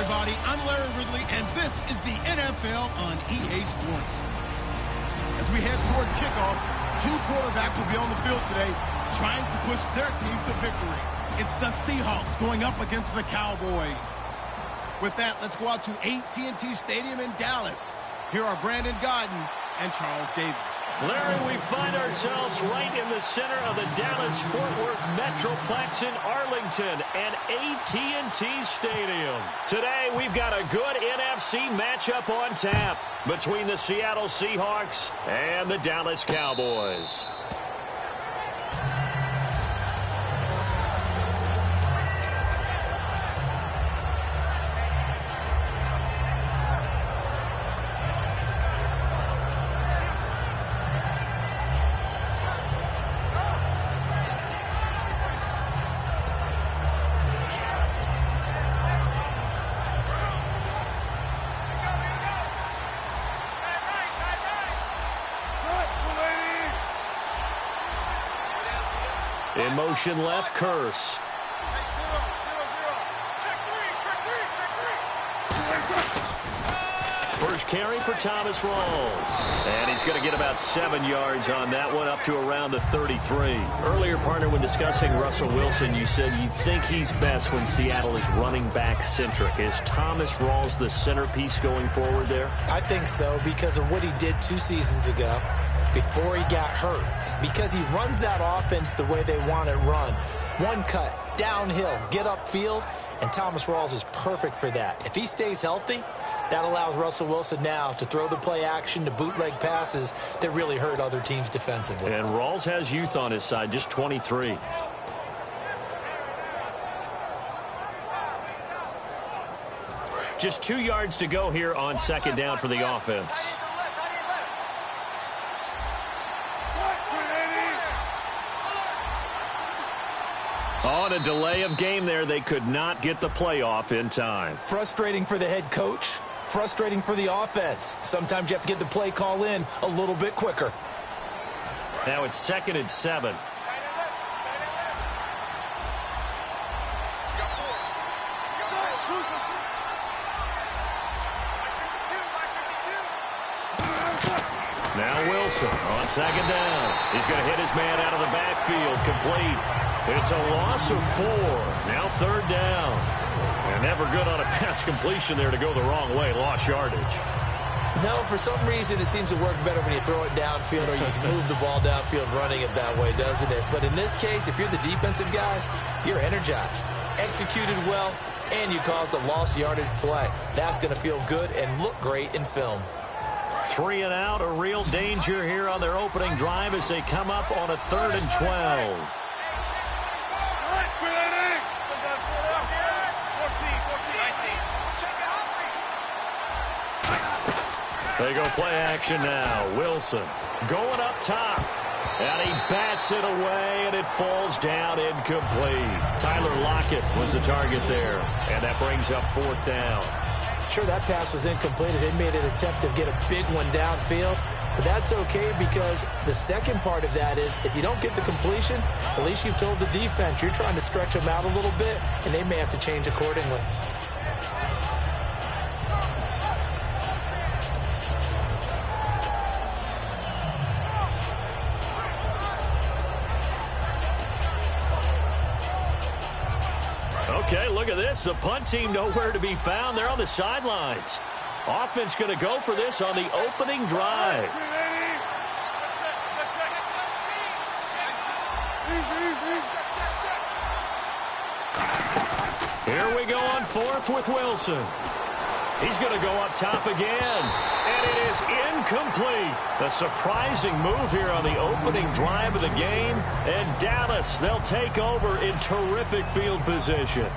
everybody. I'm Larry Ridley, and this is the NFL on EA Sports. As we head towards kickoff, two quarterbacks will be on the field today trying to push their team to victory. It's the Seahawks going up against the Cowboys. With that, let's go out to AT&T Stadium in Dallas. Here are Brandon Godden and Charles Davis. Larry, we find ourselves right in the center of the Dallas-Fort Worth Metroplex in Arlington and AT&T Stadium. Today, we've got a good NFC matchup on tap between the Seattle Seahawks and the Dallas Cowboys. In motion left, Curse. First carry for Thomas Rawls. And he's going to get about 7 yards on that one, up to around the 33. Earlier, partner, when discussing Russell Wilson, you said you think he's best when Seattle is running back-centric. Is Thomas Rawls the centerpiece going forward there? I think so, because of what he did 2 seasons ago before he got hurt. Because he runs that offense the way they want it run. One cut, downhill, get upfield, and Thomas Rawls is perfect for that. If he stays healthy, that allows Russell Wilson now to throw the play action to bootleg passes that really hurt other teams defensively. And Rawls has youth on his side, just 23. Just 2 yards to go here on second down for the offense. On a delay of game there, they could not get the playoff in time. Frustrating for the head coach, frustrating for the offense. Sometimes you have to get the play call in a little bit quicker. Now it's 2nd and 7. Now Wilson on second down. He's going to hit his man out of the backfield, complete. It's a loss of 4. Now 3rd down. And never good on a pass completion there to go the wrong way. Lost yardage. No, for some reason it seems to work better when you throw it downfield or you can move the ball downfield running it that way, doesn't it? But in this case, if you're the defensive guys, you're energized, executed well, and you caused a lost yardage play. That's going to feel good and look great in film. 3 and out, a real danger here on their opening drive as they come up on a 3rd and 12. They go play action now. Wilson going up top. And he bats it away, and it falls down incomplete. Tyler Lockett was the target there. And that brings up 4th down. Sure, that pass was incomplete as they made an attempt to get a big one downfield. But that's okay because the second part of that is if you don't get the completion, at least you've told the defense you're trying to stretch them out a little bit, and they may have to change accordingly. Okay, look at this. The punt team nowhere to be found. They're on the sidelines. Offense going to go for this on the opening drive. Here we go on 4th with Wilson. He's going to go up top again. And it is incomplete. A surprising move here on the opening drive of the game. And Dallas, they'll take over in terrific field position.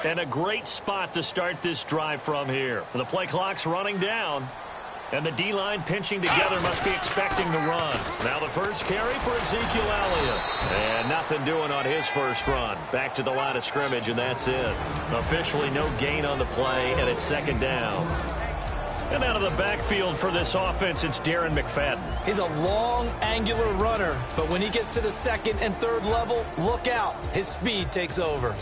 And a great spot to start this drive from here. The play clock's running down. And the D-line pinching together must be expecting the run. Now the first carry for Ezekiel Elliott. And nothing doing on his first run. Back to the line of scrimmage, and that's it. Officially no gain on the play, and it's second down. And out of the backfield for this offense, it's Darren McFadden. He's a long, angular runner, but when he gets to the second and third level, look out. His speed takes over.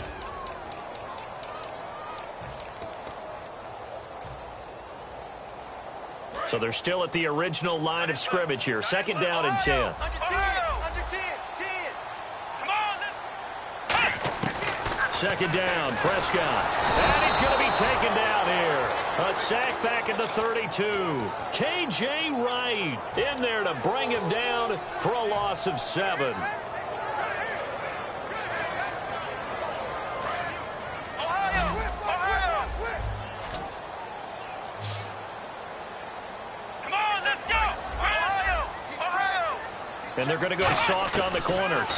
So they're still at the original line of scrimmage here. Second down and 10. Under 10. Come on. Second down, Prescott. And he's going to be taken down here. A sack back at the 32. K.J. Wright in there to bring him down for a loss of 7. And they're going to go soft on the corners.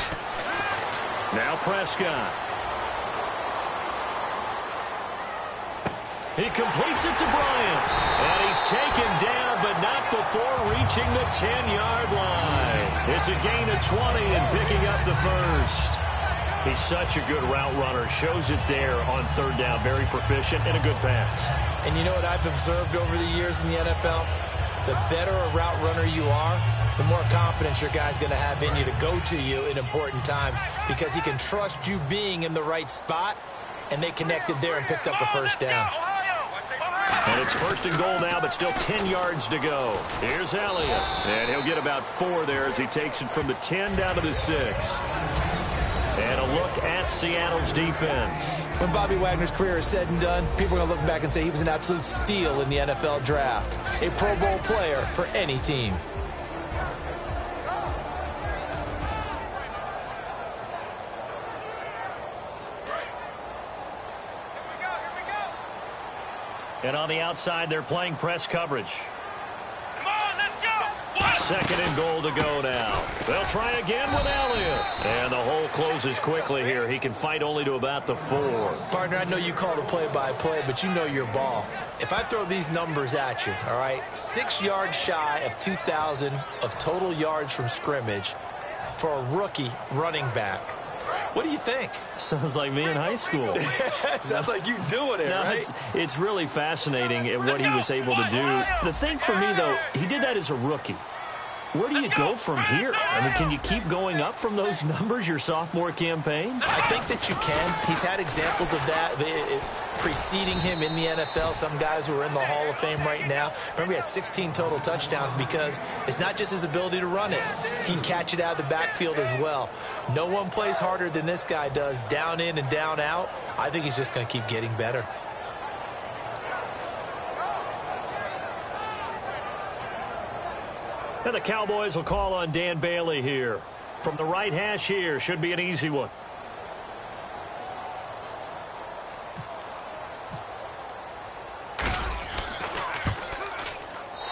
Now Prescott. He completes it to Bryant. And he's taken down, but not before reaching the 10-yard line. It's a gain of 20 and picking up the first. He's such a good route runner. Shows it there on third down. Very proficient and a good pass. And you know what I've observed over the years in the NFL? The better a route runner you are, the more confidence your guy's going to have in you to go to you in important times because he can trust you being in the right spot, and they connected there and picked up a first down. And it's first and goal now, but still 10 yards to go. Here's Elliott, and he'll get about 4 there as he takes it from the 10 down to the 6. And a look at Seattle's defense. When Bobby Wagner's career is said and done, people are going to look back and say he was an absolute steal in the NFL draft. A Pro Bowl player for any team. And on the outside, they're playing press coverage. Come on, let's go. Second and goal to go now. They'll try again with Elliott. And the hole closes quickly here. He can fight only to about the 4. Partner, I know you call the play-by-play, but you know your ball. If I throw these numbers at you, all right, 6 yards shy of 2,000 of total yards from scrimmage for a rookie running back. What do you think? Sounds like me in high school. Sounds like you doing it, right? It's really fascinating at what he was able to do. The thing for me, though, he did that as a rookie. Where do you go from here? I mean, can you keep going up from those numbers your sophomore campaign? I think that you can. He's had examples of that preceding him in the NFL. Some guys who are in the Hall of Fame right now. Remember, he had 16 total touchdowns because it's not just his ability to run it. He can catch it out of the backfield as well. No one plays harder than this guy does, down in and down out. I think he's just going to keep getting better. And the Cowboys will call on Dan Bailey here. From the right hash here, should be an easy one.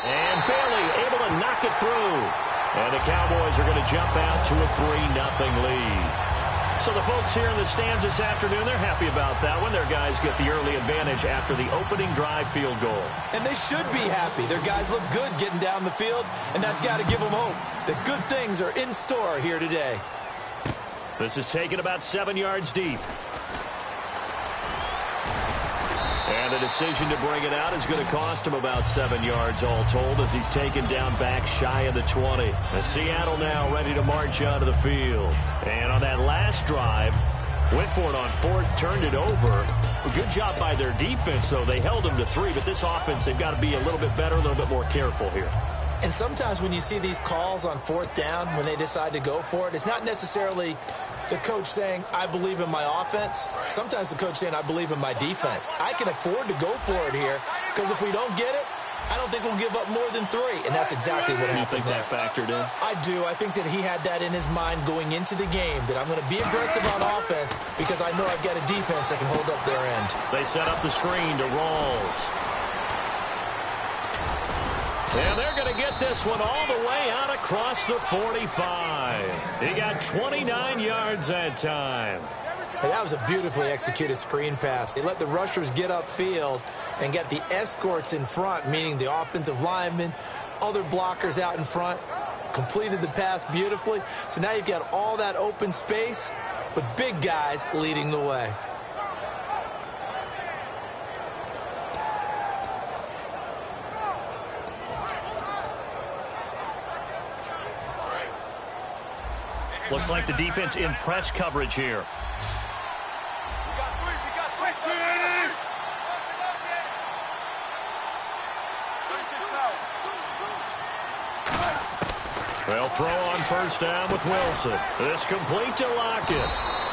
And Bailey able to knock it through. And the Cowboys are going to jump out to a 3-0 lead. So the folks here in the stands this afternoon, they're happy about that one. Their guys get the early advantage after the opening drive field goal. And they should be happy. Their guys look good getting down the field, and that's got to give them hope that good things are in store here today. This is taken about 7 yards deep. And the decision to bring it out is going to cost him about 7 yards all told as he's taken down back shy of the 20. And Seattle now ready to march out of the field. And on that last drive, went for it on 4th, turned it over. A good job by their defense, though. They held them to 3, but this offense, they've got to be a little bit better, a little bit more careful here. And sometimes when you see these calls on 4th down, when they decide to go for it, it's not necessarily the coach saying, I believe in my offense. Sometimes the coach saying, I believe in my defense. I can afford to go for it here because if we don't get it, I don't think we'll give up more than 3. And that's exactly what happened. You think that factored in? I do. I think that he had that in his mind going into the game, that I'm going to be aggressive on offense because I know I've got a defense that can hold up their end. They set up the screen to Rawls. And they're going to get this one all the way out across the 45. He got 29 yards that time. Hey, that was a beautifully executed screen pass. They let the rushers get upfield and get the escorts in front, meaning the offensive linemen, other blockers out in front, completed the pass beautifully. So now you've got all that open space with big guys leading the way. Looks like the defense in press coverage here. They'll throw on first down with Wilson. This complete to Lockett.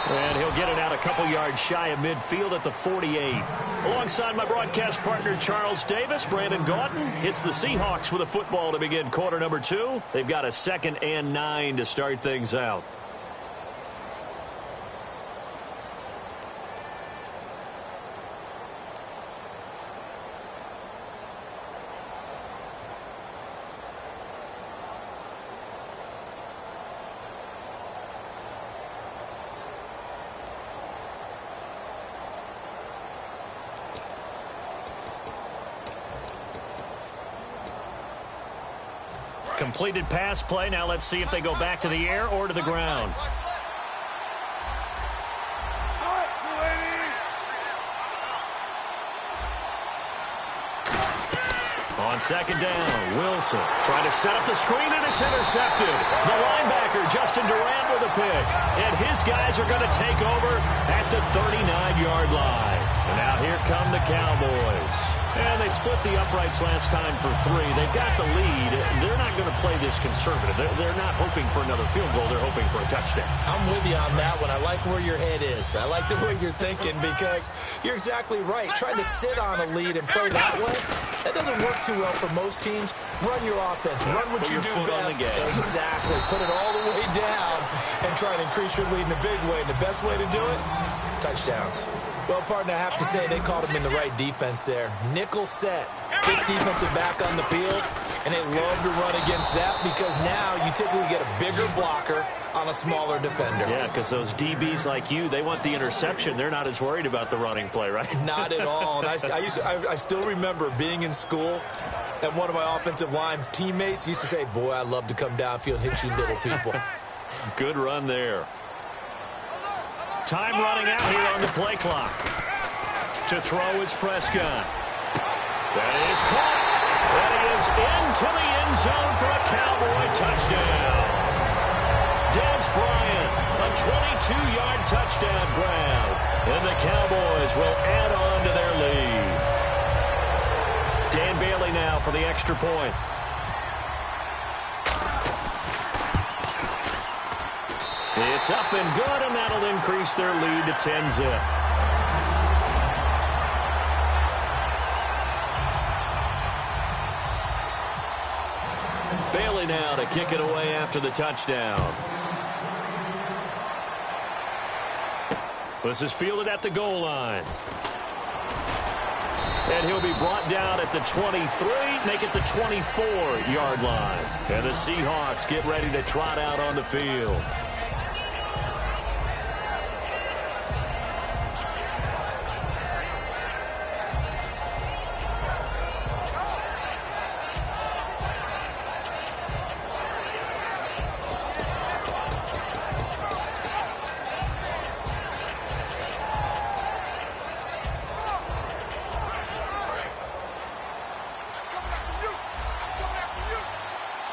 And he'll get it out a couple yards shy of midfield at the 48. Alongside my broadcast partner, Charles Davis, Brandon Gaudin hits the Seahawks with a football to begin quarter number 2. They've got a 2nd and 9 to start things out. Completed pass play. Now let's see if they go back to the air or to the ground. On second down, Wilson trying to set up the screen, and it's intercepted. The linebacker, Justin Durant, with a pick. And his guys are going to take over at the 39-yard line. And now here come the Cowboys. And they split the uprights last time for 3. They've got the lead. They're not going to play this conservative. They're not hoping for another field goal. They're hoping for a touchdown. I'm with you on that one. I like where your head is. I like the way you're thinking because you're exactly right. Trying to sit on a lead and play that way, that doesn't work too well for most teams. Run your offense. Run what you do best. Exactly. Put it all the way down and try to increase your lead in a big way. And the best way to do it, touchdowns. Well, partner, I have to say they called him in the right defense there. Nickel set, 5th defensive back on the field, and they love to run against that because now you typically get a bigger blocker on a smaller defender. Yeah, because those DBs like you, they want the interception. They're not as worried about the running play, right? Not at all. And I still remember being in school, and one of my offensive line teammates used to say, boy, I love to come downfield and hit you little people. Good run there. Time running out here on the play clock. To throw is Prescott. That is caught. That is into the end zone for a Cowboy touchdown. Dez Bryant, a 22-yard touchdown grab. And the Cowboys will add on to their lead. Dan Bailey now for the extra point. It's up and good, and that'll increase their lead to 10-zip. Bailey now to kick it away after the touchdown. This is fielded at the goal line. And he'll be brought down at the 23, make it the 24-yard line. And the Seahawks get ready to trot out on the field.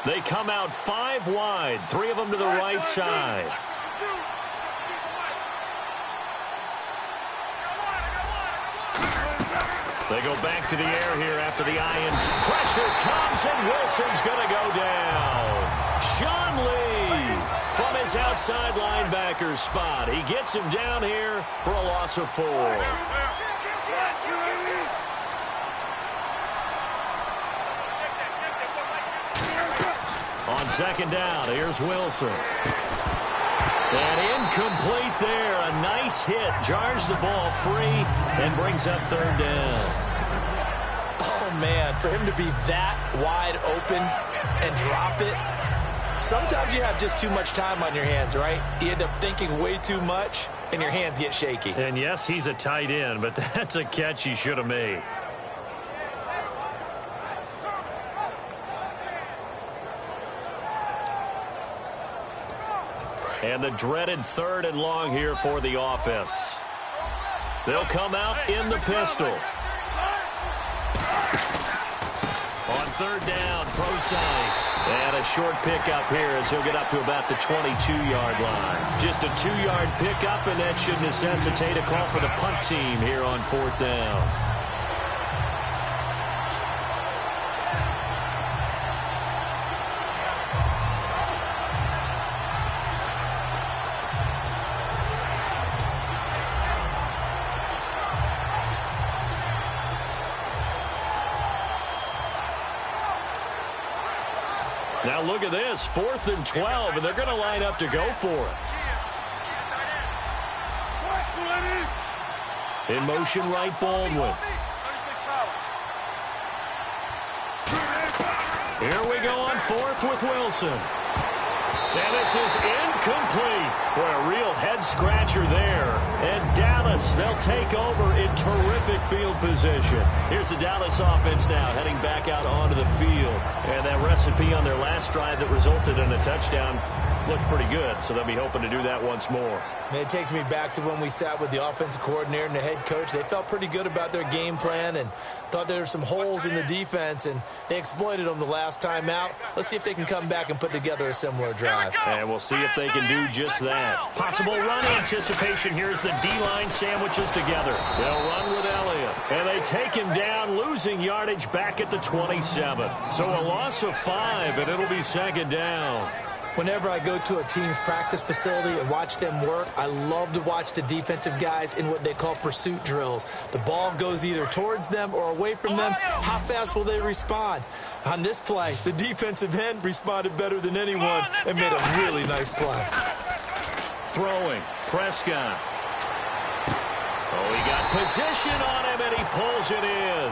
They come out 5 wide, 3 of them to the right side. They go back to the air here after the INT. Pressure comes, and Wilson's going to go down. Sean Lee from his outside linebacker spot. He gets him down here for a loss of 4. On second down, here's Wilson. And incomplete there. A nice hit. Jars the ball free and brings up 3rd down. Oh, man, for him to be that wide open and drop it. Sometimes you have just too much time on your hands, right? You end up thinking way too much. and your hands get shaky. And yes, he's a tight end, but that's a catch he should have made. And the dreaded 3rd and long here for the offense. They'll come out in the pistol. On 3rd down, precise. And a short pickup here as he'll get up to about the 22-yard line. Just a 2-yard pickup, and that should necessitate a call for the punt team here on 4th down. Now look at this, 4th and 12, and they're going to line up to go for it. In motion, right, Baldwin. Here we go on 4th with Wilson. And this is incomplete. Boy, a real head-scratcher there. And Dallas, they'll take over in terrific field position. Here's the Dallas offense now, heading back out onto the field. And that recipe on their last drive that resulted in a touchdown looked pretty good, so they'll be hoping to do that once more. And it takes me back to when we sat with the offensive coordinator and the head coach. They felt pretty good about their game plan and thought there were some holes in the defense, and they exploited them the last time out. Let's see if they can come back and put together a similar drive. And we'll see if they can do just that. Possible run anticipation here as the D-line sandwiches together. They'll run with Elliott. And they take him down, losing yardage back at the 27. So a loss of 5, and it'll be 2nd down. Whenever I go to a team's practice facility and watch them work, I love to watch the defensive guys in what they call pursuit drills. The ball goes either towards them or away from them. How fast will they respond? On this play, the defensive end responded better than anyone and made a really nice play. Throwing, Prescott. Oh, he got position on him, and he pulls it in.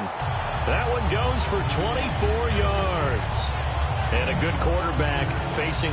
That one goes for 24 yards. And a good quarterback facing...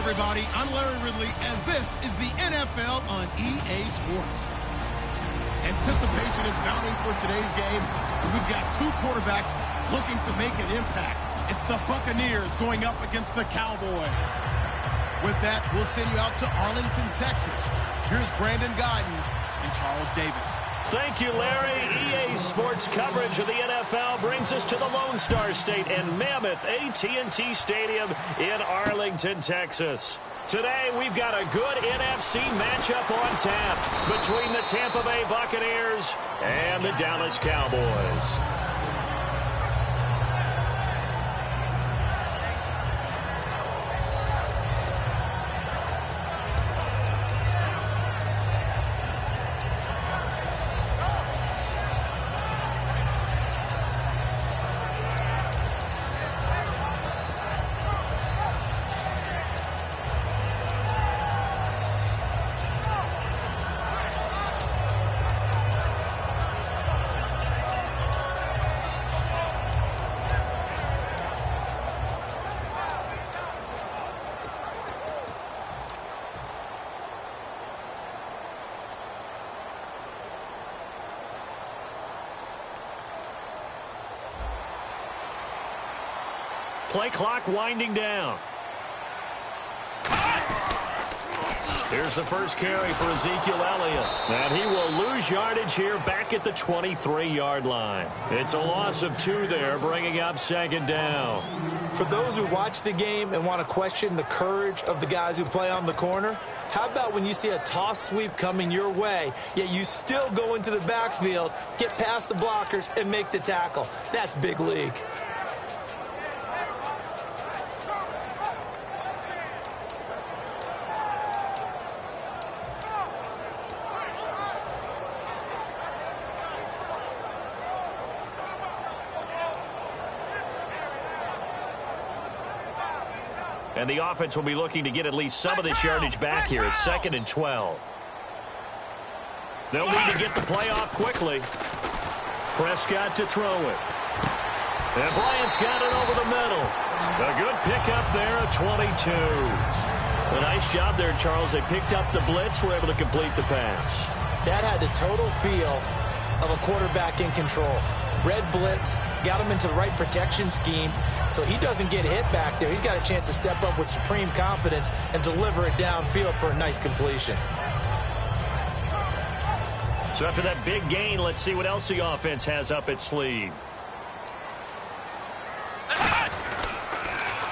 everybody. I'm Larry Ridley, and this is the NFL on EA Sports. Anticipation is mounting for today's game, and we've got two quarterbacks looking to make an impact. It's the Buccaneers going up against the Cowboys. With that, we'll send you out to Arlington, Texas. Here's Brandon Godden and Charles Davis. Thank you, Larry. EA Sports coverage of the NFL brings us to the Lone Star State and Mammoth AT&T Stadium in Arlington, Texas. Today, we've got a good NFC matchup on tap between the Tampa Bay Buccaneers and the Dallas Cowboys. Play clock winding down. Here's the first carry for Ezekiel Elliott. And he will lose yardage here back at the 23-yard line. It's a loss of 2 there, bringing up second down. For those who watch the game and want to question the courage of the guys who play on the corner, how about when you see a toss sweep coming your way, yet you still go into the backfield, get past the blockers, and make the tackle? That's big league. And the offense will be looking to get at least some of this yardage back here. It's 2nd and 12. They'll need to get the play off quickly. Prescott to throw it. And Bryant's got it over the middle. A good pickup there, a 22. A nice job there, Charles. They picked up the blitz, were able to complete the pass. That had the total feel of a quarterback in control. Red blitz, got him into the right protection scheme, so he doesn't get hit back there. He's got a chance to step up with supreme confidence and deliver it downfield for a nice completion. So after that big gain, let's see what else the offense has up its sleeve.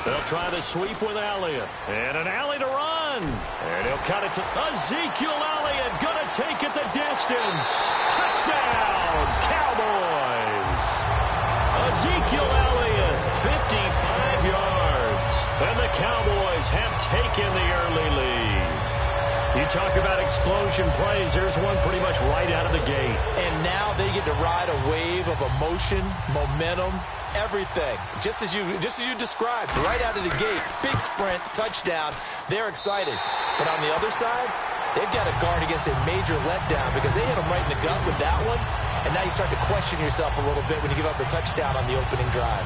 They'll try to sweep with Elliott. And an alley to run. And he'll cut it to Ezekiel Elliott. Going to take it the distance. Touchdown, Cowboys. Ezekiel Elliott, 55 yards. And the Cowboys have taken the early lead. You talk about explosion plays. There's one pretty much right out of the gate. And now they get to ride a wave of emotion, momentum, everything. Just as you described, right out of the gate. Big sprint, touchdown. They're excited. But on the other side, they've got to guard against a major letdown because they hit them right in the gut with that one. And now you start to question yourself a little bit when you give up a touchdown on the opening drive.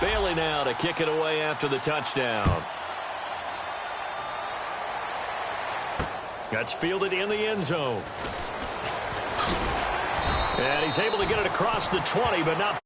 Bailey now to kick it away after the touchdown. That's fielded in the end zone. And he's able to get it across the 20, but not.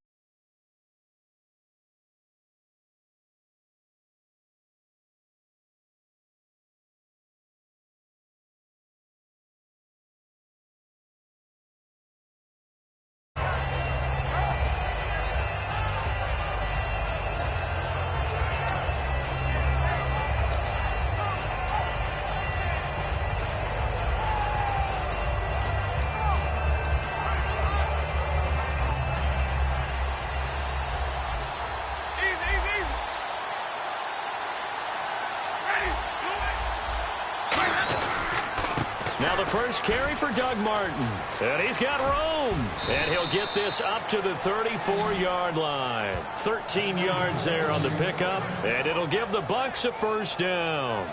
Now the first carry for Doug Martin. And he's got room. And he'll get this up to the 34-yard line. 13 yards there on the pickup. And it'll give the Bucs a first down.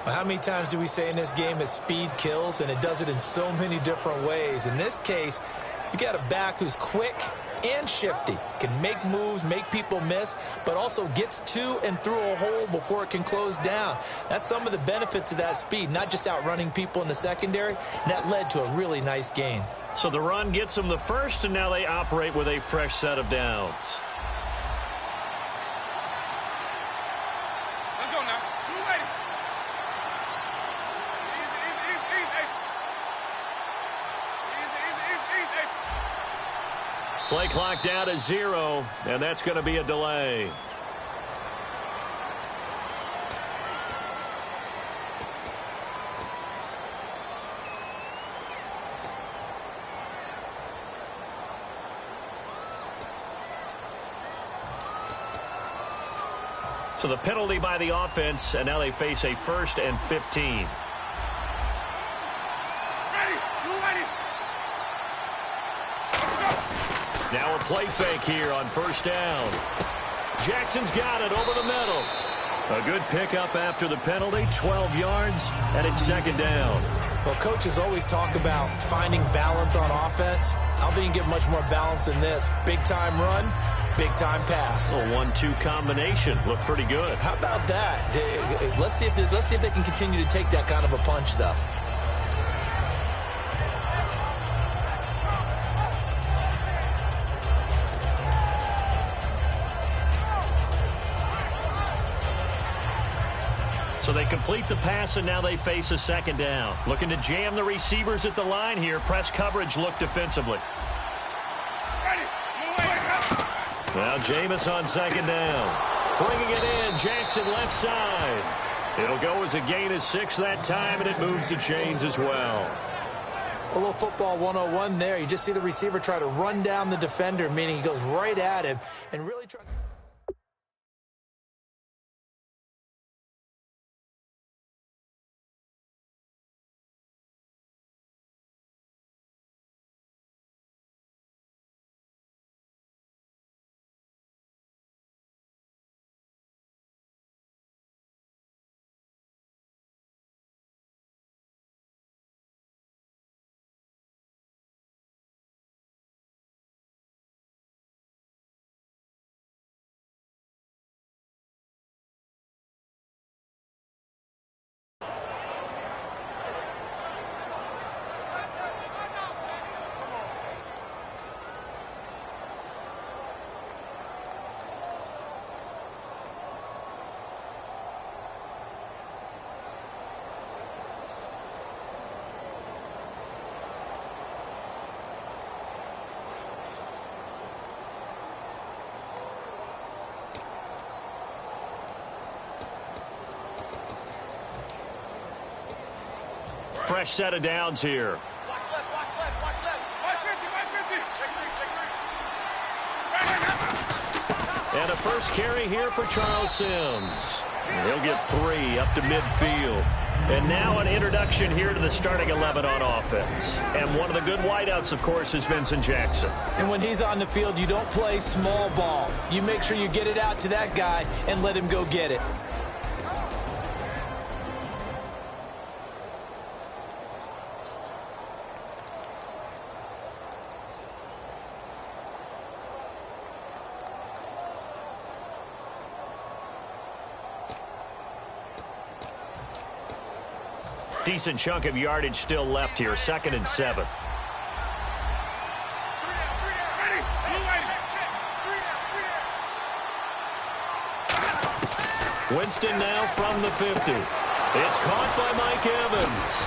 Well, how many times do we say in this game that speed kills? And it does it in so many different ways. In this case, you got a back who's quick, and shifty. Can make moves, make people miss, but also gets to and through a hole before it can close down. That's some of the benefits of that speed, not just outrunning people in the secondary. And that led to a really nice gain. So the run gets them the first, and now they operate with a fresh set of downs. Let's go now. Move ready. Easy. Play clock down to 0, and that's going to be a delay. So the penalty by the offense, and now they face a 1st and 15. Ready. Move ready. Now a play fake here on 1st down. Jackson's got it over the middle. A good pickup after the penalty, 12 yards, and it's 2nd down. Well, coaches always talk about finding balance on offense. I don't think you can get much more balance than this. Big-time run, big-time pass. A 1-2 combination. Looked pretty good. How about that? Let's see if they can continue to take that kind of a punch, though. So they complete the pass, and now they face a 2nd down. Looking to jam the receivers at the line here. Press coverage look defensively. Now Jameis on 2nd down. Bringing it in, Jackson left side. It'll go as a gain of 6 that time, and it moves the chains as well. A little football 101 there. You just see the receiver try to run down the defender, meaning he goes right at him and really try. Fresh set of downs here. Watch left. 550. Check 3. And a first carry here for Charles Sims. He'll get 3 up to midfield. And now an introduction here to the starting 11 on offense. And one of the good wideouts, of course, is Vincent Jackson. And when he's on the field, you don't play small ball. You make sure you get it out to that guy and let him go get it. Decent chunk of yardage still left here. 2nd and 7. Winston now from the 50. It's caught by Mike Evans.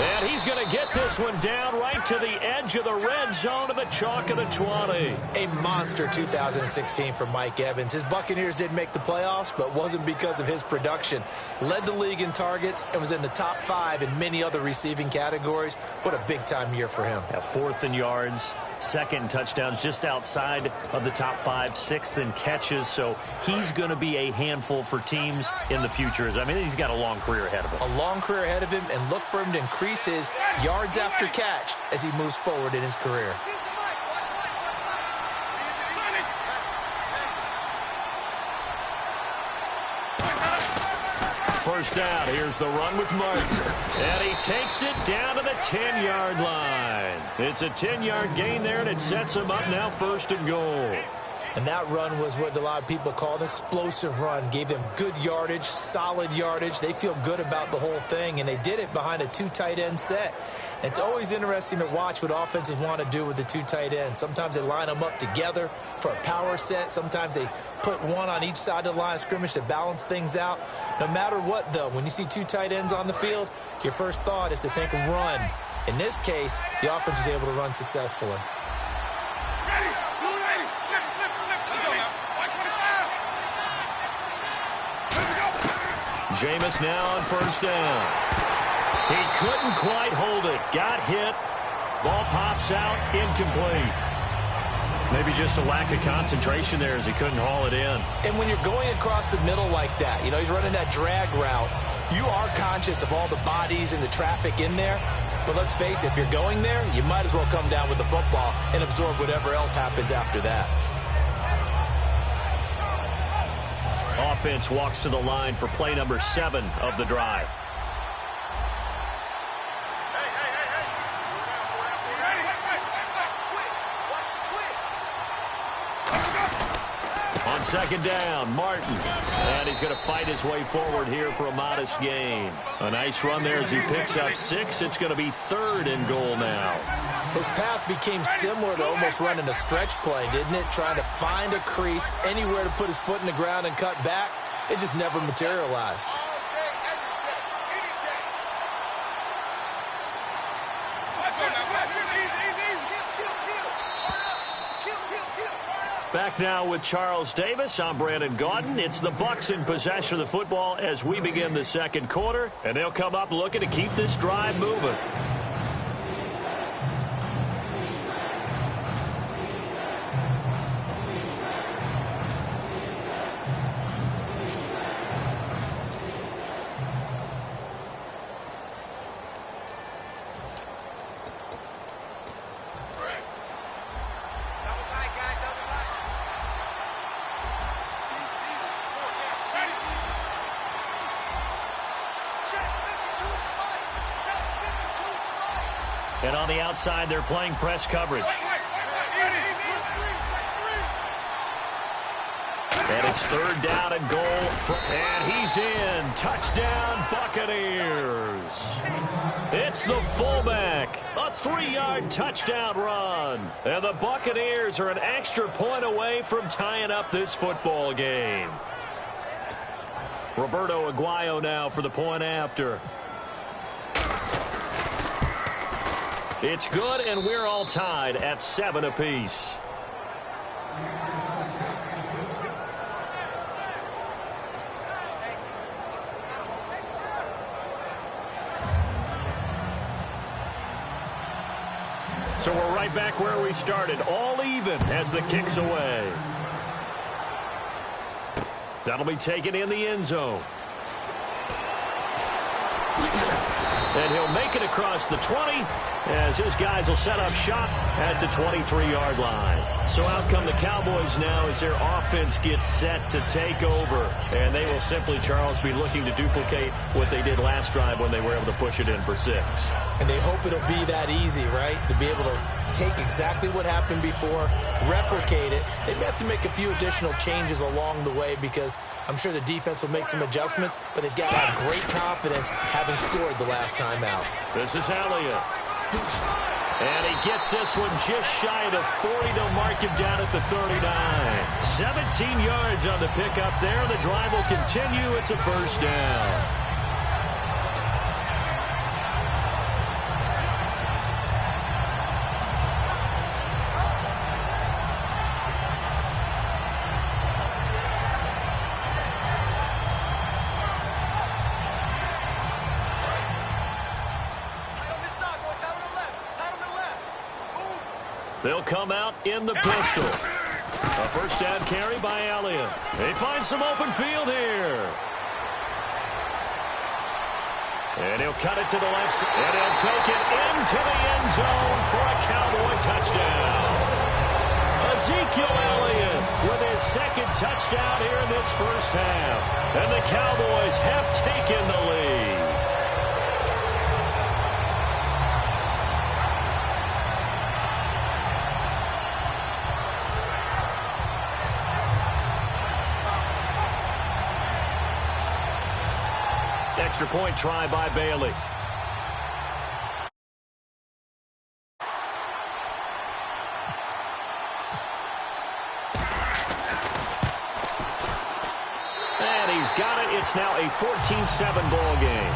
And he's going to get this one down right to the edge of the red zone to the chalk of the 20. A monster 2016 for Mike Evans. His Buccaneers didn't make the playoffs, but wasn't because of his production. Led the league in targets and was in the top 5 in many other receiving categories. What a big-time year for him. Yeah, 4th in yards, 2nd in touchdowns, just outside of the top 5, 6th in catches. So he's going to be a handful for teams in the future. I mean, he's got a long career ahead of him. A long career ahead of him, and look for him to increase his yards after catch as he moves forward in his career. first down. Here's the run with Martin. And he takes it down to the 10-yard line. It's a 10-yard gain there, and it sets him up now 1st and goal. And that run was what a lot of people call an explosive run. Gave them good yardage, solid yardage. They feel good about the whole thing, and they did it behind a 2 tight end set. It's always interesting to watch what offenses want to do with the 2 tight ends. Sometimes they line them up together for a power set. Sometimes they put one on each side of the line of scrimmage to balance things out. No matter what, though, when you see 2 tight ends on the field, your first thought is to think run. In this case, the offense was able to run successfully. Jameis now on first down. He couldn't quite hold it. Got hit. Ball pops out. Incomplete. Maybe just a lack of concentration there as he couldn't haul it in. And when you're going across the middle like that, you know, he's running that drag route, you are conscious of all the bodies and the traffic in there. But let's face it, if you're going there, you might as well come down with the football and absorb whatever else happens after that. Offense walks to the line for play number 7 of the drive. On second down, Martin. And he's going to fight his way forward here for a modest gain. A nice run there as he picks up 6. It's going to be 3rd and goal now. His path became similar to almost running a stretch play, didn't it? Trying to find a crease, anywhere to put his foot in the ground and cut back. It just never materialized. Back now with Charles Davis. I'm Brandon Gaudin. It's the Bucs in possession of the football as we begin the second quarter. And they'll come up looking to keep this drive moving. And on the outside, they're playing press coverage. And it's 3rd down and goal. And he's in. Touchdown, Buccaneers. It's the fullback. A 3-yard touchdown run. And the Buccaneers are an extra point away from tying up this football game. Roberto Aguayo now for the point after. It's good, and we're all tied at 7 apiece. So we're right back where we started, all even as the kick's away. That'll be taken in the end zone. And he'll make it across the 20 as his guys will set up shop at the 23-yard line. So out come the Cowboys now as their offense gets set to take over. And they will simply, Charles, be looking to duplicate what they did last drive when they were able to push it in for 6. And they hope it'll be that easy, right? To be able to take exactly what happened before, replicate it. They may have to make a few additional changes along the way because I'm sure the defense will make some adjustments, but they've got to have great confidence having scored the last time out. This is Elliott. And he gets this one just shy of the 40. They'll mark him down at the 39. 17 yards on the pickup there. The drive will continue. It's a first down. They'll come out in the pistol. A first down carry by Elliott. They find some open field here. And he'll cut it to the left side. And he'll take it into the end zone for a Cowboy touchdown. Ezekiel Elliott with his second touchdown here in this first half. And the Cowboys have taken the lead. Extra point try by Bailey. And he's got it. It's now a 14-7 ball game.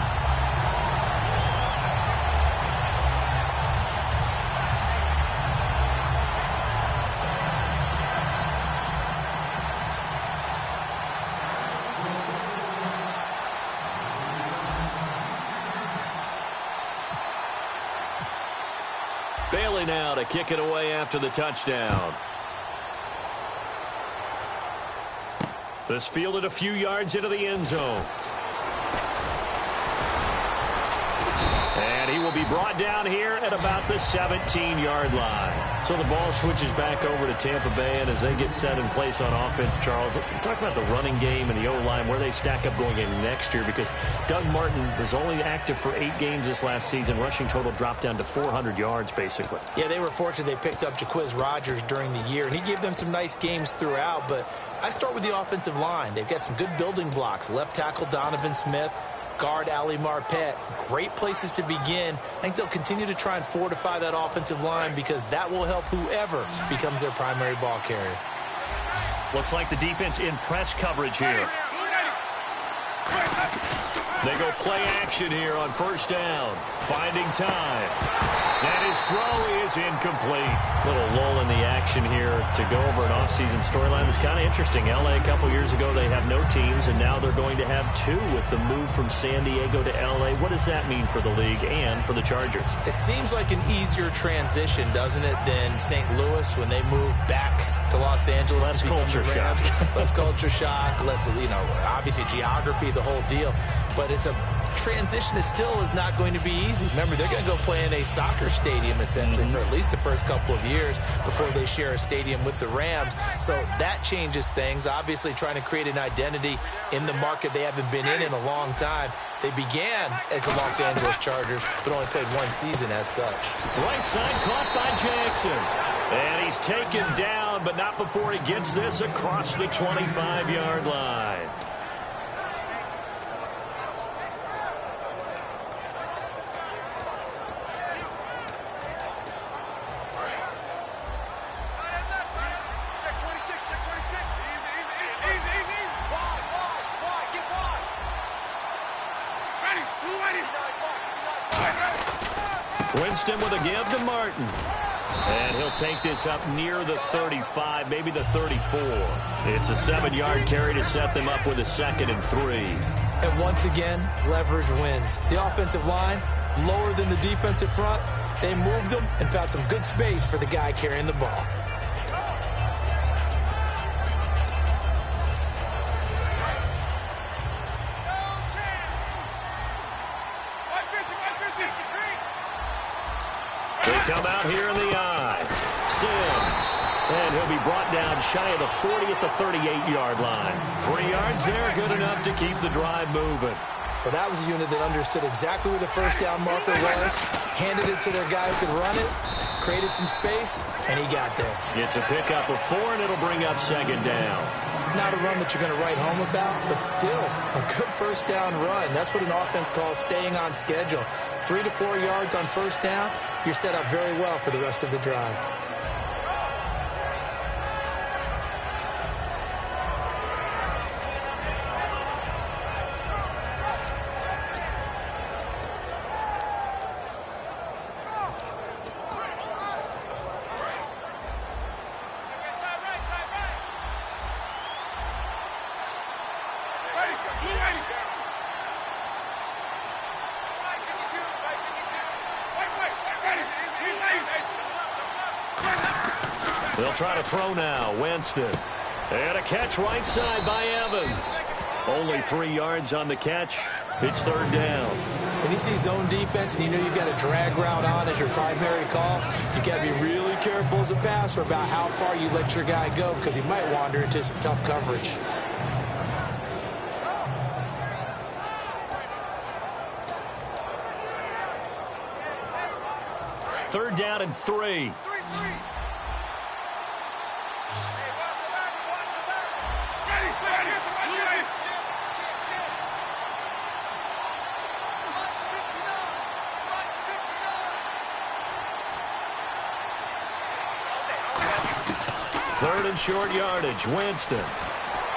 Bailey now to kick it away after the touchdown. This fielded a few yards into the end zone. And he will be brought down here at about the 17-yard line. So the ball switches back over to Tampa Bay, and as they get set in place on offense, Charles, talk about the running game and the O-line, where they stack up going into next year, because Doug Martin was only active for 8 games this last season. Rushing total dropped down to 400 yards, basically. Yeah, they were fortunate they picked up Jaquiz Rodgers during the year, and he gave them some nice games throughout, but I start with the offensive line. They've got some good building blocks. Left tackle Donovan Smith, guard Ali Marpet. Great places to begin. I think they'll continue to try and fortify that offensive line, because that will help whoever becomes their primary ball carrier. Looks like the defense in press coverage here. They go play action here on first down. Finding time. And his throw is incomplete. Little lull in the action here to go over an offseason storyline that's kind of interesting. L.A. a couple years ago, they have no teams, and now they're going to have 2 with the move from San Diego to L.A. What does that mean for the league and for the Chargers? It seems like an easier transition, doesn't it, than St. Louis when they moved back to Los Angeles. Less culture shock. Less culture shock, less, obviously geography, the whole deal. But it's a transition is not going to be easy. Remember, they're going to go play in a soccer stadium, essentially, for at least the first couple of years before they share a stadium with the Rams. So that changes things. Obviously, trying to create an identity in the market they haven't been in a long time. They began as the Los Angeles Chargers, but only played 1 season as such. Right side caught by Jackson. And he's taken down, but not before he gets this across the 25-yard line. Winston with a give to Martin. And he'll take this up near the 35, maybe the 34. It's a 7-yard carry to set them up with a 2nd and 3. And once again, leverage wins. The offensive line, lower than the defensive front. They moved them and found some good space for the guy carrying the ball. Come out here in the eye. Sims. And he'll be brought down shy of the 40 at the 38-yard line. 3 yards there, good enough to keep the drive moving. Well, that was a unit that understood exactly where the first down marker was, handed it to their guy who could run it, created some space, and he got there. It's a pickup of 4, and it'll bring up 2nd down. Not a run that you're going to write home about, but still a good first down run. That's what an offense calls staying on schedule. 3 to 4 yards on first down, you're set up very well for the rest of the drive. They'll try to throw now. Winston. And a catch right side by Evans. Only 3 yards on the catch. It's 3rd down. When you see zone defense and you know you've got a drag route on as your primary call, you've got to be really careful as a passer about how far you let your guy go because he might wander into some tough coverage. Third down and 3. Third and short yardage. Winston.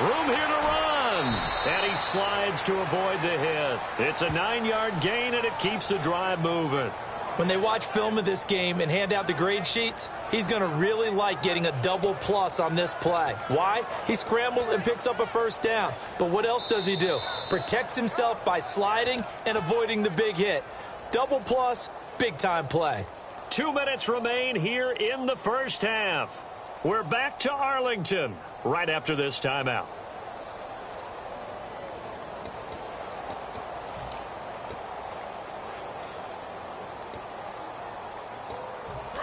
Room here to run. And he slides to avoid the hit. It's a 9-yard gain, and it keeps the drive moving. When they watch film of this game and hand out the grade sheets, he's going to really like getting a double plus on this play. Why? He scrambles and picks up a first down. But what else does he do? Protects himself by sliding and avoiding the big hit. Double plus, big-time play. 2 minutes remain here in the first half. We're back to Arlington right after this timeout.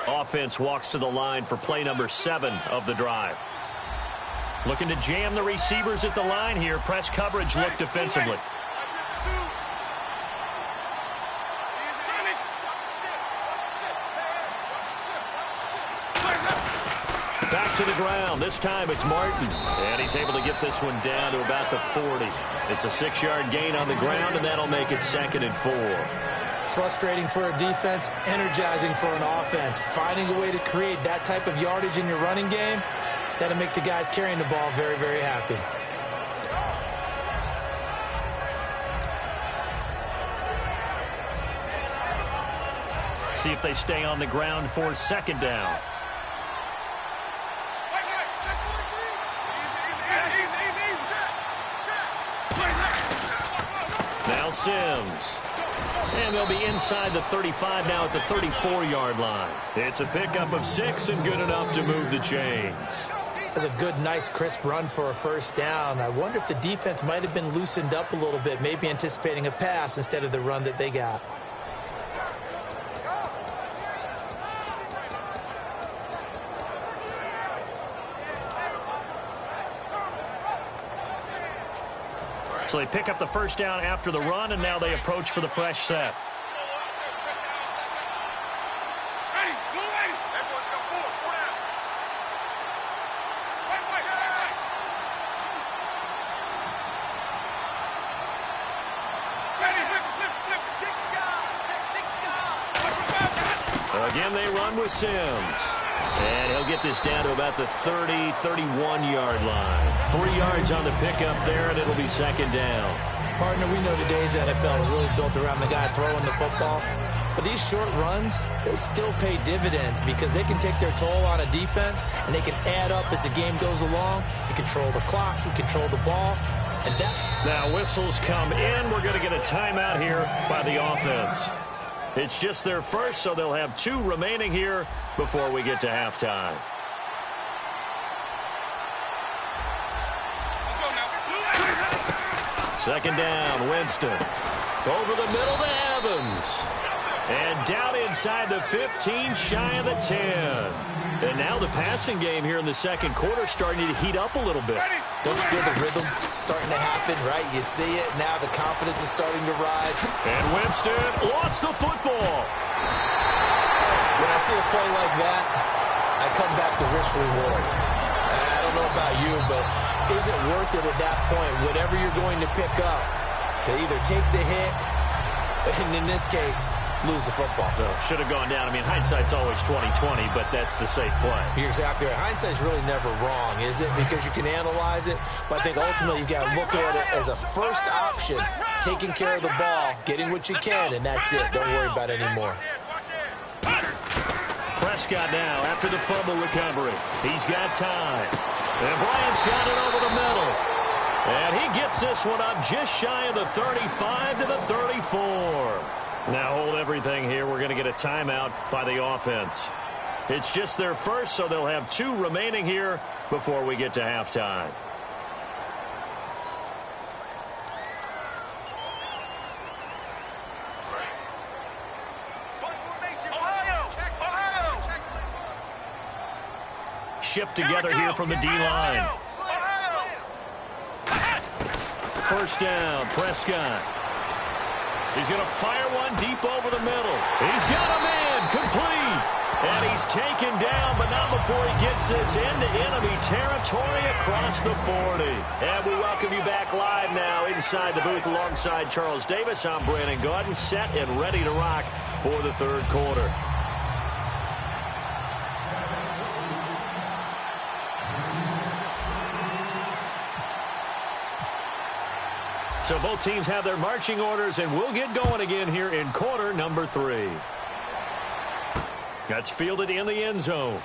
Offense walks to the line for play number 7 of the drive. Looking to jam the receivers at the line here. Press coverage look defensively. Back to the ground. This time it's Martin. And he's able to get this one down to about the 40. It's a 6-yard gain on the ground, and that'll make it 2nd and 4. Frustrating for a defense, energizing for an offense. Finding a way to create that type of yardage in your running game, that'll make the guys carrying the ball very, very happy. See if they stay on the ground for 2nd down. Now Sims. And they'll be inside the 35 now at the 34-yard line. It's a pickup of 6 and good enough to move the chains. That's a good, nice, crisp run for a first down. I wonder if the defense might have been loosened up a little bit, maybe anticipating a pass instead of the run that they got. So they pick up the first down after the run, and now they approach for the fresh set. Again, they run with Sims. And he'll get this down to about the 30, 31-yard line. 3 yards on the pickup there, and it'll be 2nd down. Partner, we know today's NFL is really built around the guy throwing the football. But these short runs, they still pay dividends because they can take their toll on a defense, and they can add up as the game goes along. They control the clock, they control the ball. And that. Now whistles come in. We're going to get a timeout here by the offense. It's just their first, so they'll have 2 remaining here before we get to halftime. Second down, Winston. Over the middle to Evans. And down inside the 15, shy of the 10. And now the passing game here in the second quarter starting to heat up a little bit. Don't you feel the rhythm starting to happen, right? You see it. Now the confidence is starting to rise. And Winston lost the football. When I see a play like that, I come back to risk reward. I don't know about you, but is it worth it at that point, whatever you're going to pick up, to either take the hit, and in this case, lose the football? So should have gone down. I mean, hindsight's always 20/20, but that's the safe play. You're exactly right. Hindsight's really never wrong, is it? Because you can analyze it, but I think ultimately you got to look at it as a first option, taking care of the ball, getting what you can, and that's it. Don't worry about it anymore. Prescott now after the fumble recovery. He's got time. And Bryant's got it over the middle. And he gets this one up just shy of the 35 to the 34. Now hold everything here. We're going to get a timeout by the offense. It's just their first, so they'll have 2 remaining here before we get to halftime. shift together here from the D-line. First down, Prescott. He's going to fire one deep over the middle. He's got a man, complete. And he's taken down, but not before he gets this into enemy territory across the 40. And we welcome you back live now inside the booth alongside Charles Davis. I'm Brandon Gaudin, set and ready to rock for the third quarter. So both teams have their marching orders, and we'll get going again here in quarter number 3. That's fielded in the end zone.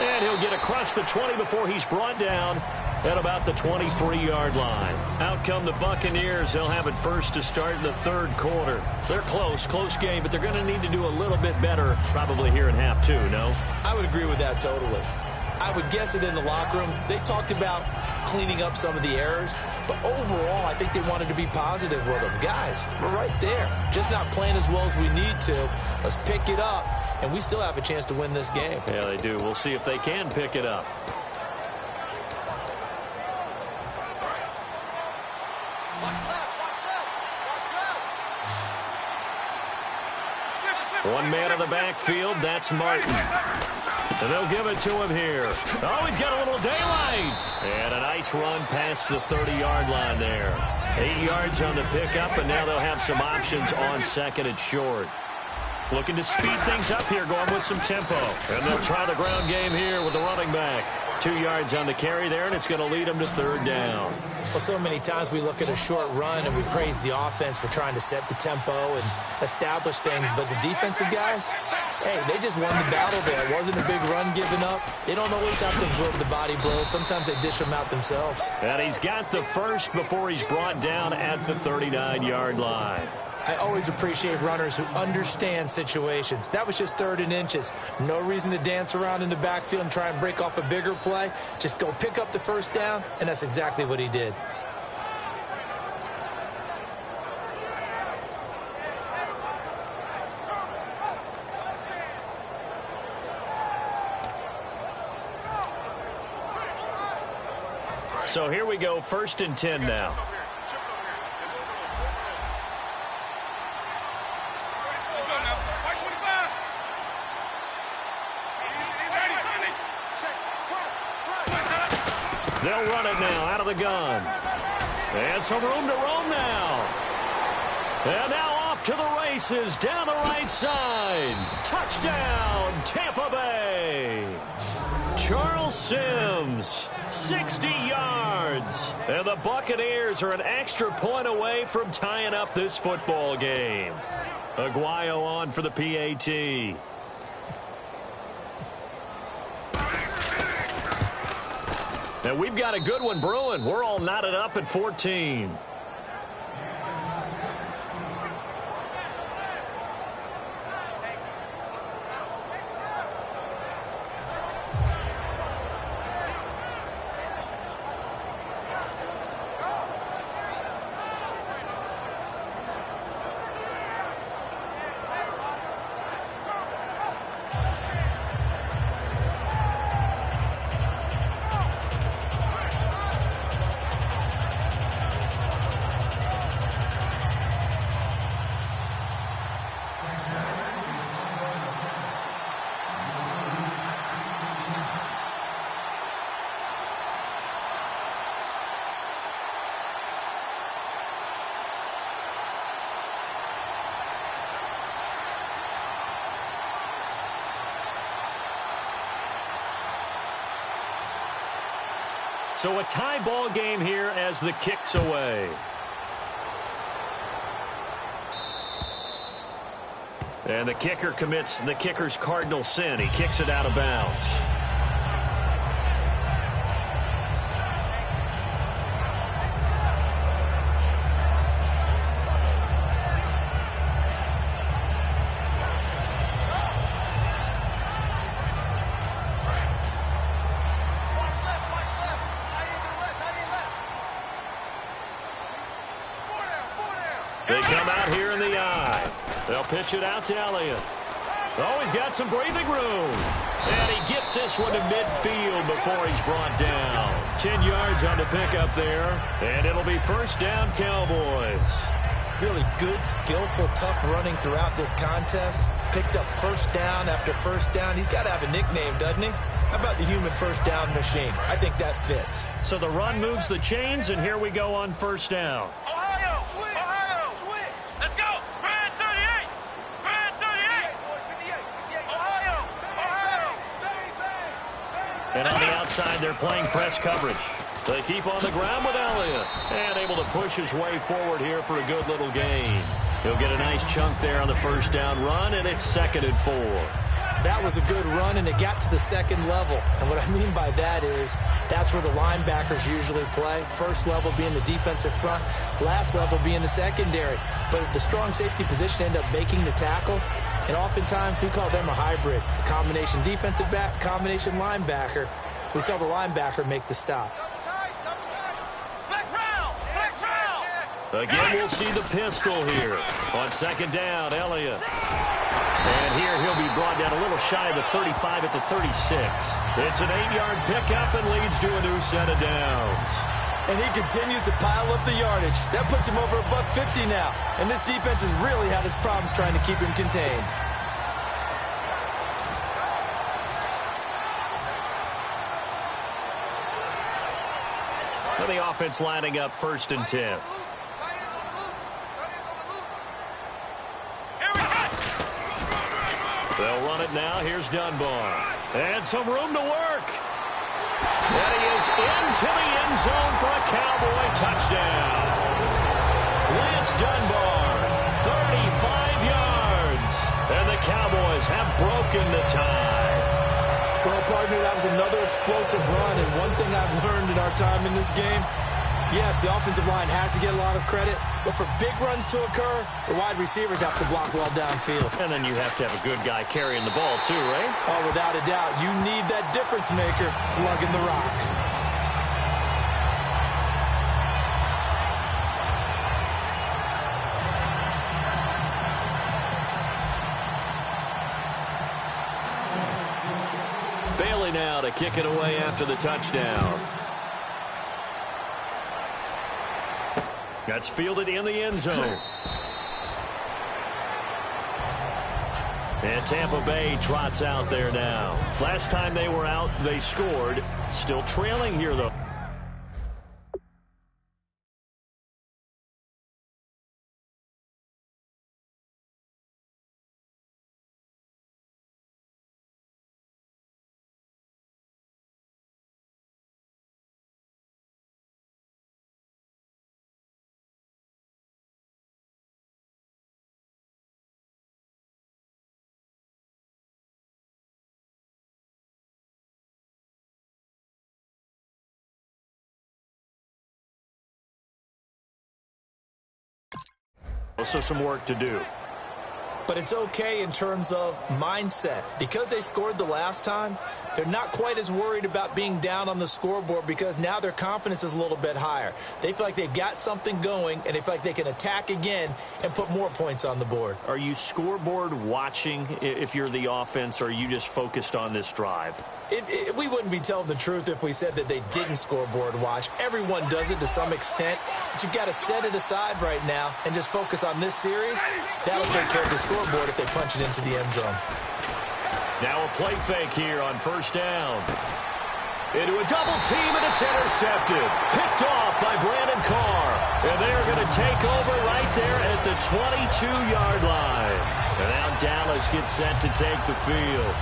And he'll get across the 20 before he's brought down at about the 23-yard line. Out come the Buccaneers. They'll have it first to start the third quarter. They're close game, but they're going to need to do a little bit better probably here in half 2, no? I would agree with that totally. I would guess it in the locker room. They talked about cleaning up some of the errors, but overall, I think they wanted to be positive with them. Guys, we're right there. Just not playing as well as we need to. Let's pick it up, and we still have a chance to win this game. Yeah, they do. We'll see if they can pick it up. One man in the backfield, that's Martin. And they'll give it to him here. Oh, he's got a little daylight. And a nice run past the 30-yard line there. 8 yards on the pickup, and now they'll have some options on second and short. Looking to speed things up here, going with some tempo. And they'll try the ground game here with the running back. 2 yards on the carry there, and it's going to lead them to third down. Well, so many times we look at a short run and we praise the offense for trying to set the tempo and establish things, but the defensive guys, hey, they just won the battle there. It wasn't a big run given up. They don't always have to absorb the body blows. Sometimes they dish them out themselves. And he's got the first before he's brought down at the 39-yard line. I always appreciate runners who understand situations. That was just 3rd and inches. No reason to dance around in the backfield and try and break off a bigger play. Just go pick up the first down, and that's exactly what he did. So here we go, 1st and 10 now. They'll run it now out of the gun. And some room to roam now. And now off to the races down the right side. Touchdown, Tampa Bay. Charles Sims, 60 yards. And the Buccaneers are an extra point away from tying up this football game. Aguayo on for the PAT. And we've got a good one brewing. We're all knotted up at 14. So a tie ball game here as the kick's away. And the kicker commits the kicker's cardinal sin. He kicks it out of bounds. They come out here in the eye. They'll pitch it out to Elliott. Oh, he's got some breathing room. And he gets this one to midfield before he's brought down. 10 yards on the pickup there. And it'll be first down, Cowboys. Really good, skillful, tough running throughout this contest. Picked up first down after first down. He's got to have a nickname, doesn't he? How about the human first down machine? I think that fits. So the run moves the chains, and here we go on first down. Ohio! Switch! Ohio! Switch! Let's go! Brand 38! Brand 38! Ohio! Ohio! And on the outside, they're playing press coverage. They keep on the ground with Elliott. And able to push his way forward here for a good little gain. He'll get a nice chunk there on the first down run, and it's 2nd and 4. That was a good run, and it got to the second level. And what I mean by that is that's where the linebackers usually play. First level being the defensive front, last level being the secondary. But the strong safety position ended up making the tackle. And oftentimes we call them a hybrid. Combination defensive back, combination linebacker. We saw the linebacker make the stop. Again, we'll see the pistol here. On 2nd down, Elliott. And here he'll be brought down a little shy of the 35 at the 36. It's an 8-yard pickup and leads to a new set of downs. And he continues to pile up the yardage. That puts him over $150 now. And this defense has really had its problems trying to keep him contained. And the offense lining up 1st and 10. They'll run it now. Here's Dunbar. And some room to work. And he is into the end zone for a Cowboy touchdown. Lance Dunbar, 35 yards. And the Cowboys have broken the tie. Well, partner, that was another explosive run. And one thing I've learned in our time in this game, yes, the offensive line has to get a lot of credit, but for big runs to occur, the wide receivers have to block well downfield. And then you have to have a good guy carrying the ball too, right? Oh, without a doubt. You need that difference maker lugging the rock. Bailey now to kick it away after the touchdown. That's fielded in the end zone. And Tampa Bay trots out there now. Last time they were out, they scored. Still trailing here, though. Also some work to do. But it's okay in terms of mindset. Because they scored the last time, they're not quite as worried about being down on the scoreboard because now their confidence is a little bit higher. They feel like they've got something going, and they feel like they can attack again and put more points on the board. Are you scoreboard watching if you're the offense, or are you just focused on this drive? We wouldn't be telling the truth if we said that they didn't scoreboard watch. Everyone does it to some extent, but you've got to set it aside right now and just focus on this series. That'll take care of the scoreboard if they punch it into the end zone. Now a play fake here on first down. Into a double team, and it's intercepted. Picked off by Brandon Carr. And they are going to take over right there at the 22-yard line. And now Dallas gets set to take the field.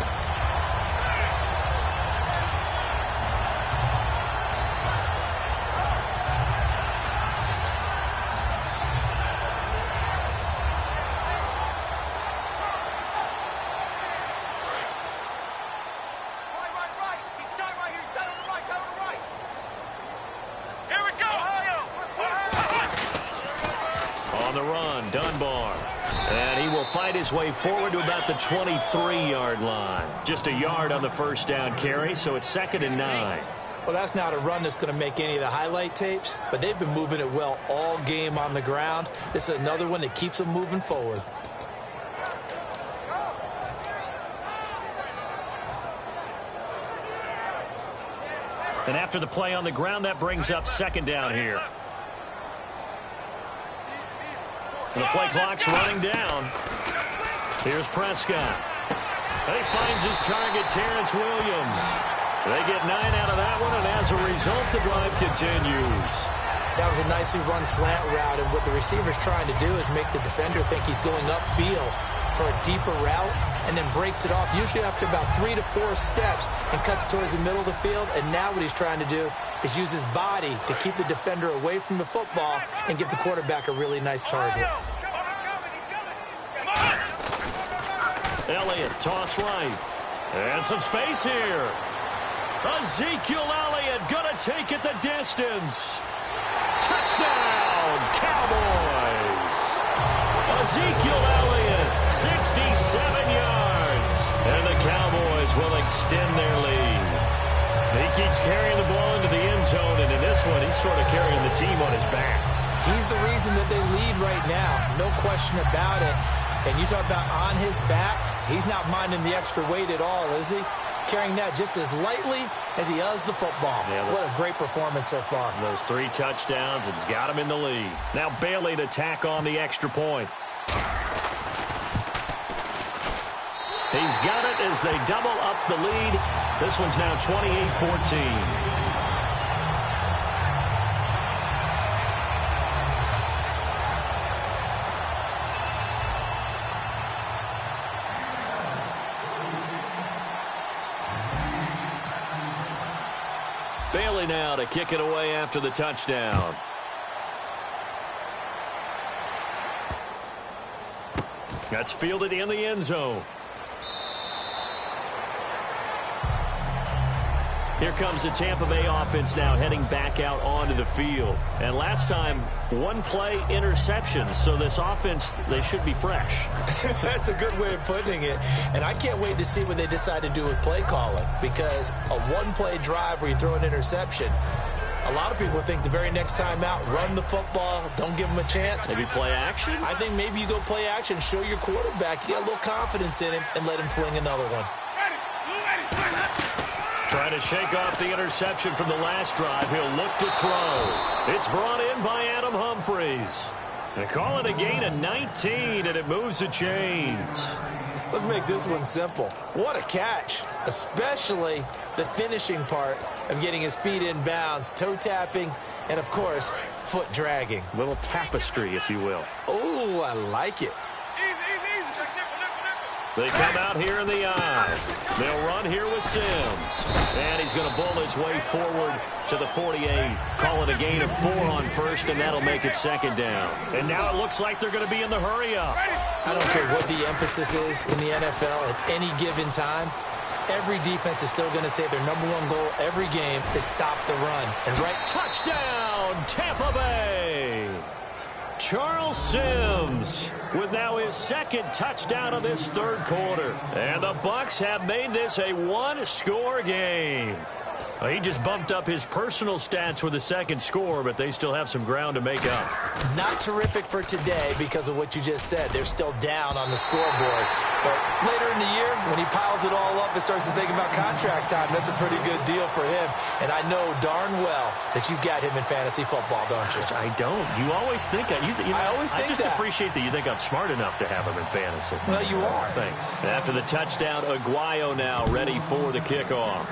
Fight his way forward to about the 23-yard line. Just a yard on the first down carry, so it's 2nd and 9. Well, that's not a run that's going to make any of the highlight tapes, but they've been moving it well all game on the ground. This is another one that keeps them moving forward. And after the play on the ground, that brings up second down here. And the play clock's running down. Here's Prescott. He finds his target, Terrence Williams. They get 9 out of that one, and as a result, the drive continues. That was a nicely run slant route, and what the receiver's trying to do is make the defender think he's going upfield for a deeper route, and then breaks it off, usually after about 3 to 4 steps, and cuts towards the middle of the field. And now what he's trying to do is use his body to keep the defender away from the football and give the quarterback a really nice target. Elliott, toss right. And some space here. Ezekiel Elliott gonna take it the distance. Touchdown, Cowboys. Ezekiel Elliott, 67 yards. And the Cowboys will extend their lead. He keeps carrying the ball into the end zone, and in this one, he's sort of carrying the team on his back. He's the reason that they lead right now, no question about it. And you talk about on his back, he's not minding the extra weight at all, is he? Carrying that just as lightly as he does the football. Yeah, what a great performance so far. Those 3 touchdowns, it's got him in the lead. Now Bailey to tack on the extra point. He's got it as they double up the lead. This one's now 28-14. Bailey now to kick it away after the touchdown. That's fielded in the end zone. Here comes the Tampa Bay offense now heading back out onto the field. And last time, 1 play interception. So this offense, they should be fresh. That's a good way of putting it. And I can't wait to see what they decide to do with play calling. Because a 1-play drive where you throw an interception, a lot of people think the very next time out, run the football, don't give them a chance. Maybe play action? I think maybe you go play action, show your quarterback, you got a little confidence in him, and let him fling another one. Trying to shake off the interception from the last drive. He'll look to throw. It's brought in by Adam Humphries. They call it a gain of 19, and it moves the chains. Let's make this one simple. What a catch, especially the finishing part of getting his feet in bounds, toe tapping, and, of course, foot dragging. Little tapestry, if you will. Oh, I like it. They come out here in the eye. They'll run here with Sims. And he's going to bull his way forward to the 48. Call it a gain of 4 on first, and that'll make it second down. And now it looks like they're going to be in the hurry-up. I don't care what the emphasis is in the NFL at any given time. Every defense is still going to say their #1 goal every game is stop the run. And right, touchdown, Tampa Bay. Charles Sims with now his 2nd touchdown of this 3rd quarter. And the Bucs have made this a 1-score game. He just bumped up his personal stats with a 2nd score, but they still have some ground to make up. Not terrific for today because of what you just said. They're still down on the scoreboard. But later in the year, when he piles it all up and starts to think about contract time, that's a pretty good deal for him. And I know darn well that you've got him in fantasy football, don't you? I don't. You always think that. I just that. appreciate that you think I'm smart enough to have him in fantasy. Well, you are. Thanks. After the touchdown, Aguayo now ready for the kickoff.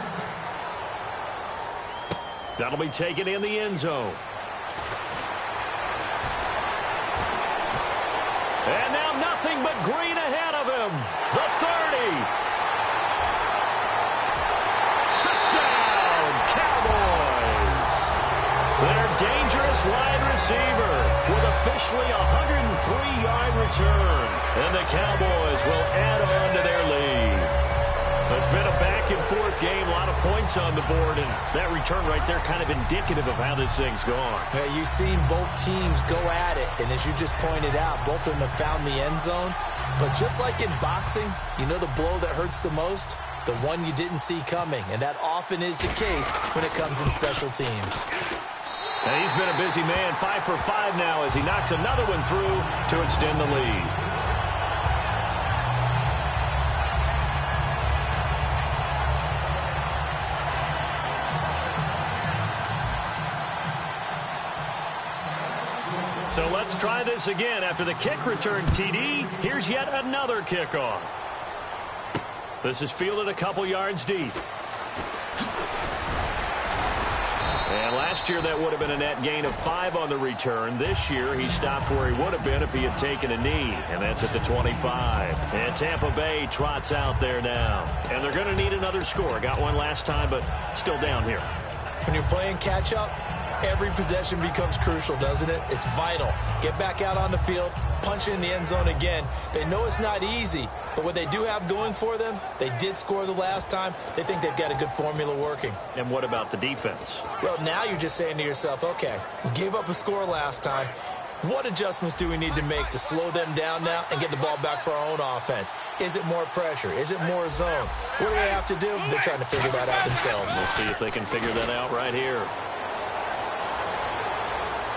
That'll be taken in the end zone. And now nothing but green ahead of him. The 30. Touchdown, Cowboys. Their dangerous wide receiver with officially a 103-yard return. And the Cowboys will add on to their lead. It's been a back-and-forth game, a lot of points on the board, and that return right there kind of indicative of how this thing's gone. Yeah, you've seen both teams go at it, and as you just pointed out, both of them have found the end zone. But just like in boxing, you know the blow that hurts the most? The one you didn't see coming, and that often is the case when it comes in special teams. And he's been a busy man, 5 for 5 now as he knocks another one through to extend the lead. So let's try this again. After the kick return TD, here's yet another kickoff. This is fielded a couple yards deep. And last year that would have been a net gain of 5 on the return. This year he stopped where he would have been if he had taken a knee, and that's at the 25. And Tampa Bay trots out there now. And they're going to need another score. Got one last time, but still down here. When you're playing catch-up, every possession becomes crucial, doesn't it? It's vital. Get back out on the field, punch it in the end zone again. They know it's not easy, but what they do have going for them, they did score the last time. They think they've got a good formula working. And what about the defense? Well, now you're just saying to yourself, okay, we gave up a score last time. What adjustments do we need to make to slow them down now and get the ball back for our own offense? Is it more pressure? Is it more zone? What do they have to do? They're trying to figure that out themselves. We'll see if they can figure that out right here.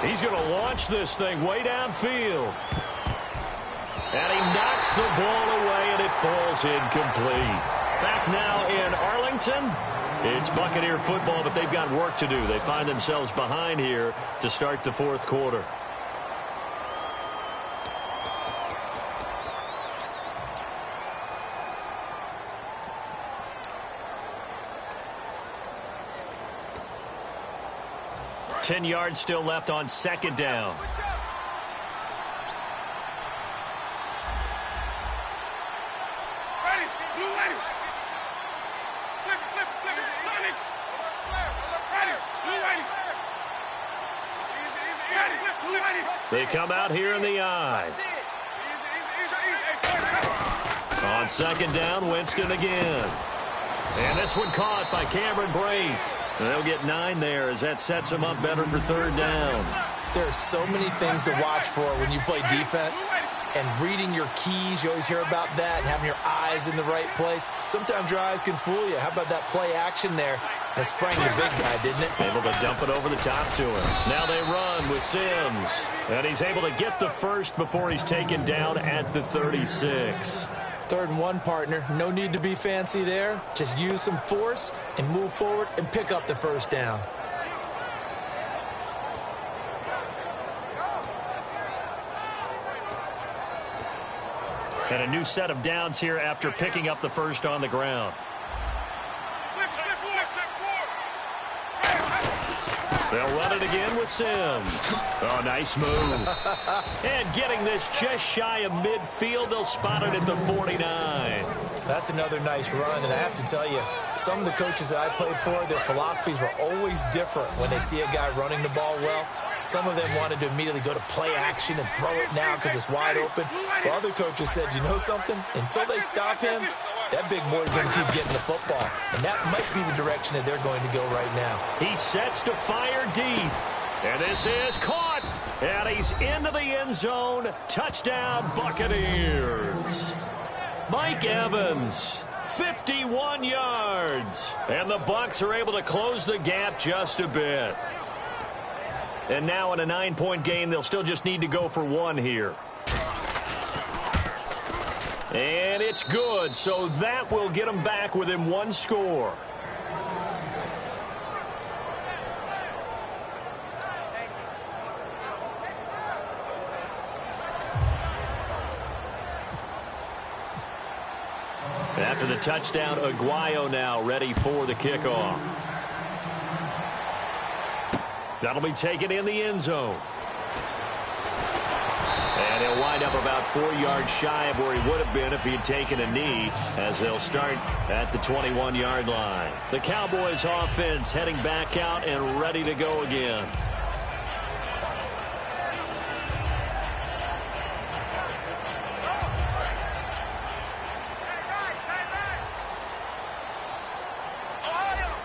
He's going to launch this thing way downfield. And he knocks the ball away, and it falls incomplete. Back now in Arlington. It's Buccaneer football, but they've got work to do. They find themselves behind here to start the fourth quarter. Ten yards still left on second down. They come out here in the eye. On second down, Winston again. And this one caught by Cameron Brate. They'll get 9 there as that sets them up better for third down. There are so many things to watch for when you play defense. And reading your keys, you always hear about that, and having your eyes in the right place. Sometimes your eyes can fool you. How about that play action there? That sprang the big guy, didn't it? Able to dump it over the top to him. Now they run with Sims. And he's able to get the first before he's taken down at the 36. 3rd and 1, partner. No need to be fancy there. Just use some force and move forward and pick up the first down. And a new set of downs here after picking up the first on the ground. They'll run it again with Sims. Oh, nice move. And getting this just shy of midfield, they'll spot it at the 49. That's another nice run, and I have to tell you, some of the coaches that I played for, their philosophies were always different when they see a guy running the ball well. Some of them wanted to immediately go to play action and throw it now because it's wide open. While other coaches said, you know something? Until they stop him, that big boy's going to keep getting the football. And that might be the direction that they're going to go right now. He sets to fire deep. And this is caught. And he's into the end zone. Touchdown, Buccaneers. Mike Evans, 51 yards. And the Bucs are able to close the gap just a bit. And now in a 9-point game, they'll still just need to go for 1 here. And it's good, so that will get them back within 1 score. After the touchdown, Aguayo now ready for the kickoff. That'll be taken in the end zone. And he'll wind up about 4 yards shy of where he would have been if he had taken a knee, as they'll start at the 21-yard line. The Cowboys offense heading back out and ready to go again.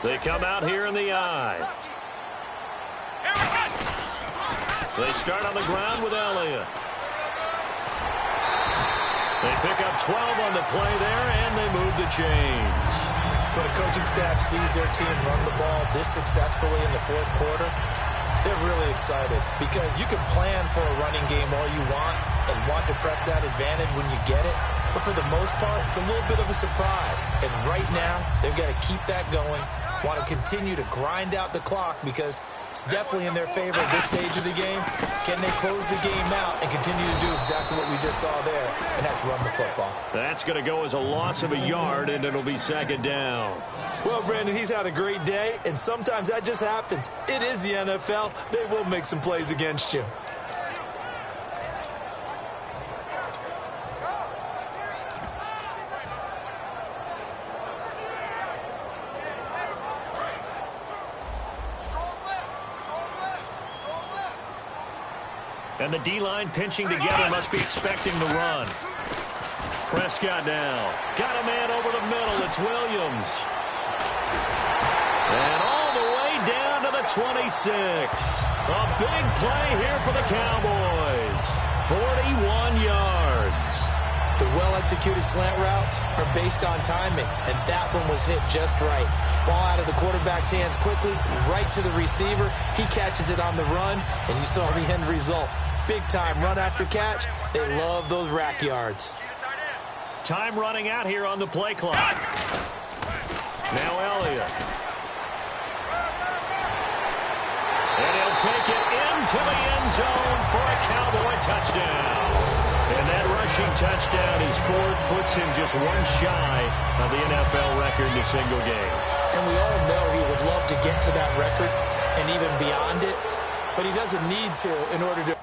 They come out here in the eye. They start on the ground with Elliott. They pick up 12 on the play there, and they move the chains. When a coaching staff sees their team run the ball this successfully in the fourth quarter, they're really excited because you can plan for a running game all you want and want to press that advantage when you get it. But for the most part, it's a little bit of a surprise. And right now, they've got to keep that going, want to continue to grind out the clock because It's definitely in their favor at this stage of the game. Can they close the game out and continue to do exactly what we just saw there, and that's run the football? That's going to go as a loss of a yard, and it'll be second down. Well, Brandon, he's had a great day, and sometimes that just happens. It is the NFL. They will make some plays against you. And the D-line pinching together must be expecting the run. Prescott now. Got a man over the middle. It's Williams. And all the way down to the 26. A big play here for the Cowboys. 41 yards. The well-executed slant routes are based on timing, and that one was hit just right. Ball out of the quarterback's hands quickly, right to the receiver. He catches it on the run, and you saw the end result. Big-time run after catch. They love those rack yards. Time running out here on the play clock. Now Elliott. And he'll take it into the end zone for a Cowboy touchdown. And that rushing touchdown, his fourth, puts him just one shy of the NFL record in a single game. And we all know he would love to get to that record and even beyond it, but he doesn't need to in order to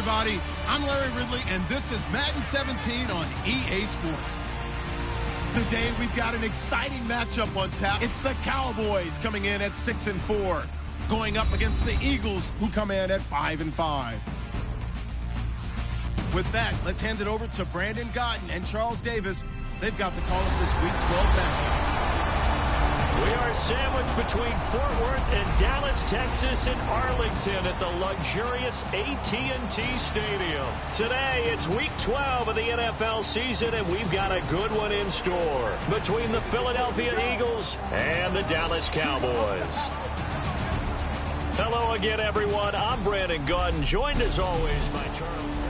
everybody. I'm Larry Ridley, and this is Madden 17 on EA Sports. Today, we've got an exciting matchup on tap. It's the Cowboys coming in at 6-4, going up against the Eagles, who come in at 5-5. With that, let's hand it over to Brandon Gotton and Charles Davis. They've got the call of this Week 12 matchup. We are sandwiched between Fort Worth and Dallas, Texas, and Arlington at the luxurious AT&T Stadium. Today, it's Week 12 of the NFL season, and we've got a good one in store between the Philadelphia Eagles and the Dallas Cowboys. Hello again, everyone. I'm Brandon Gordon, joined as always by Charles.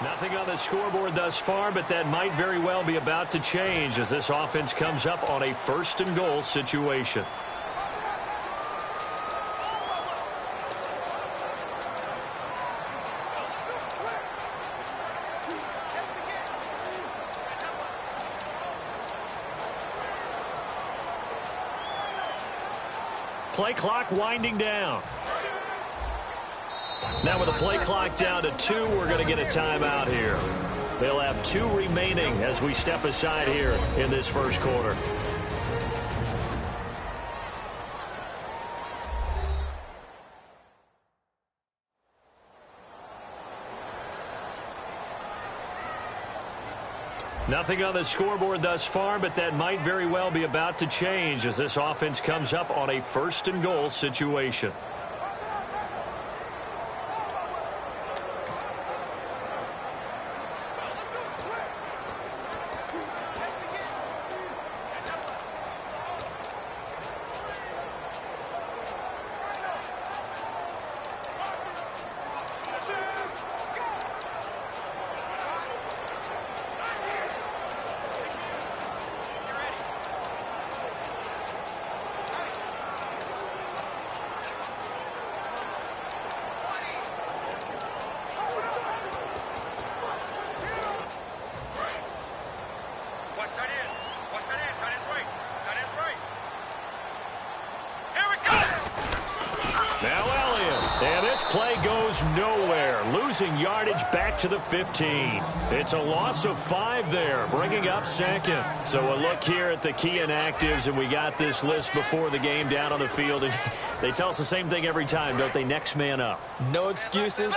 Nothing on the scoreboard thus far, but that might very well be about to change as this offense comes up on a first-and-goal situation. Play clock winding down. Now with the play clock down to 2, we're going to get a timeout here. They'll have 2 remaining as we step aside here in this first quarter. Nothing on the scoreboard thus far, but that might very well be about to change as this offense comes up on a first-and-goal situation. Play goes nowhere, losing yardage back to the 15. It's a loss of 5 there, bringing up second. So a look here at the key inactives, and we got this list before the game down on the field. And they tell us the same thing every time, don't they? Next man up. No excuses.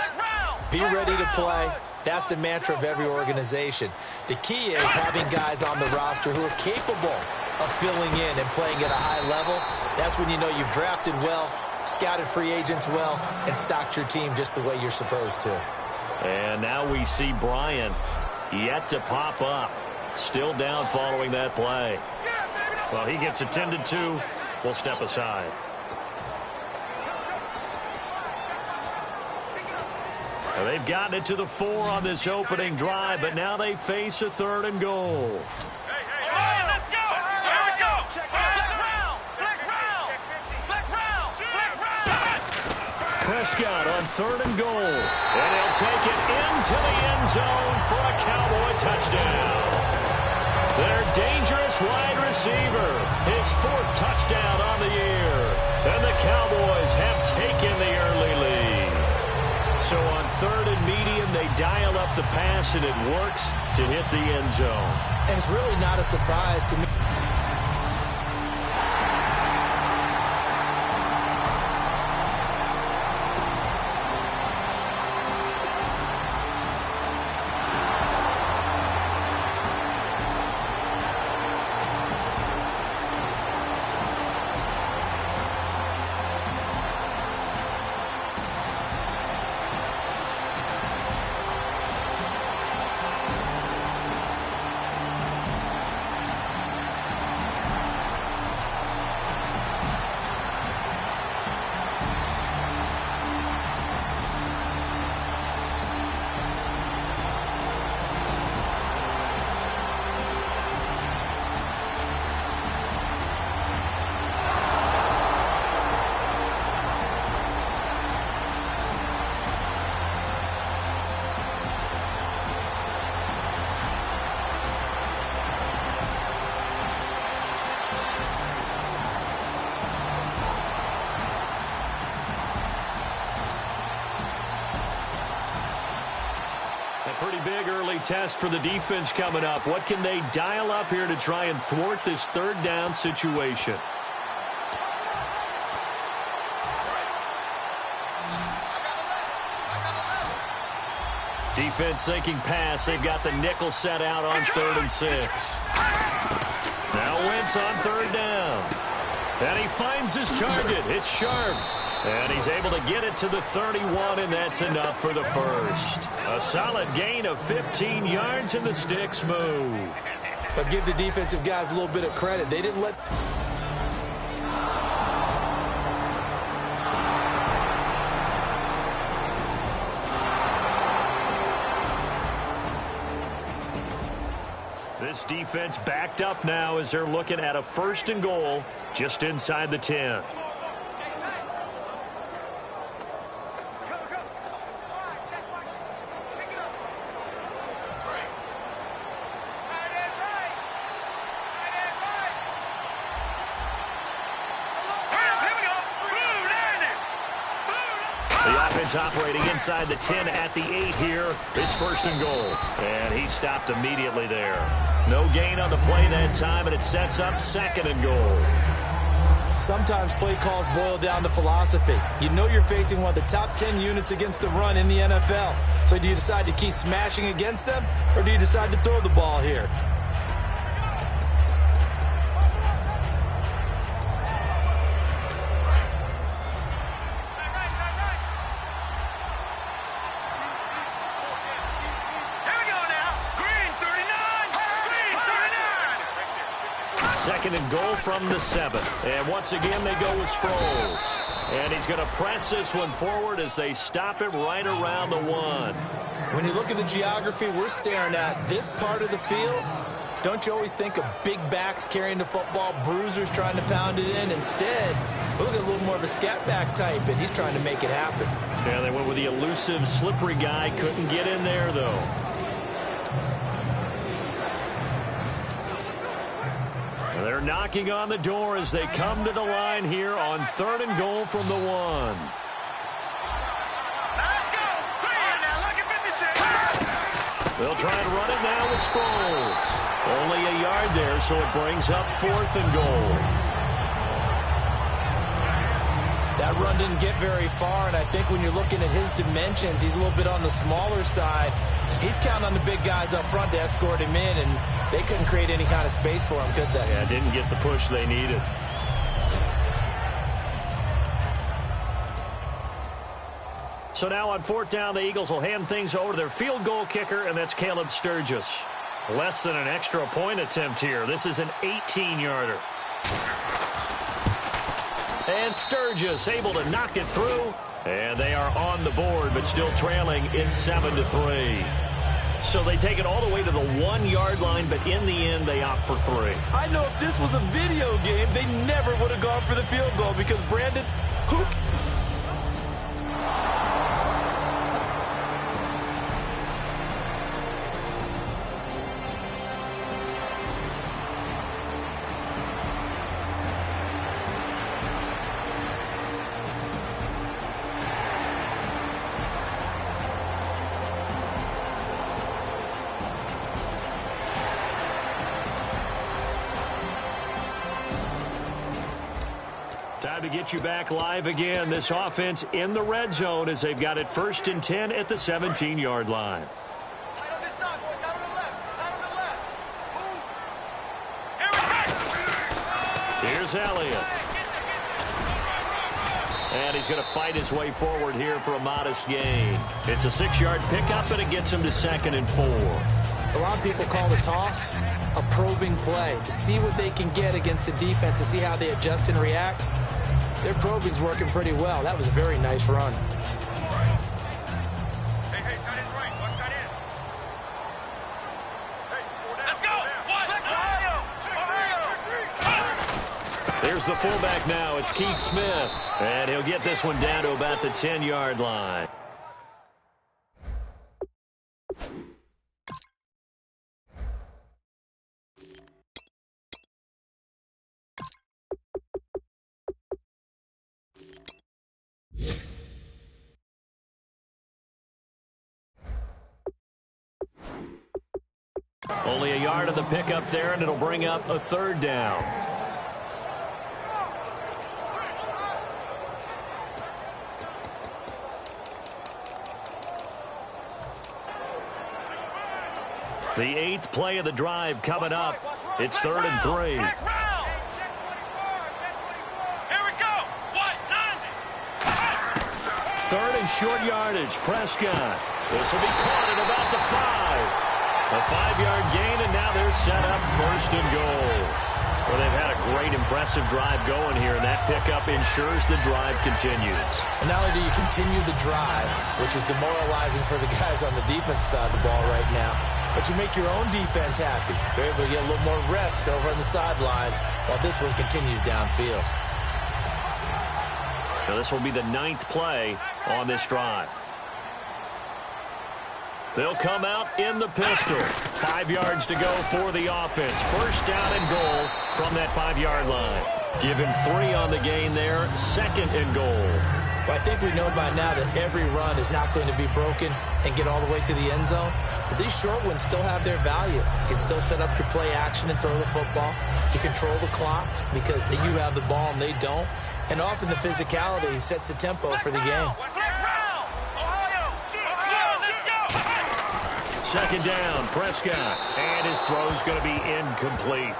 Be ready to play. That's the mantra of every organization. The key is having guys on the roster who are capable of filling in and playing at a high level. That's when you know you've drafted well, scouted free agents well, and stocked your team just the way you're supposed to. And now we see Bryant yet to pop up. Still down following that play. Well, he gets attended to. We'll step aside. Now, they've gotten it to the 4 on this opening drive, but now they face a 3rd and goal. Prescott on 3rd and goal, and he'll take it into the end zone for a Cowboy touchdown. Their dangerous wide receiver, his 4th touchdown on the year, and the Cowboys have taken the early lead. So on 3rd and medium, they dial up the pass, and it works to hit the end zone. And it's really not a surprise to me. Pretty big early test for the defense coming up. What can they dial up here to try and thwart this third down situation? Defense thinking pass. They've got the nickel set out on 3rd and 6. Now Wentz on 3rd down. And he finds his target. It's Sharp. And he's able to get it to the 31, and that's enough for the first. A solid gain of 15 yards, and the sticks move. But give the defensive guys a little bit of credit. They didn't let... This defense backed up now as they're looking at a 1st and goal just inside the 10. Operating inside the 10 at the 8 here. It's 1st and goal. And he stopped immediately there. No gain on the play that time, and it sets up 2nd and goal. Sometimes play calls boil down to philosophy. You know you're facing one of the top 10 units against the run in the NFL. So do you decide to keep smashing against them, or do you decide to throw the ball here? Second and goal from the 7. And once again, they go with Sproles. And he's going to press this one forward as they stop it right around the 1. When you look at the geography we're staring at, this part of the field, don't you always think of big backs carrying the football, bruisers trying to pound it in? Instead, look at a little more of a scat back type, and he's trying to make it happen. Yeah, they went with the elusive, slippery guy. Couldn't get in there, though. They're knocking on the door as they come to the line here on 3rd and goal from the 1. Let's go. Now look at 56. They'll try and run it now with Sproles. Only a yard there, so it brings up 4th and goal. That run didn't get very far, and I think when you're looking at his dimensions, he's a little bit on the smaller side. He's counting on the big guys up front to escort him in, and they couldn't create any kind of space for him, could they? Yeah, didn't get the push they needed. So now on 4th down, the Eagles will hand things over to their field goal kicker, and that's Caleb Sturgis. Less than an extra point attempt here. This is an 18-yarder. And Sturgis able to knock it through. And they are on the board, but still trailing. It's 7-3. So they take it all the way to the 1-yard line, but in the end, they opt for 3. I know if this was a video game, they never would have gone for the field goal because Brandon, who... Time to get you back live again. This offense in the red zone as they've got it 1st and 10 at the 17-yard line. Tight on this side, boys. Tight on the left. Tight on the left. Move. Here's Elliott. And he's going to fight his way forward here for a modest gain. It's a 6-yard pickup, and it gets him to 2nd and 4. A lot of people call the toss a probing play to see what they can get against the defense, to see how they adjust and react. Their probing's working pretty well. That was a very nice run. Hey, tight end's right. Watch tight end. Hey, let's go. Ohio. There's the fullback now. It's Keith Smith. And he'll get this one down to about the 10-yard line. Only a yard of the pickup there, and it'll bring up a third down. The 8th play of the drive coming up. It's 3rd and 3. Here we go. What? 3rd and short yardage. Prescott. This will be caught at about the 5. A 5-yard gain, and now they're set up 1st and goal. Well, they've had a great, impressive drive going here, and that pickup ensures the drive continues. And not only do you continue the drive, which is demoralizing for the guys on the defense side of the ball right now, but you make your own defense happy. They're able to get a little more rest over on the sidelines while this one continues downfield. Now this will be the 9th play on this drive. They'll come out in the pistol. 5 yards to go for the offense. 1st down and goal from that 5-yard line. Give him 3 on the gain there. 2nd and goal. Well, I think we know by now that every run is not going to be broken and get all the way to the end zone. But these short ones still have their value. You can still set up your play action and throw the football. You control the clock because you have the ball and they don't. And often the physicality sets the tempo for the game. 2nd down, Prescott. And his throw's going to be incomplete.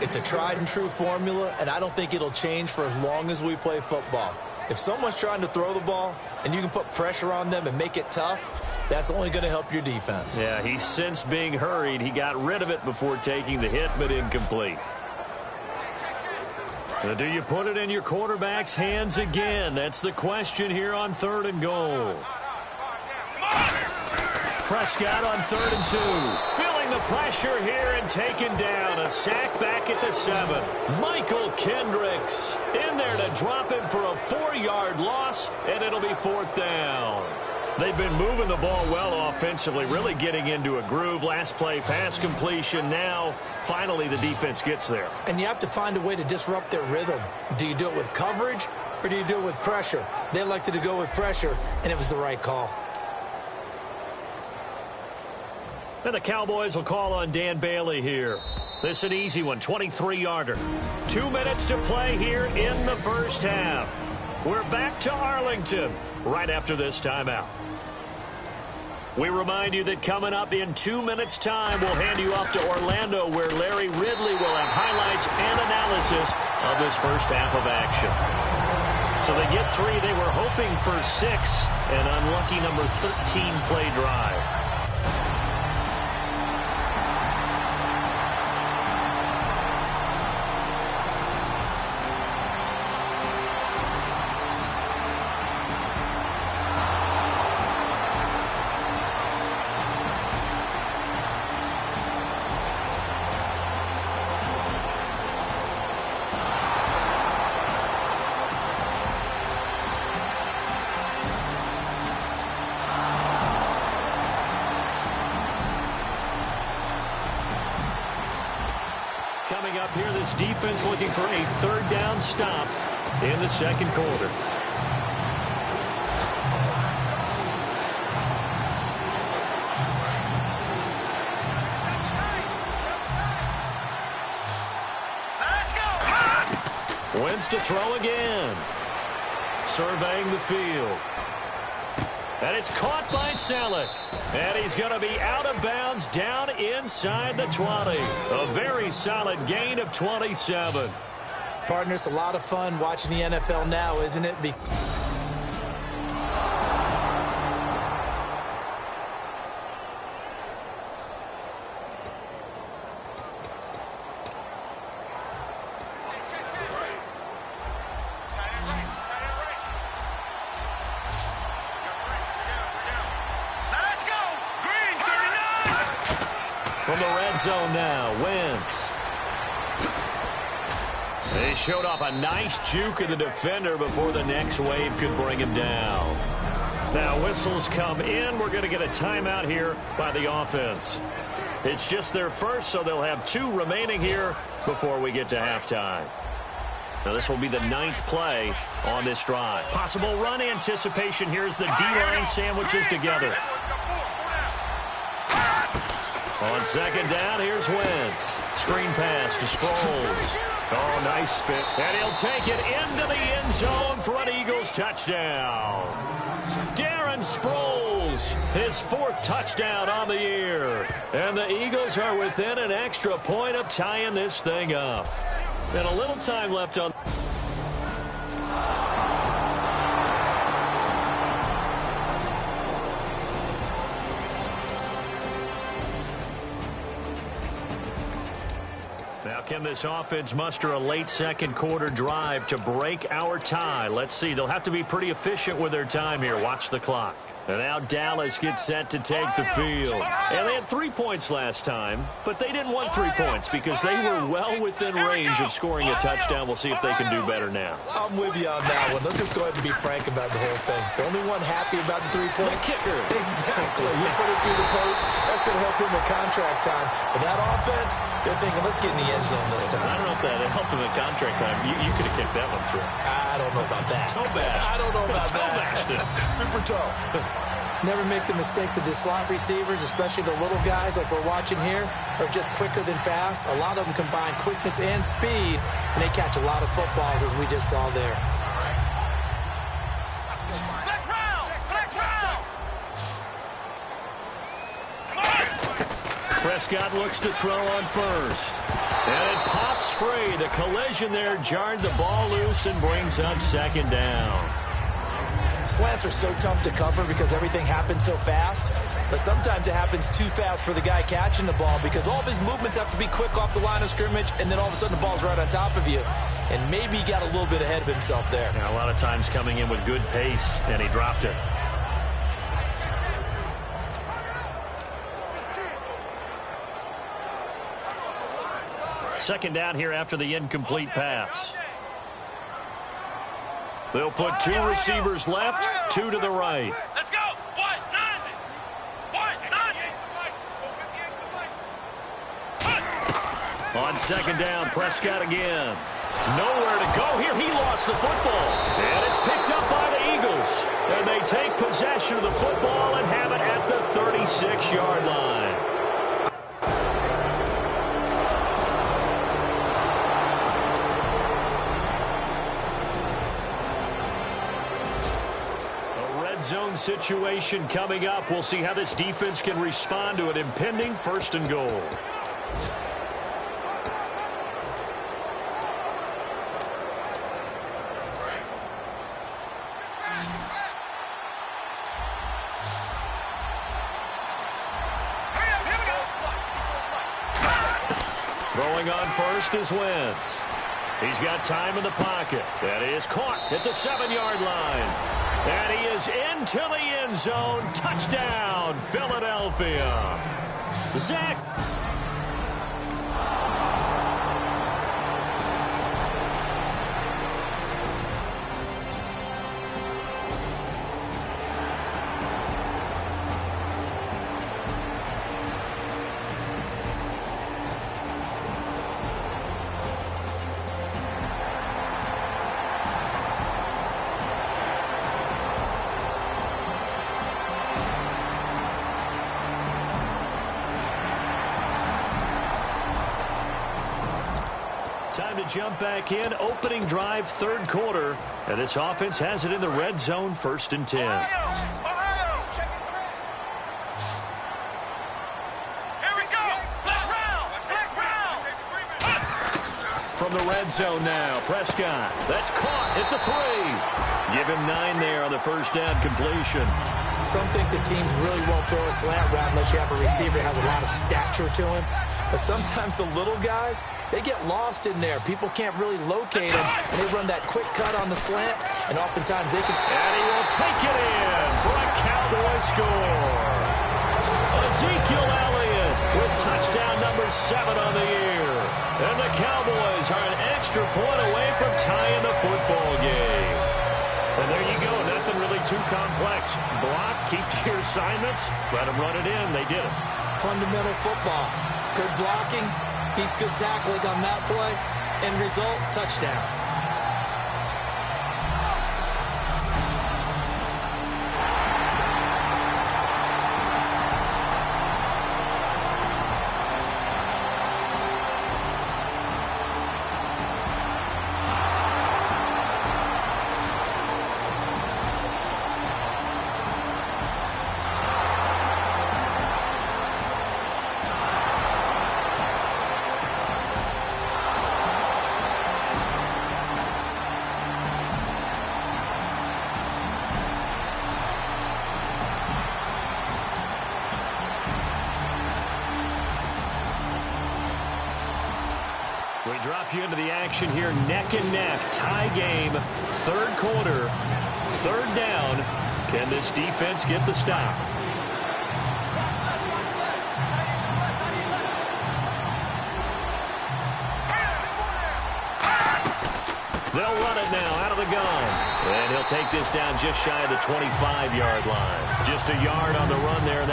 It's a tried and true formula, and I don't think it'll change for as long as we play football. If someone's trying to throw the ball and you can put pressure on them and make it tough, that's only going to help your defense. Yeah, he sensed being hurried. He got rid of it before taking the hit, but incomplete. Now, do you put it in your quarterback's hands again? That's the question here on 3rd and goal. Prescott on 3rd and 2. Feeling the pressure here and taken down. A sack back at the 7. Michael Kendricks in there to drop him for a 4-yard loss, and it'll be 4th down. They've been moving the ball well offensively, really getting into a groove. Last play, pass completion. Now, finally, the defense gets there. And you have to find a way to disrupt their rhythm. Do you do it with coverage, or do you do it with pressure? They elected to go with pressure, and it was the right call. And the Cowboys will call on Dan Bailey here. This is an easy one, 23-yarder. 2 minutes to play here in the 1st half. We're back to Arlington right after this timeout. We remind you that coming up in 2 minutes' time, we'll hand you off to Orlando, where Larry Ridley will have highlights and analysis of this 1st half of action. So they get 3. They were hoping for 6. An unlucky number 13 play drive. Coming up here, this defense looking for a 3rd down stop in the 2nd quarter. Wins to throw again. Surveying the field. And it's caught by Selleck. And he's going to be out of bounds down inside the 20. A very solid gain of 27. Partner, it's a lot of fun watching the NFL now, isn't it? From the red zone now, Wentz. They showed off a nice juke of the defender before the next wave could bring him down. Now whistles come in. We're going to get a timeout here by the offense. It's just their first, so they'll have 2 remaining here before we get to halftime. Now this will be the 9th play on this drive. Possible run anticipation here as the D-line sandwiches together. On second down, here's Wentz. Screen pass to Sproles. Oh, nice spin. And he'll take it into the end zone for an Eagles touchdown. Darren Sproles, his 4th touchdown on the year. And the Eagles are within an extra point of tying this thing up. And a little time left on... Now, can this offense muster a late second quarter drive to break our tie? Let's see. They'll have to be pretty efficient with their time here. Watch the clock. And now Dallas gets set to take the field. And they had 3 points last time, but they didn't want 3 points because they were well within range of scoring a touchdown. We'll see if they can do better now. I'm with you on that one. Let's just go ahead and be frank about the whole thing. The only one happy about the 3-point kicker. Exactly. You put it through the post. That's going to help him at contract time. But that offense, they're thinking, let's get in the end zone this time. I don't know if that helped him at contract time. You could have kicked that one through. I don't know about that. Toe bash. I don't know about toe bashed it. Super toe. Never make the mistake that the slot receivers, especially the little guys like we're watching here, are just quicker than fast. A lot of them combine quickness and speed, and they catch a lot of footballs, as we just saw there. Prescott looks to throw on first. And it pops free. The collision there jarred the ball loose and brings up second down. Slants are so tough to cover because everything happens so fast. But sometimes it happens too fast for the guy catching the ball because all of his movements have to be quick off the line of scrimmage, and then all of a sudden the ball's right on top of you. And maybe he got a little bit ahead of himself there. Yeah, a lot of times coming in with good pace, and he dropped it. Second down here after the incomplete pass. They'll put 2 receivers left, 2 to the right. Let's go. 190. 190. On second down, Prescott again. Nowhere to go here. He lost the football. And it's picked up by the Eagles. And they take possession of the football and have it at the 36-yard line. Zone situation coming up. We'll see how this defense can respond to an impending 1st and goal. Throwing on first is Wentz. He's got time in the pocket. That is caught at the 7-yard line. And he is into the end zone. Touchdown, Philadelphia. Zach. Time to jump back in. Opening drive, 3rd quarter. And this offense has it in the red zone, 1st and 10. Ohio. Here we go. Black round. From the red zone now, Prescott. That's caught at the 3. Give him 9 there on the 1st down completion. Some think the teams really won't throw a slant route unless you have a receiver that has a lot of stature to him. But sometimes the little guys, they get lost in there. People can't really locate them, and they run that quick cut on the slant, and oftentimes they can... And he will take it in for a Cowboy score. Ezekiel Elliott with touchdown number 7 on the year. And the Cowboys are an extra point away from tying the football game. And there you go. Nothing really too complex. Block, keep to your assignments, let them run it in. They did it. Fundamental football. Good blocking, beats good tackling on that play. End result, touchdown. We drop you into the action here, neck and neck, tie game, third quarter, third down. Can this defense get the stop? They'll run it now out of the gun. And he'll take this down just shy of the 25-yard line. Just a yard on the run there.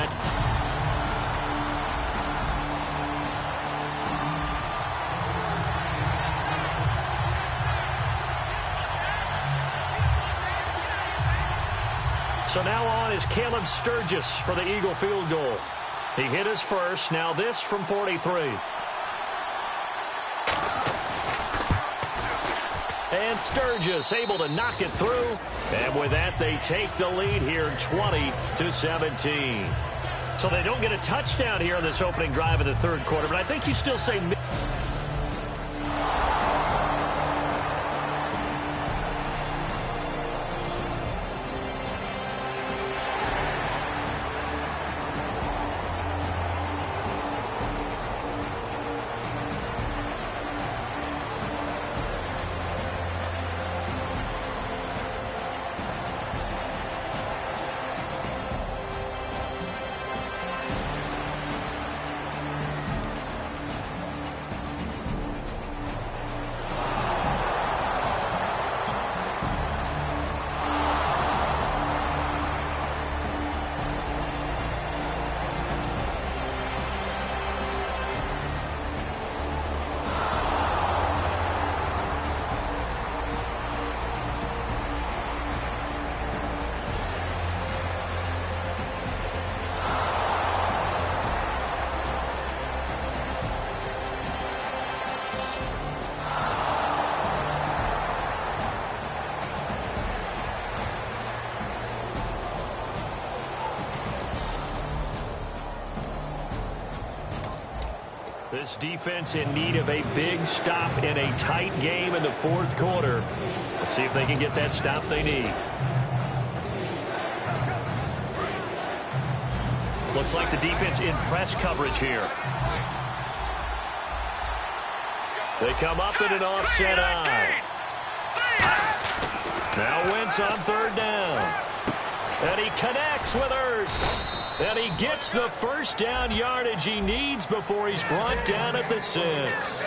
So now on is Caleb Sturgis for the Eagle field goal. He hit his first. Now this from 43. And Sturgis able to knock it through. And with that, they take the lead here 20-17. So they don't get a touchdown here in this opening drive of the third quarter, but I think you still say... This defense in need of a big stop in a tight game in the fourth quarter. Let's see if they can get that stop they need. Looks like the defense in press coverage here. They come up in an offset eye. Now Wentz on third down. And he connects with Ertz. And he gets the first down yardage he needs before he's brought down at the 6.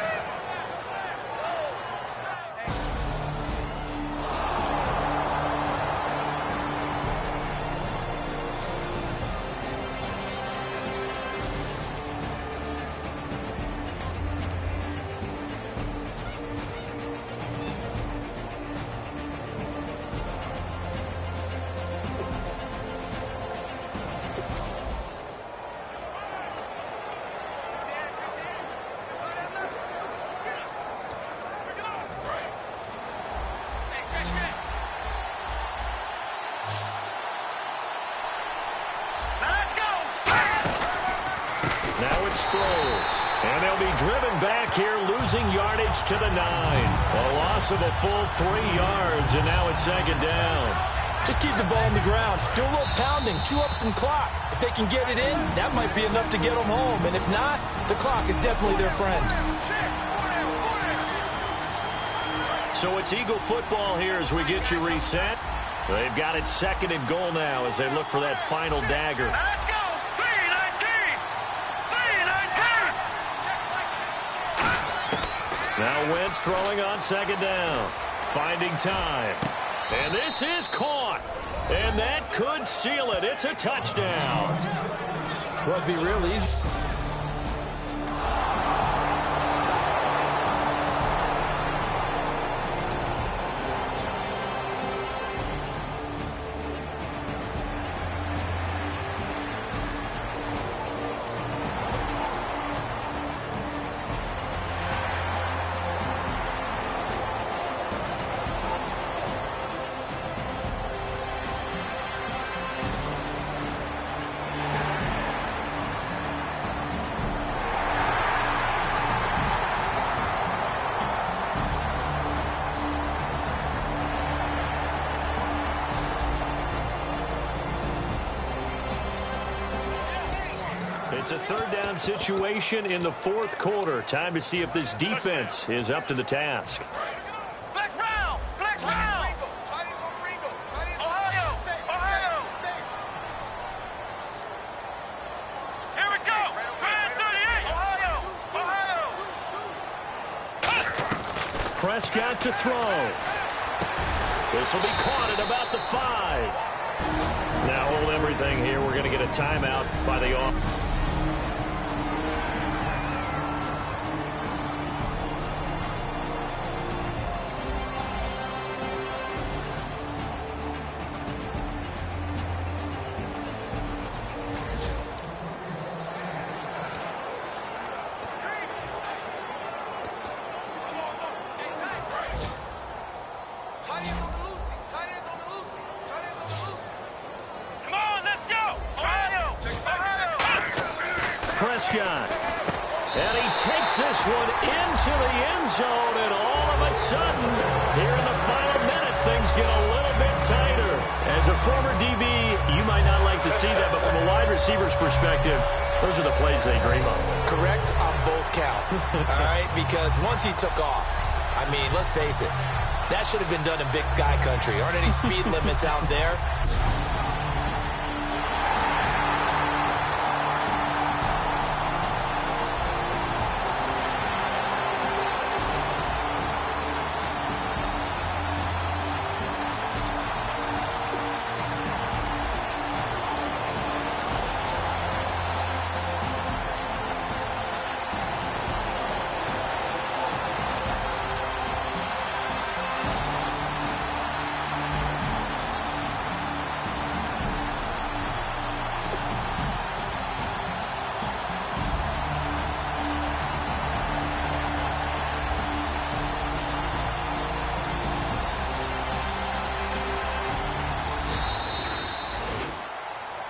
And they'll be driven back here, losing yardage to the 9. A loss of a full 3 yards, and now it's second down. Just keep the ball on the ground. Do a little pounding. Chew up some clock. If they can get it in, that might be enough to get them home. And if not, the clock is definitely their friend. So it's Eagle football here as we get you reset. They've got it second and goal now as they look for that final dagger. Let's go! 3-19! Now Wentz throwing on second down. Finding time. And this is caught. And that could seal it. It's a touchdown. Well, it'd be real easy. It's a third down situation in the fourth quarter. Time to see if this defense is up to the task. Flex round! Flex round! Ohio! Ohio! Here we go! Brand 38! Ohio! Ohio! Prescott to throw. This will be caught at about the 5. Now hold everything here. We're going to get a timeout by the offense. Prescott. And he takes this one into the end zone, and all of a sudden, here in the final minute, things get a little bit tighter. As a former DB, you might not like to see that, but from a wide receiver's perspective, those are the plays they dream of. Correct on both counts, all right? Because once he took off, I mean, let's face it, that should have been done in Big Sky Country. Aren't any speed limits out there?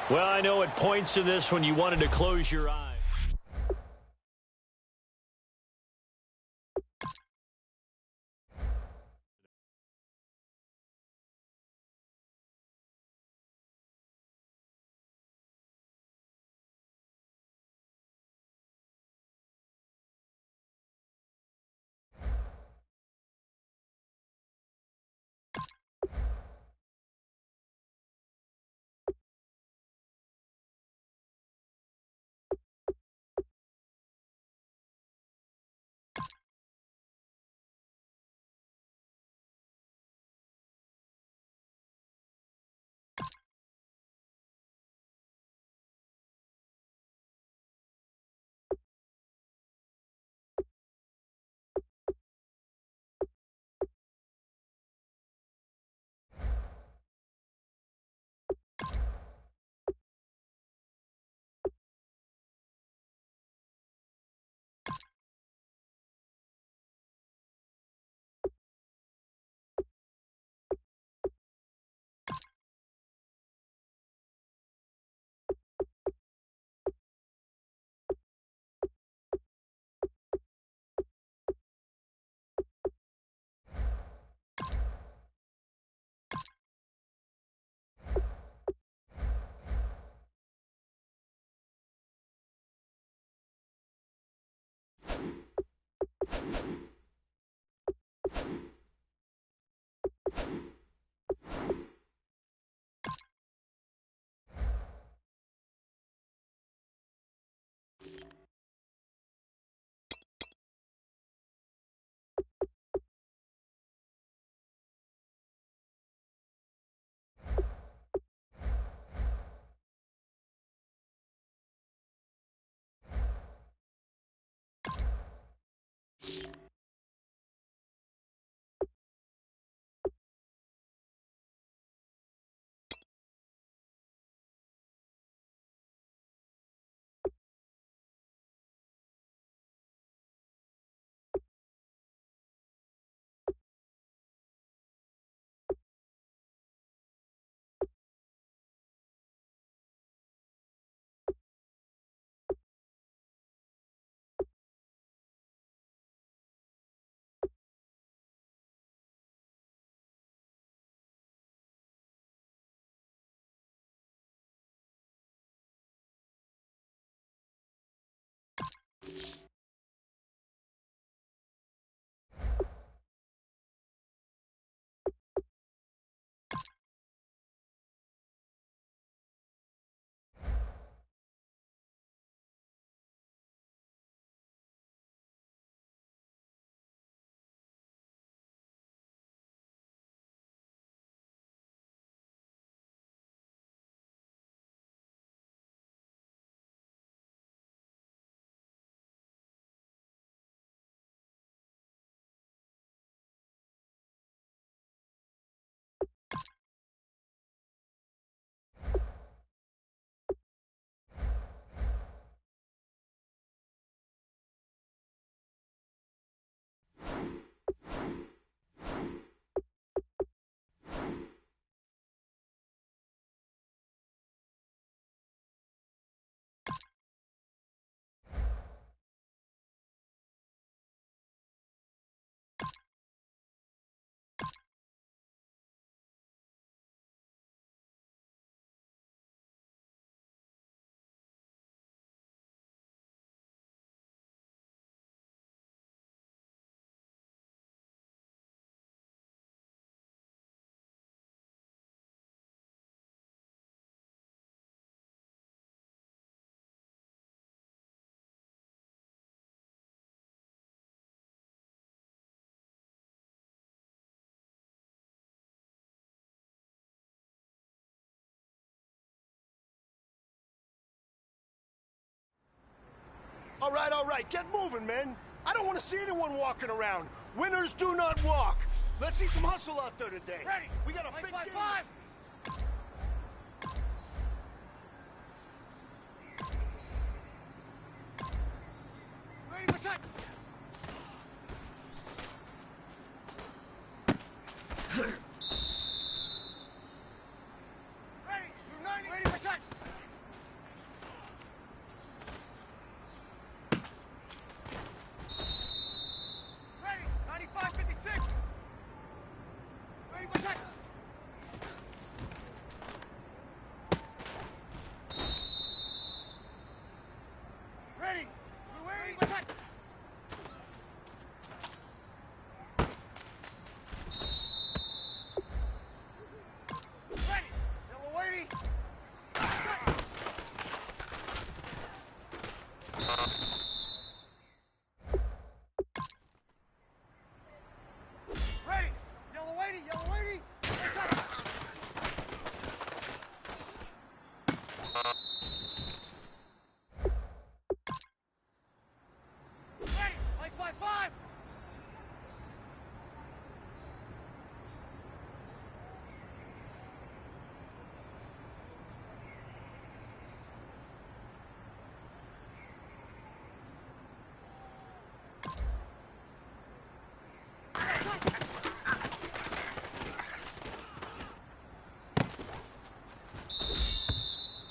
Well, I know at points in this when you wanted to close your eyes. All right. Get moving, men. I don't want to see anyone walking around. Winners do not walk. Let's see some hustle out there today. Ready. We got a big game. Five. Ready, what's that? Ready, you're 90. Ready, what's that? Ready, 95-56. Ready, what's that? Ready, blue waiting, what's that? Ready, yellow waiting. Ready, yellow waiting, yellow waiting. What's that? Ready, 5-5-5.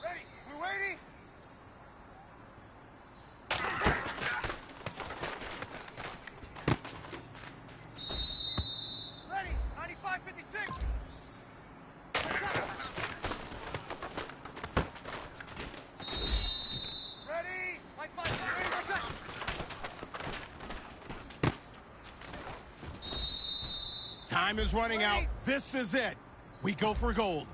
Ready, we're waiting. Ready, 95-56. Ready, 5-5-5. Ready, what's that? Time is running out. This is it. We go for gold.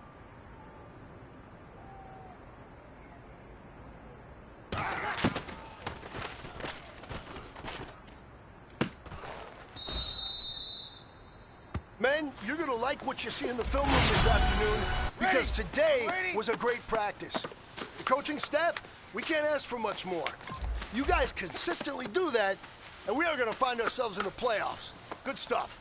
Men, you're going to like what you see in the film room this afternoon because today was a great practice. The coaching staff, we can't ask for much more. You guys consistently do that, and we are going to find ourselves in the playoffs. Good stuff.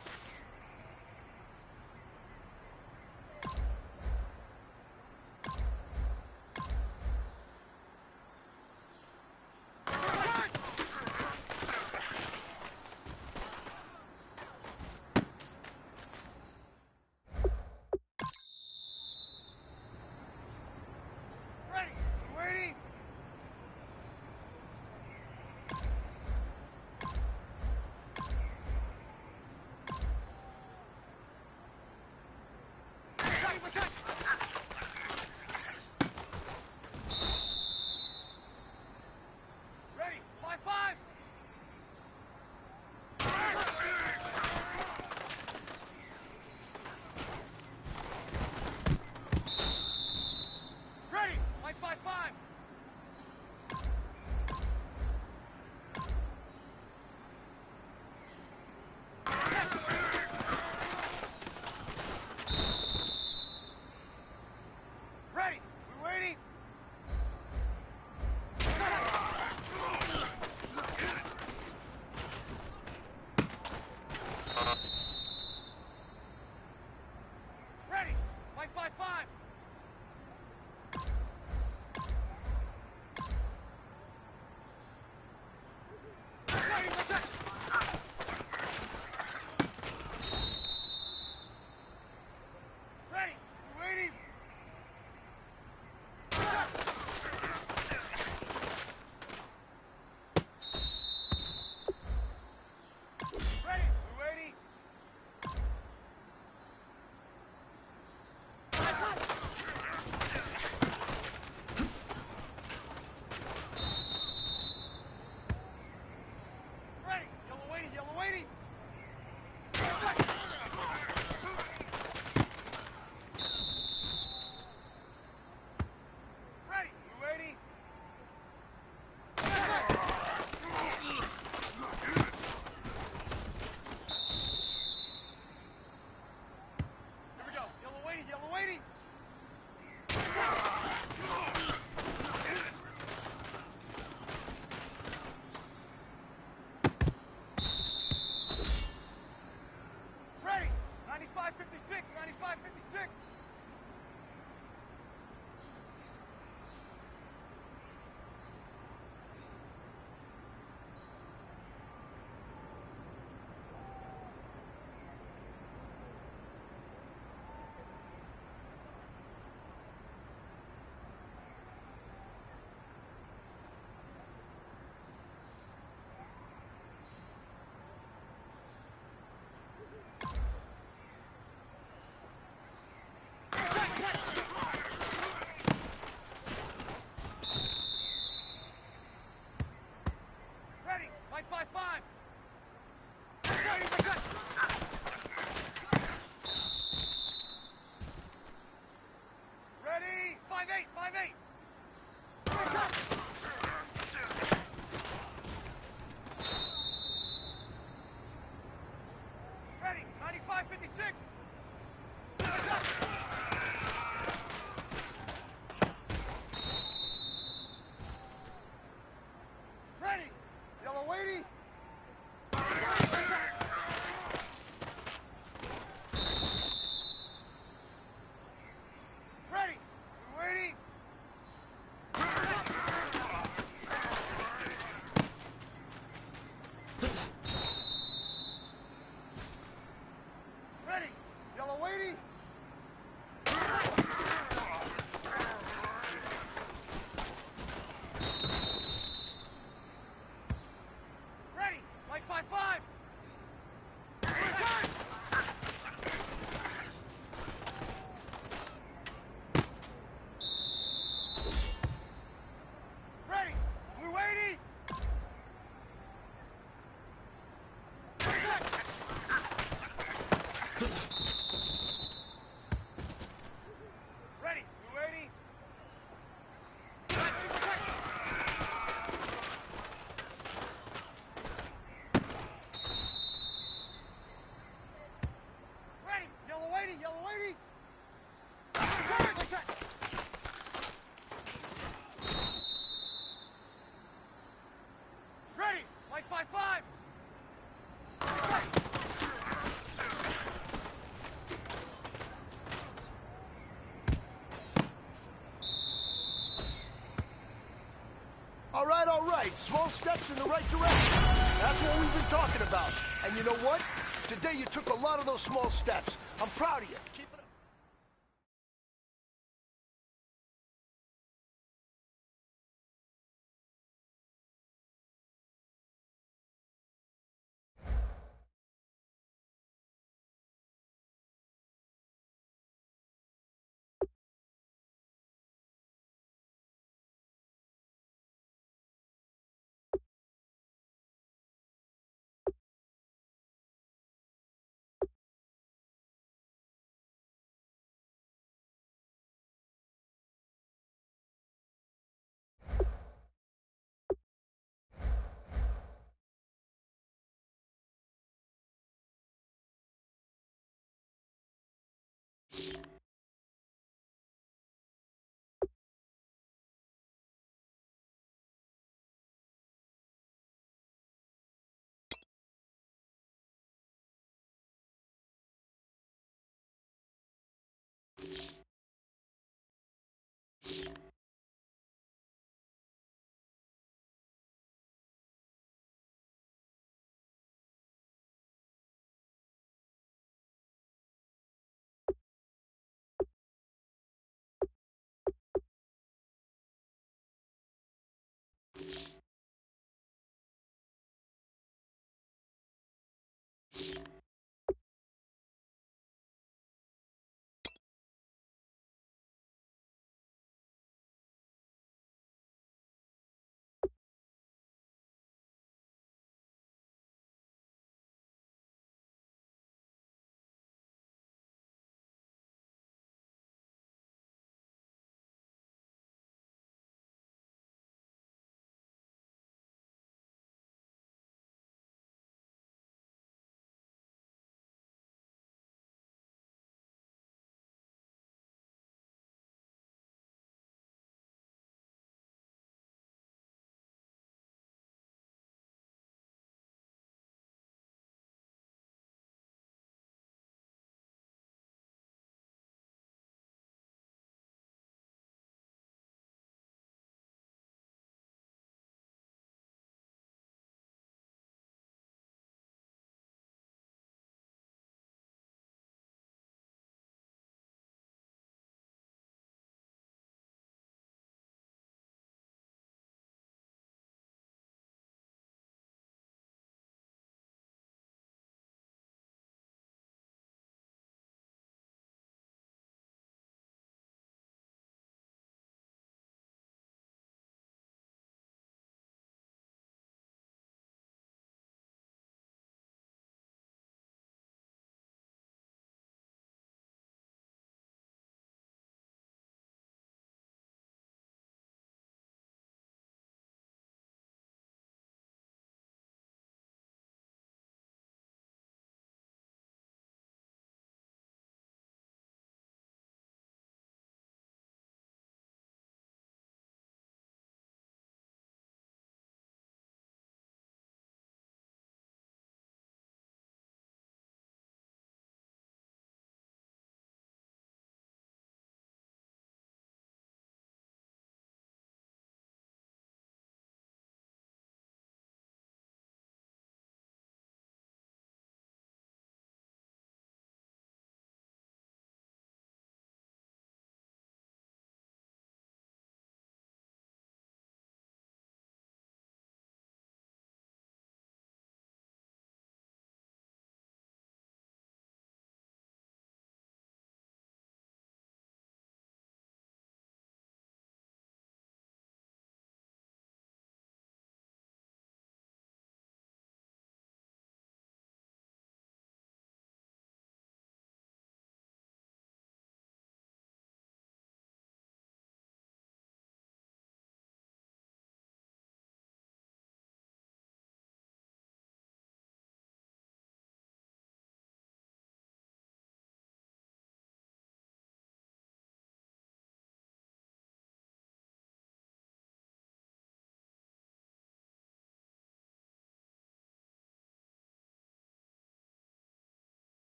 Ready, we're waiting. Ready, what's that? Ready, 5-5. Ready, 5-5-5. Ready, we're waiting. Ready, 5-5-5. Ready, what's that? Ready, we're waiting. Ready, we're waiting. 5-8, 5-8. Ready, 95-56. Ready, yellow 80. Ready, blue 80. Ready, yellow 80. Ready, white 5-5. Ready, blue 80. Ready, blue 80. Ready, yellow 80, yellow 80. Ready, white 5-5. All right. Small steps in the right direction. That's what we've been talking about. And you know what? Today you took a lot of those small steps. I'm proud of you.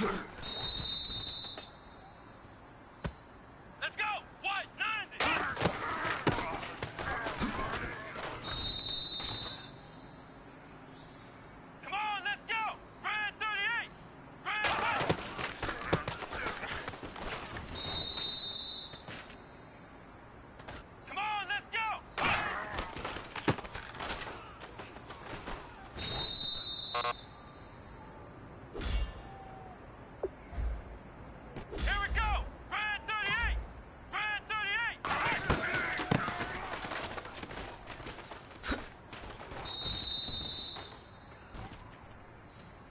Let's go! White, 90! Come on, let's go! Brand 38! Brand White! Come on, let's go! Here we go! Brand 38! Brand 38!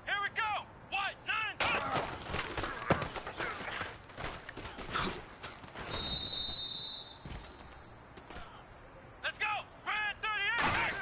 Here we go! White, 90! Let's go! Brand 38!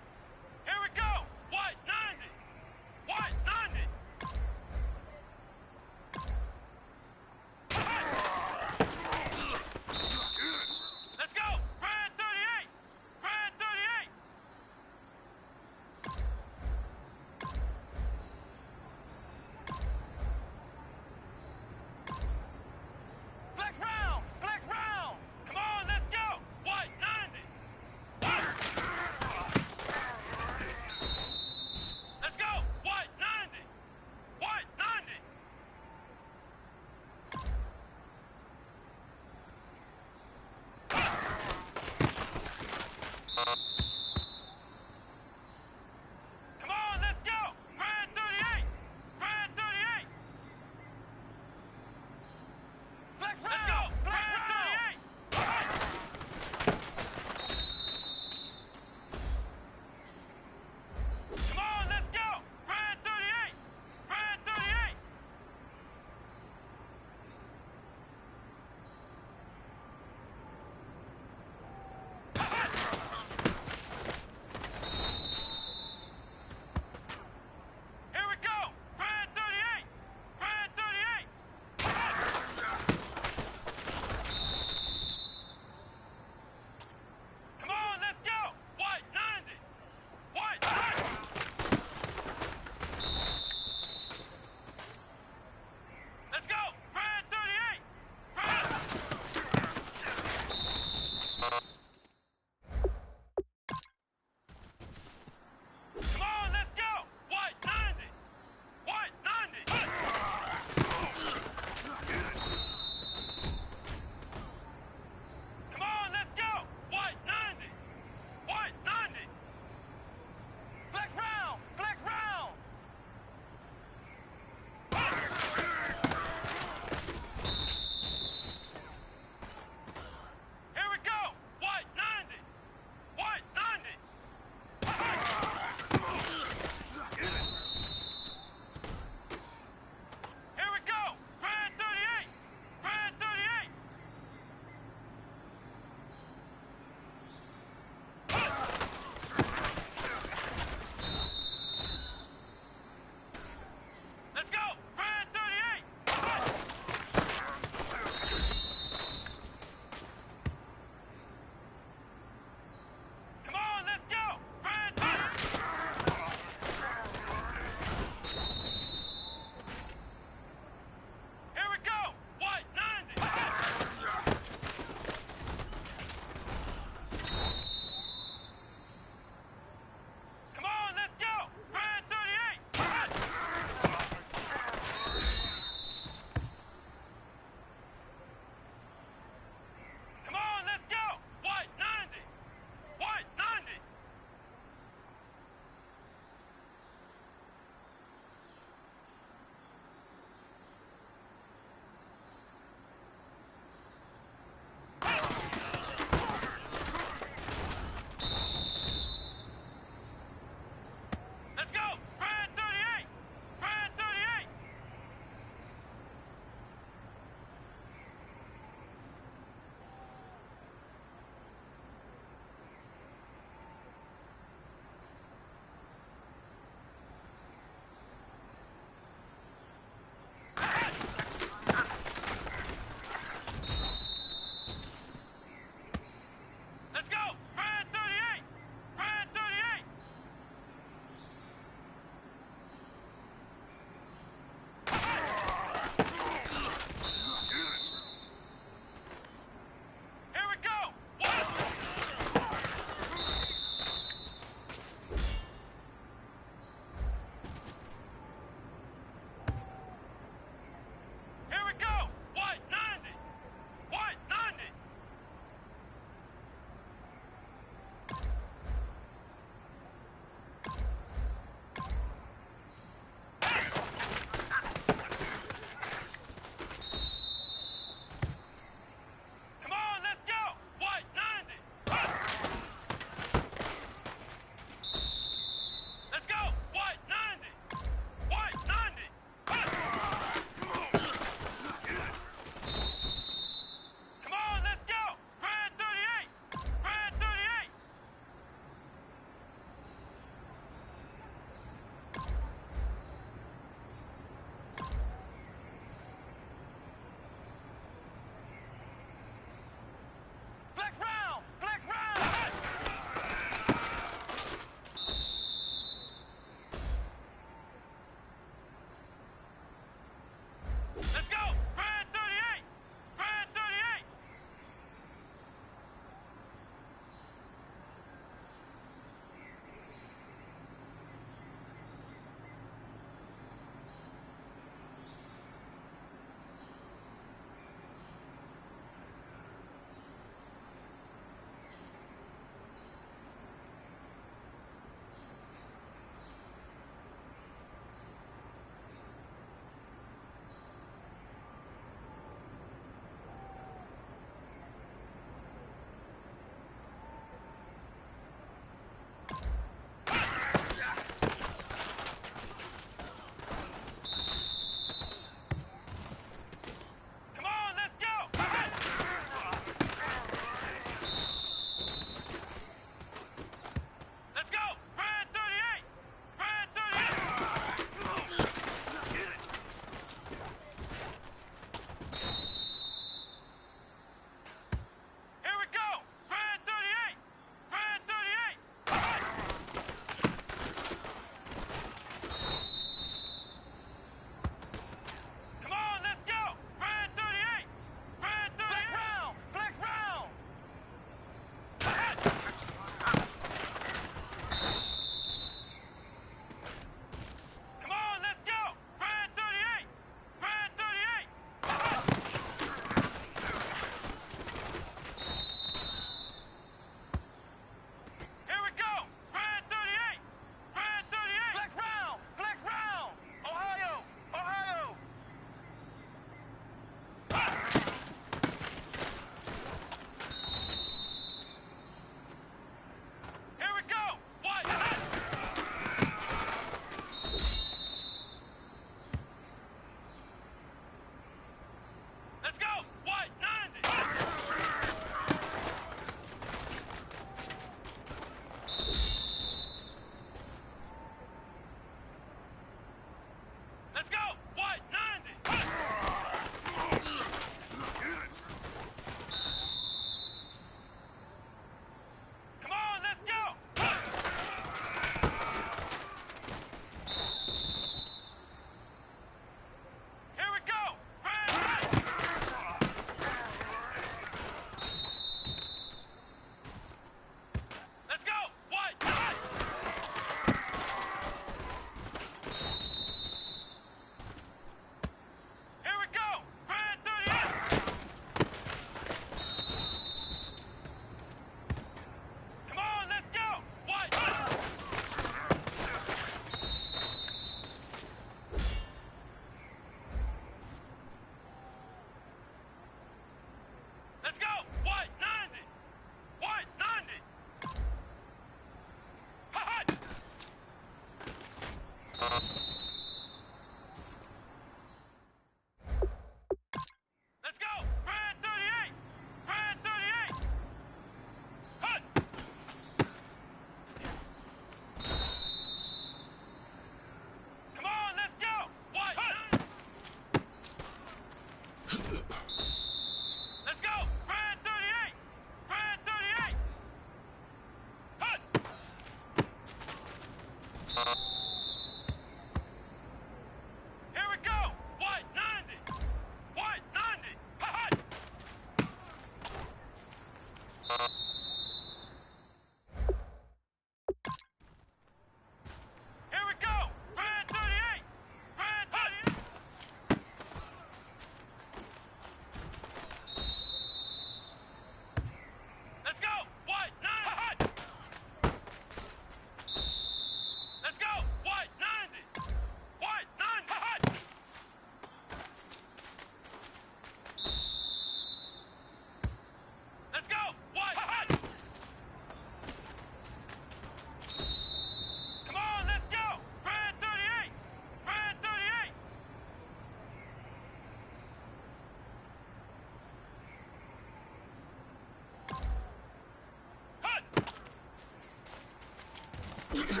Let's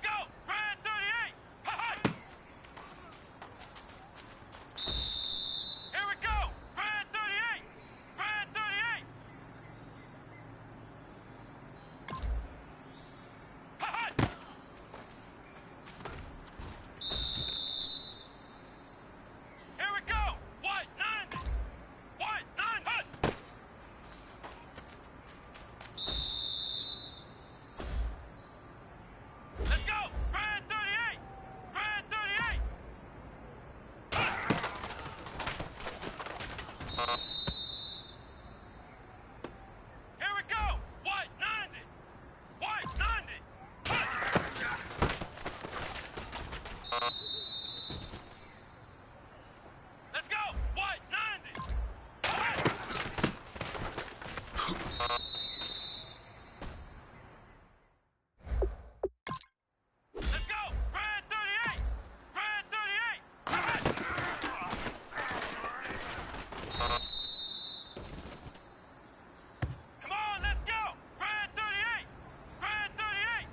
go! Brad 38! Ha-ha! Here we go! Brad 38! Brad 38! Ha-ha! Here we go! White 90! White 90! Let's go! Brad 38! Brad 38! Here we go! White 90! White 90! Let's go! White 90! Let's go! Brad 38! Brad 38! Come on, let's go! Brad 38! Brad 38!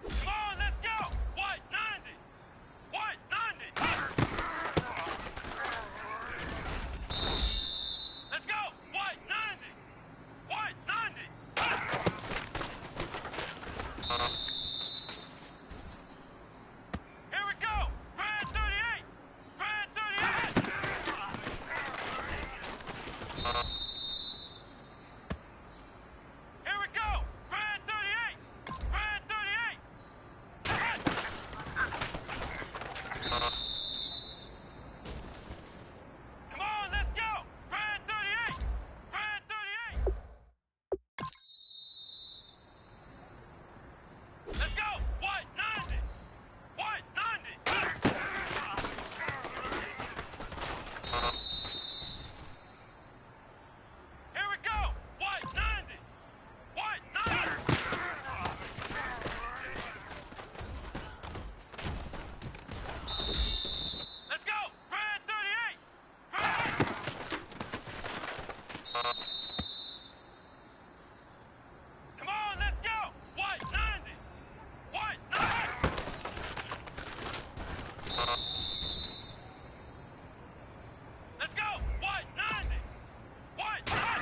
Come on, let's go! White 90! White 90! Let's go! White 90! White 90! Here we go! Brad 38! Brad 38! Here we go! Brad 38! Brad 38! Come on, let's go! Brad 38! Brad 38! Let's go! White 90! White 90! Here we go! White 90! White 90! Let's go! Brad 38! Brad! Come on, let's go! White 90! White 90! Let's go! White 90! White 90!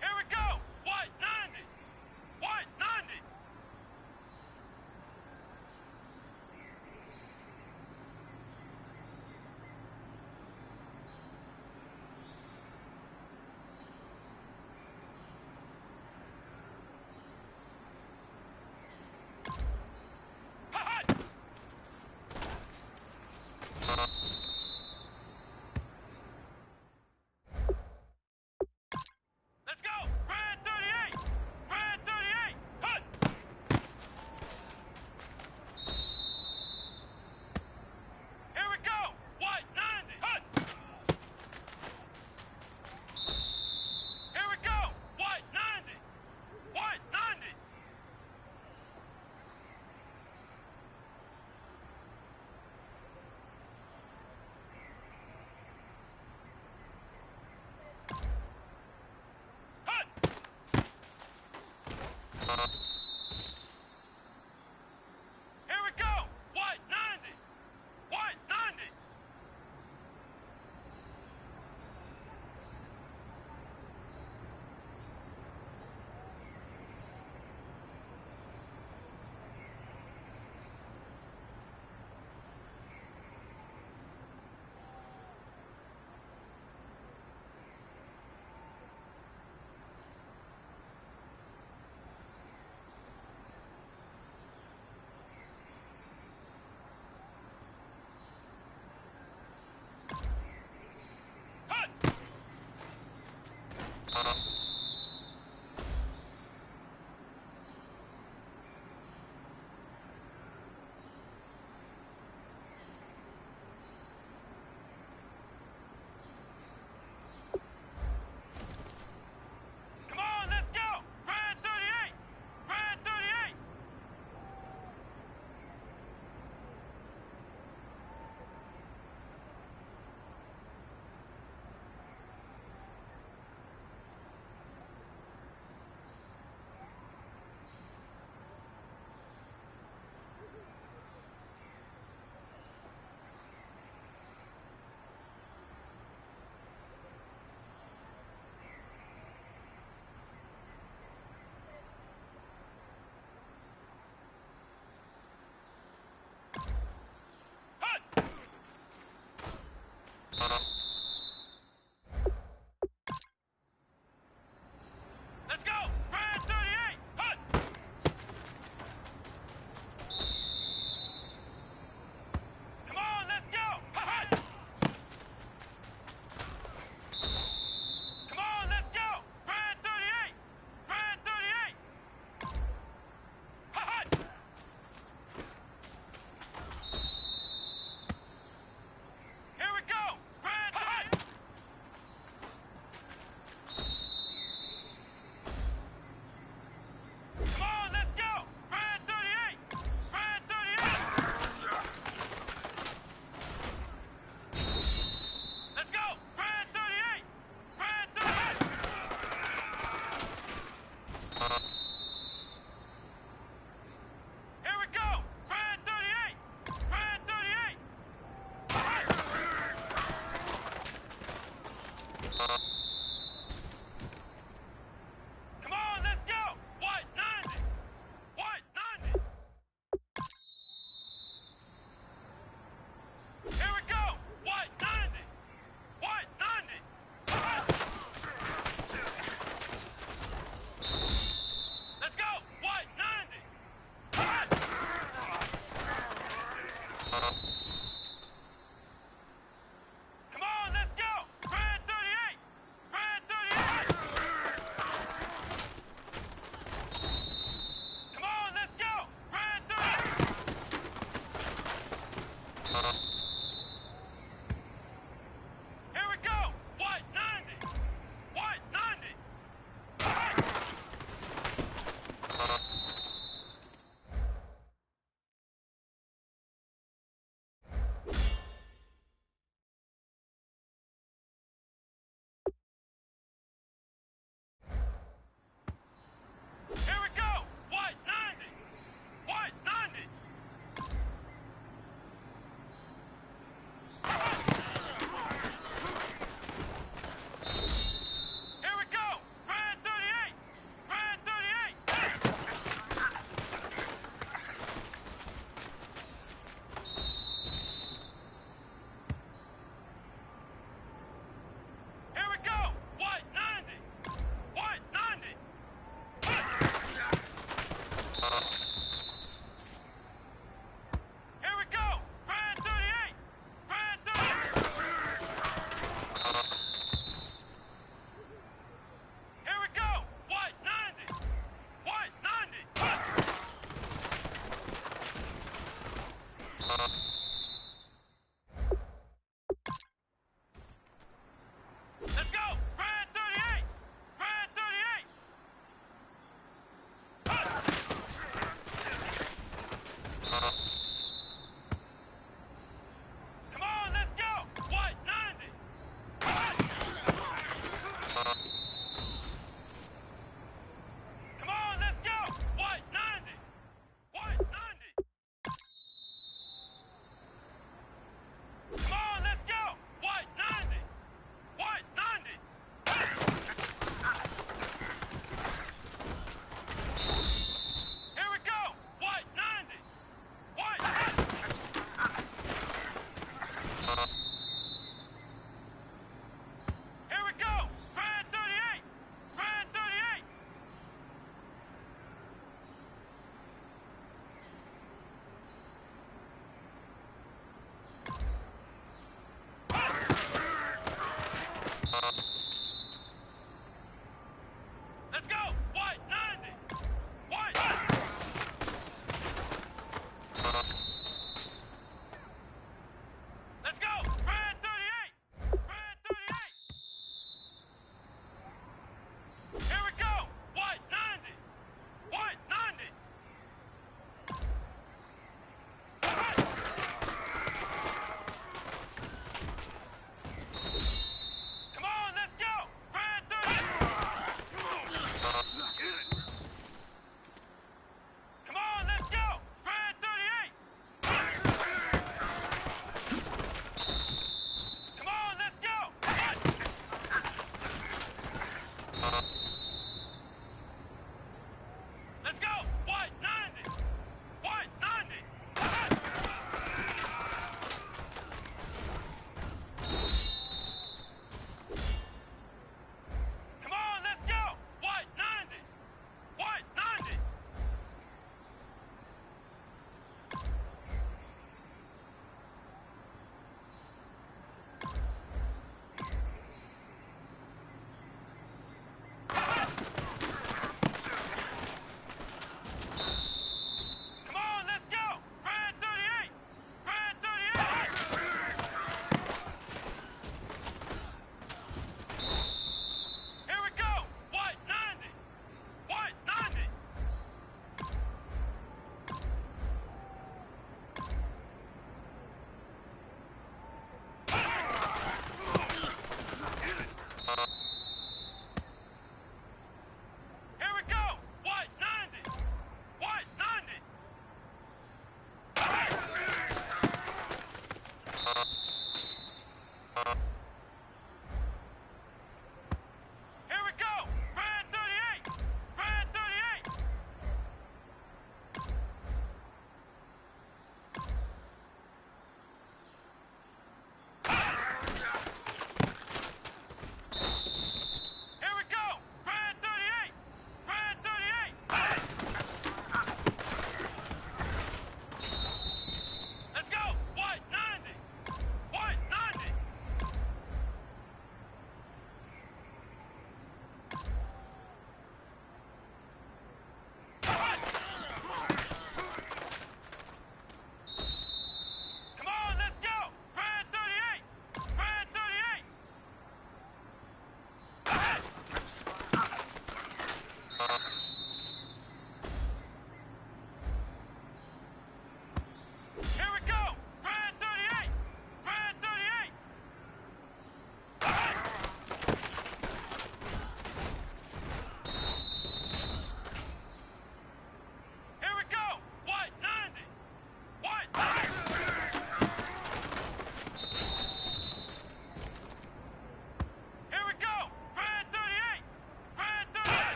Here we go! White 90! White 90! Ha-ha! Let's go! Brad 38! Brad 38! Hut! Here we go! White 90! Hut! Here we go! White 90! White 90! Hut! Here we go! White 90! White 90!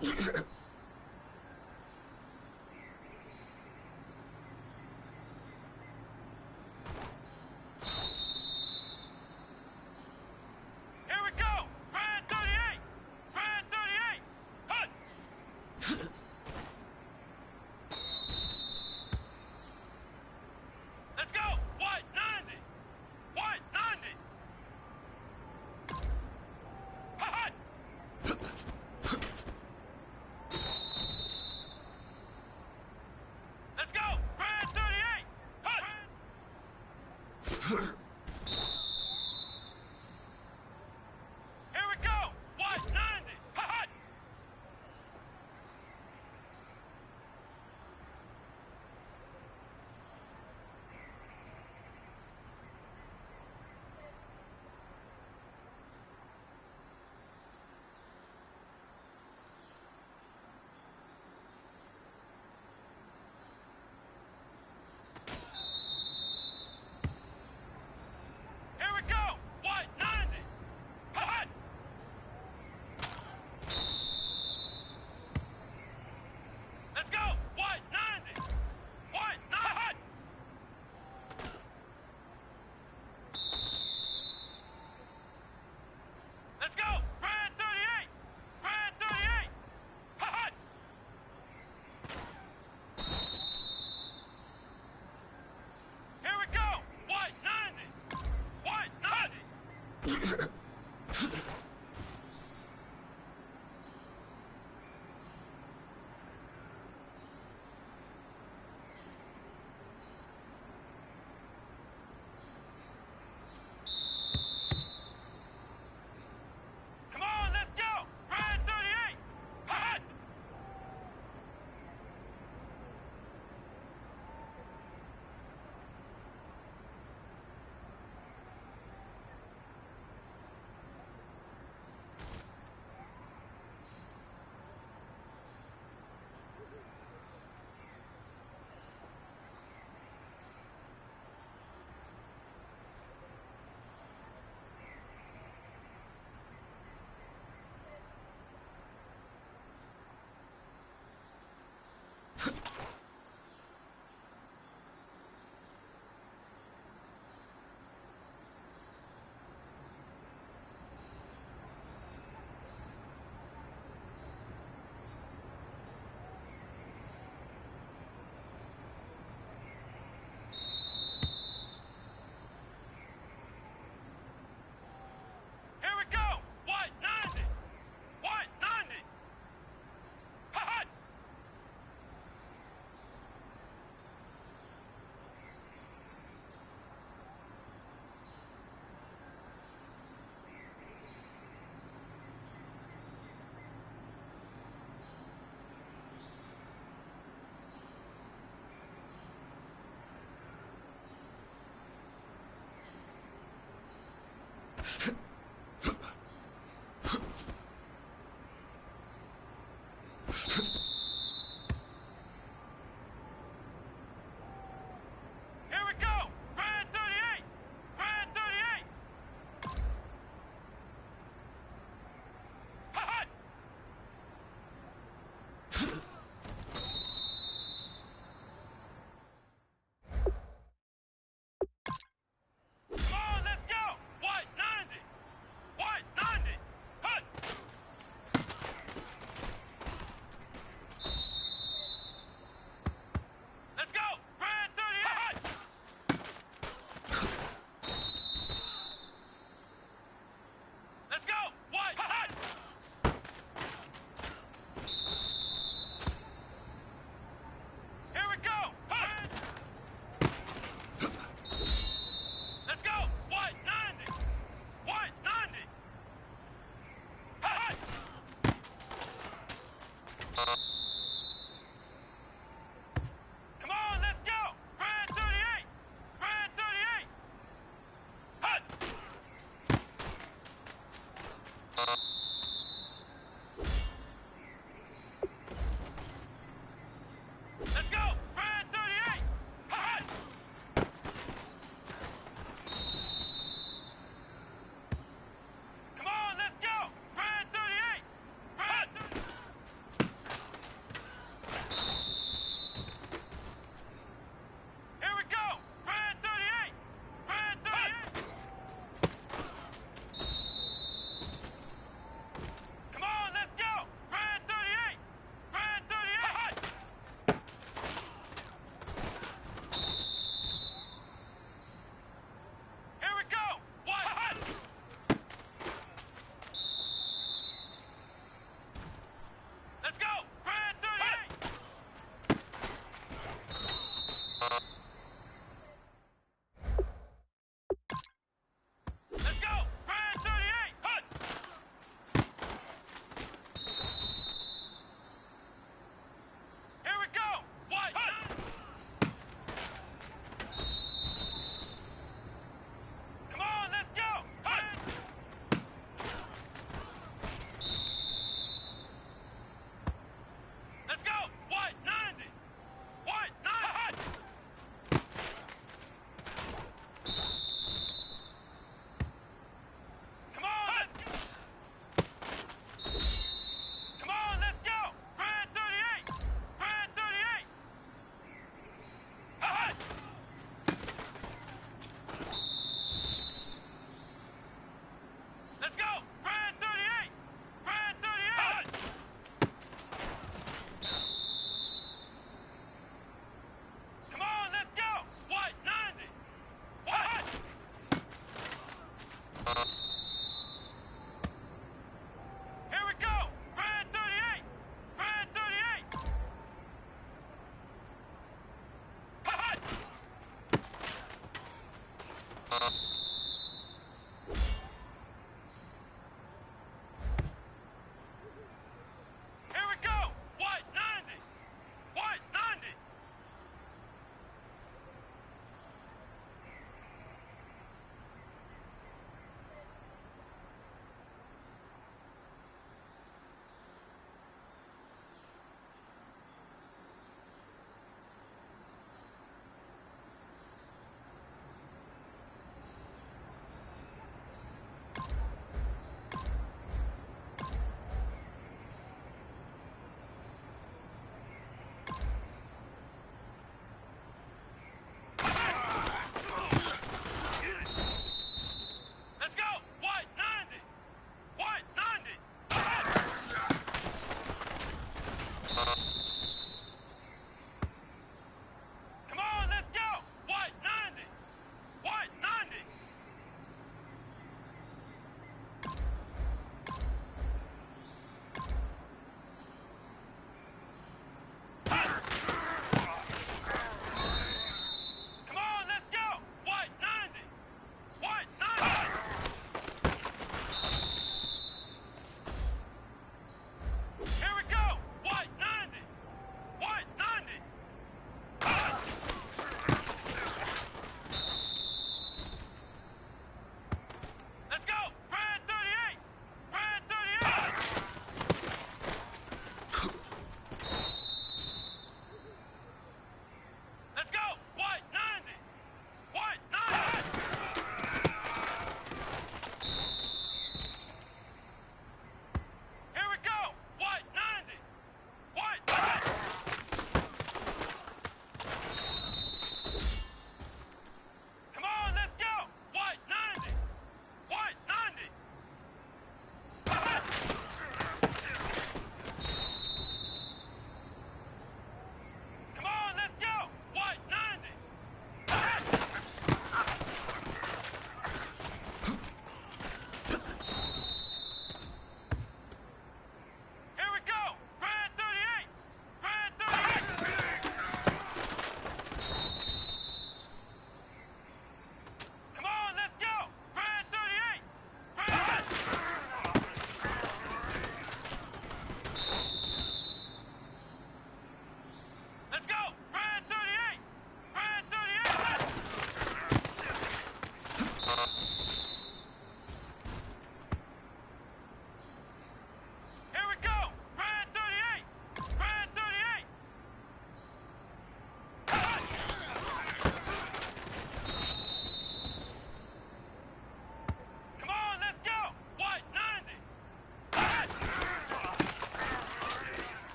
we go! Grand 38! Grand 38! Hut! Let's go! White 90! White 90! Hut!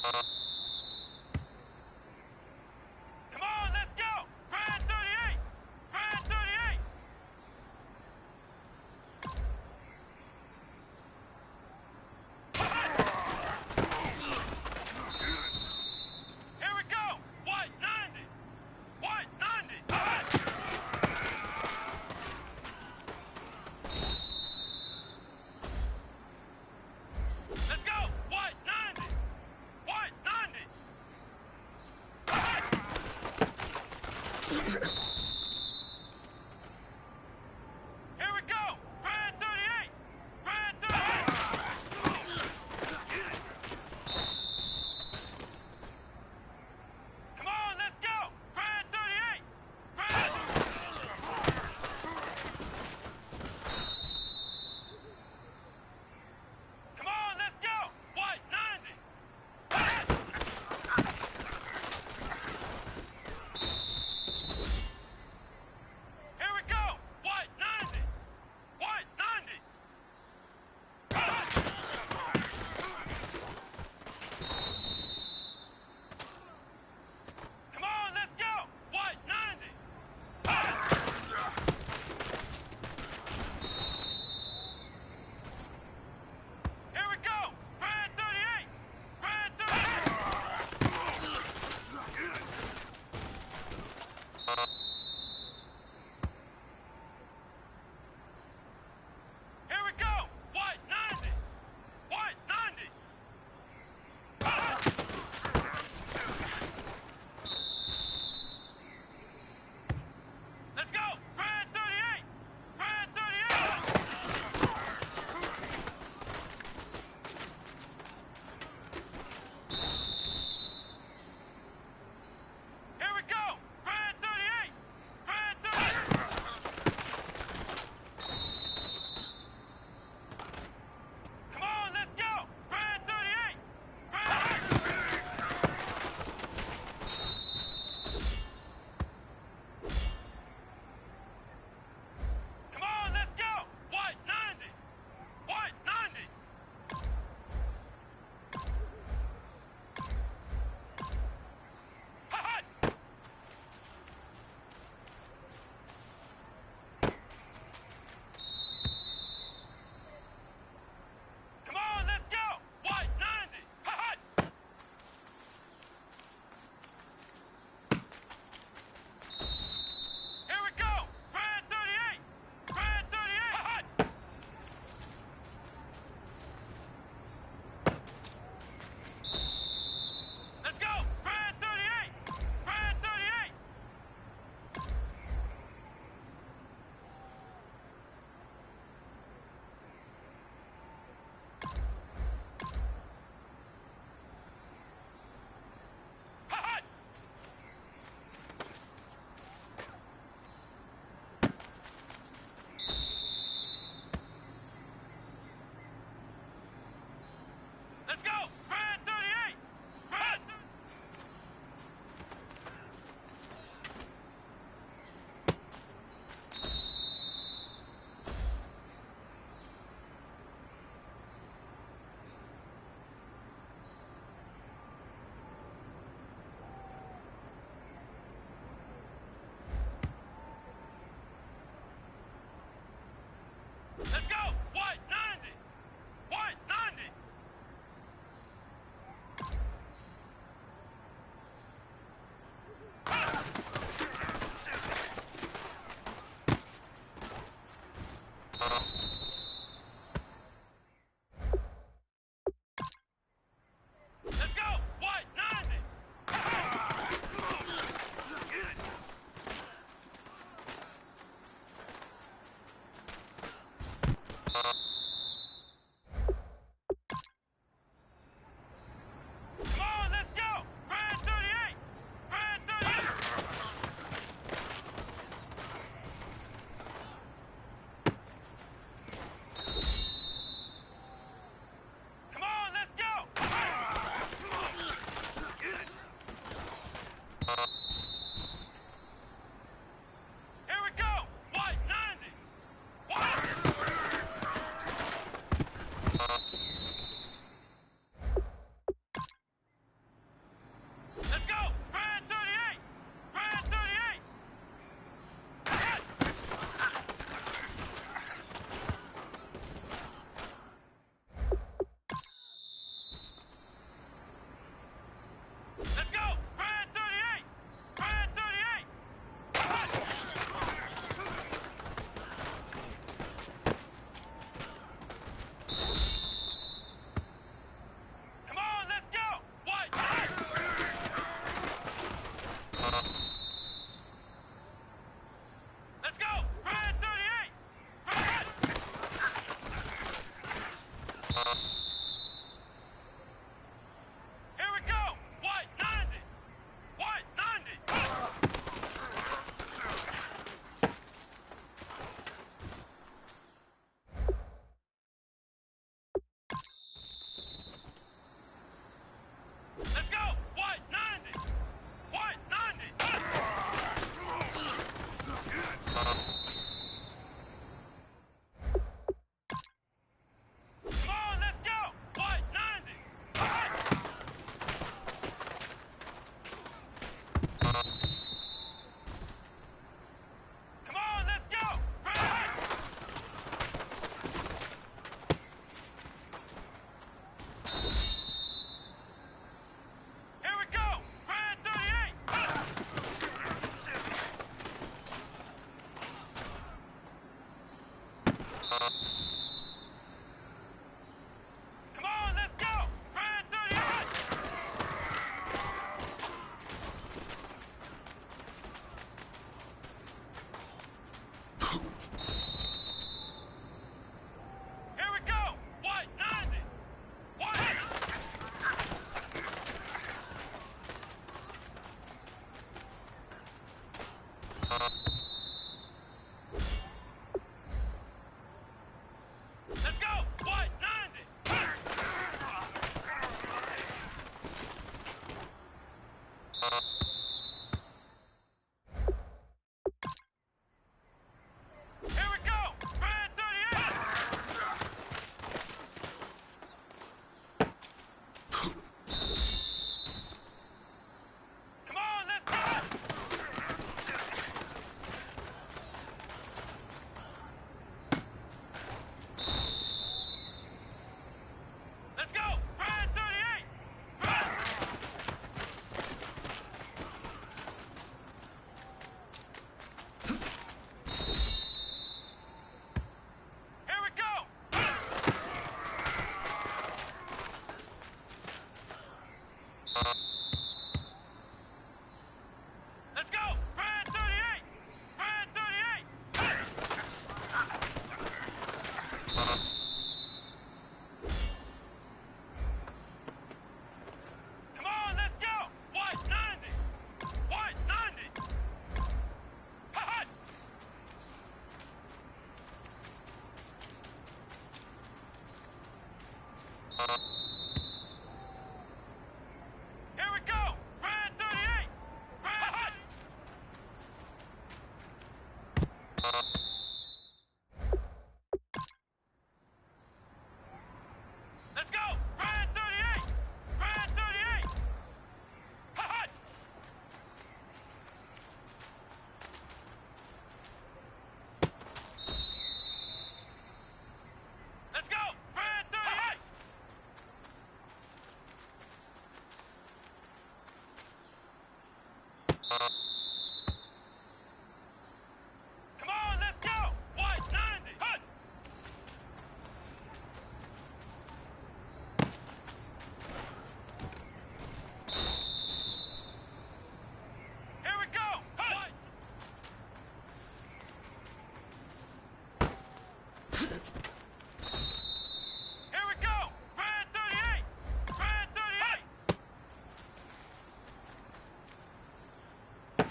Come on, let's go! Grand 38! Grand 38! Here we go! White 90! White 90! Let's go! White 90! White 90! Let's go! Brand 38! Brand 38! Come on, let's go! White 90! White 90! Ha-ha! Here we go! Brand 38! Brand 38! Let's go! Brand 38! Brand 38! Ha-ha! Let's go! Brand 38! Come on, let's go! White 90! Hut! Here we go! Hut! Here we go! Brand 38! Brand 38!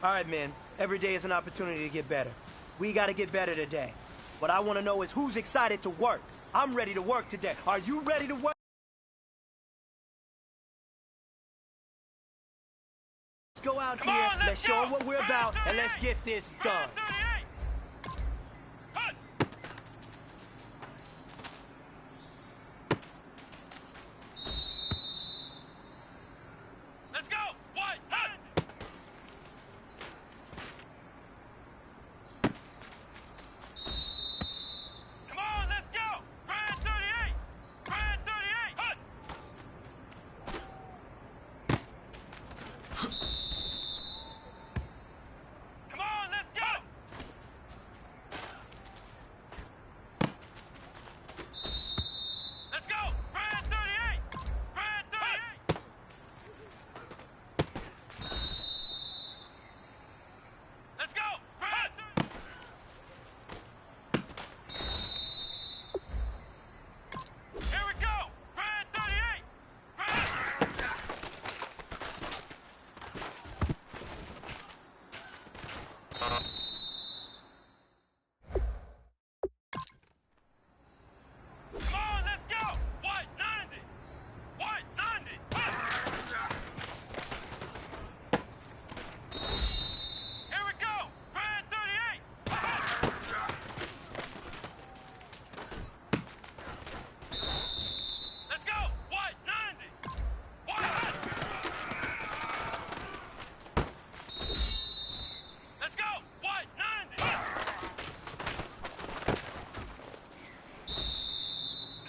All right, man. Every day is an opportunity to get better. We got to get better today. What I want to know is who's excited to work. I'm ready to work today. Are you ready to work? Let's go out here, let's show them what we're about, and let's get this done.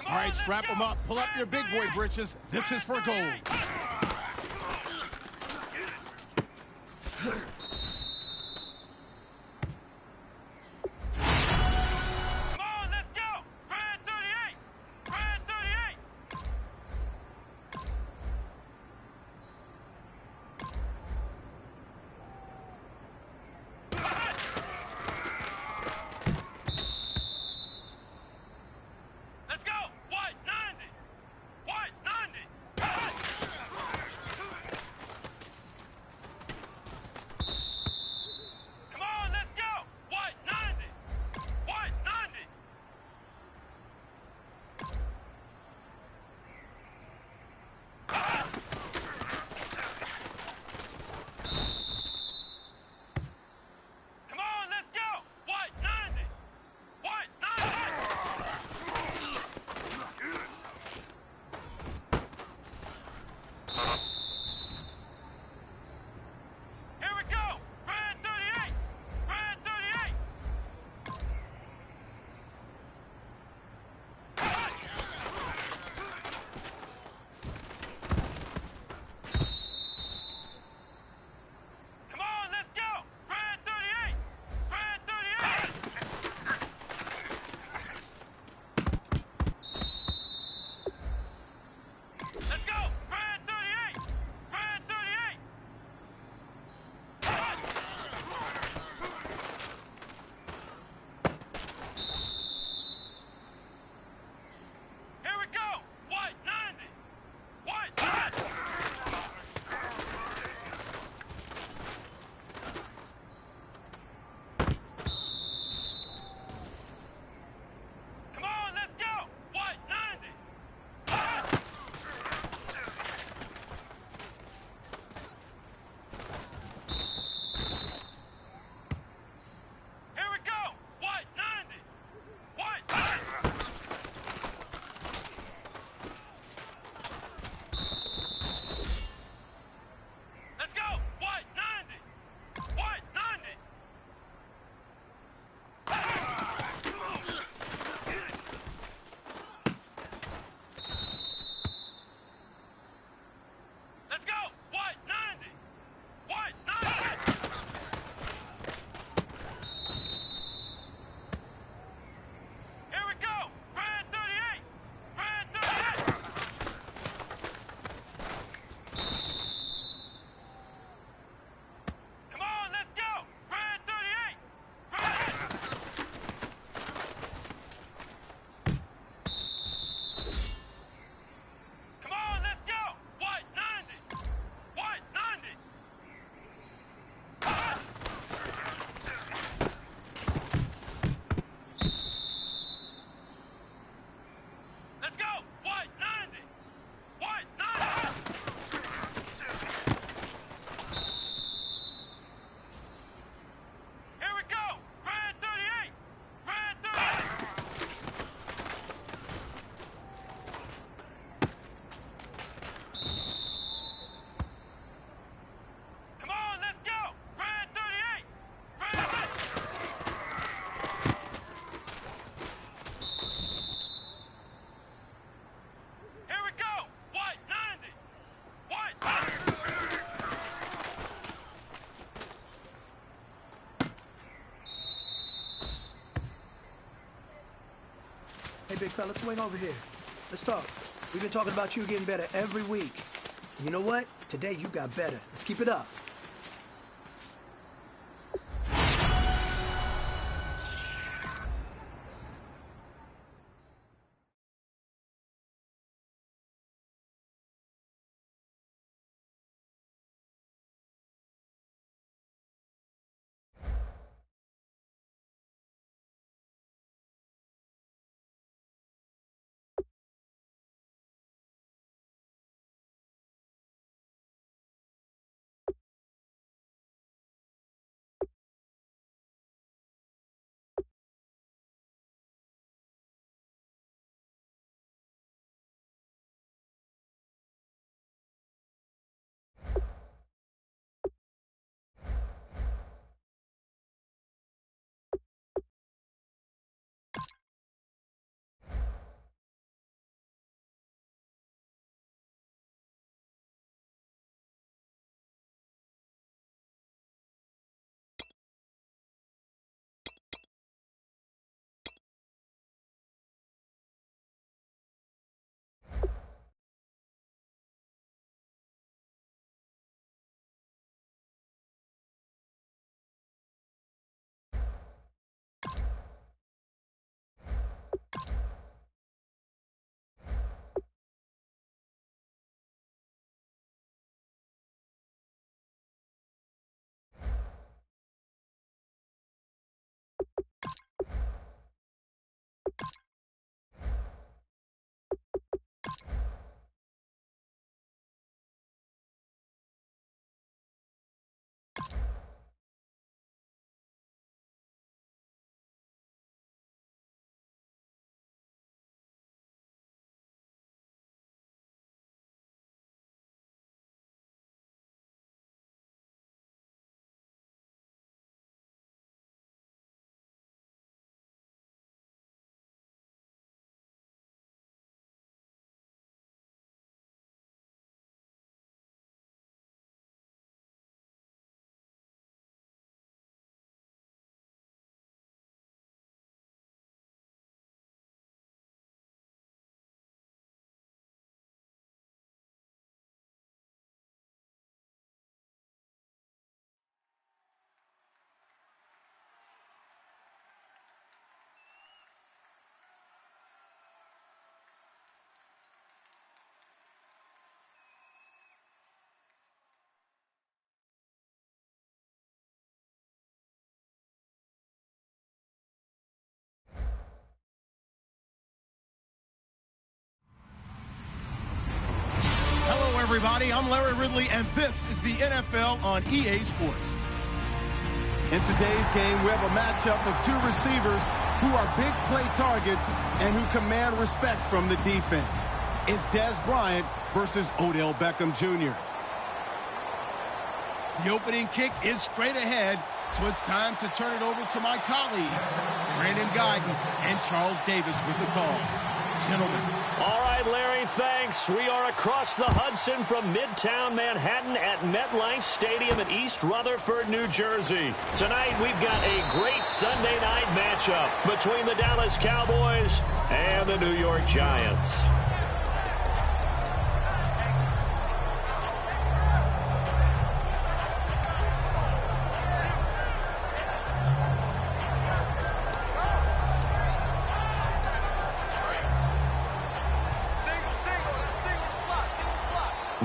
All right, strap them up. Pull up your big boy britches. This is for gold. big fella. Swing over here. Let's talk. We've been talking about you getting better every week. And you know what? Today you got better. Let's keep it up. Everybody, I'm Larry Ridley, and this is the NFL on EA Sports. In today's game, we have a matchup of two receivers who are big play targets and who command respect from the defense. It's Dez Bryant versus Odell Beckham Jr. The opening kick is straight ahead, so it's time to turn it over to my colleagues, Brandon Guyton and Charles Davis with the call. Gentlemen. All right, Larry, thanks. We are across the Hudson from Midtown Manhattan at MetLife Stadium in East Rutherford, New Jersey. Tonight, we've got a great Sunday night matchup between the Dallas Cowboys and the New York Giants.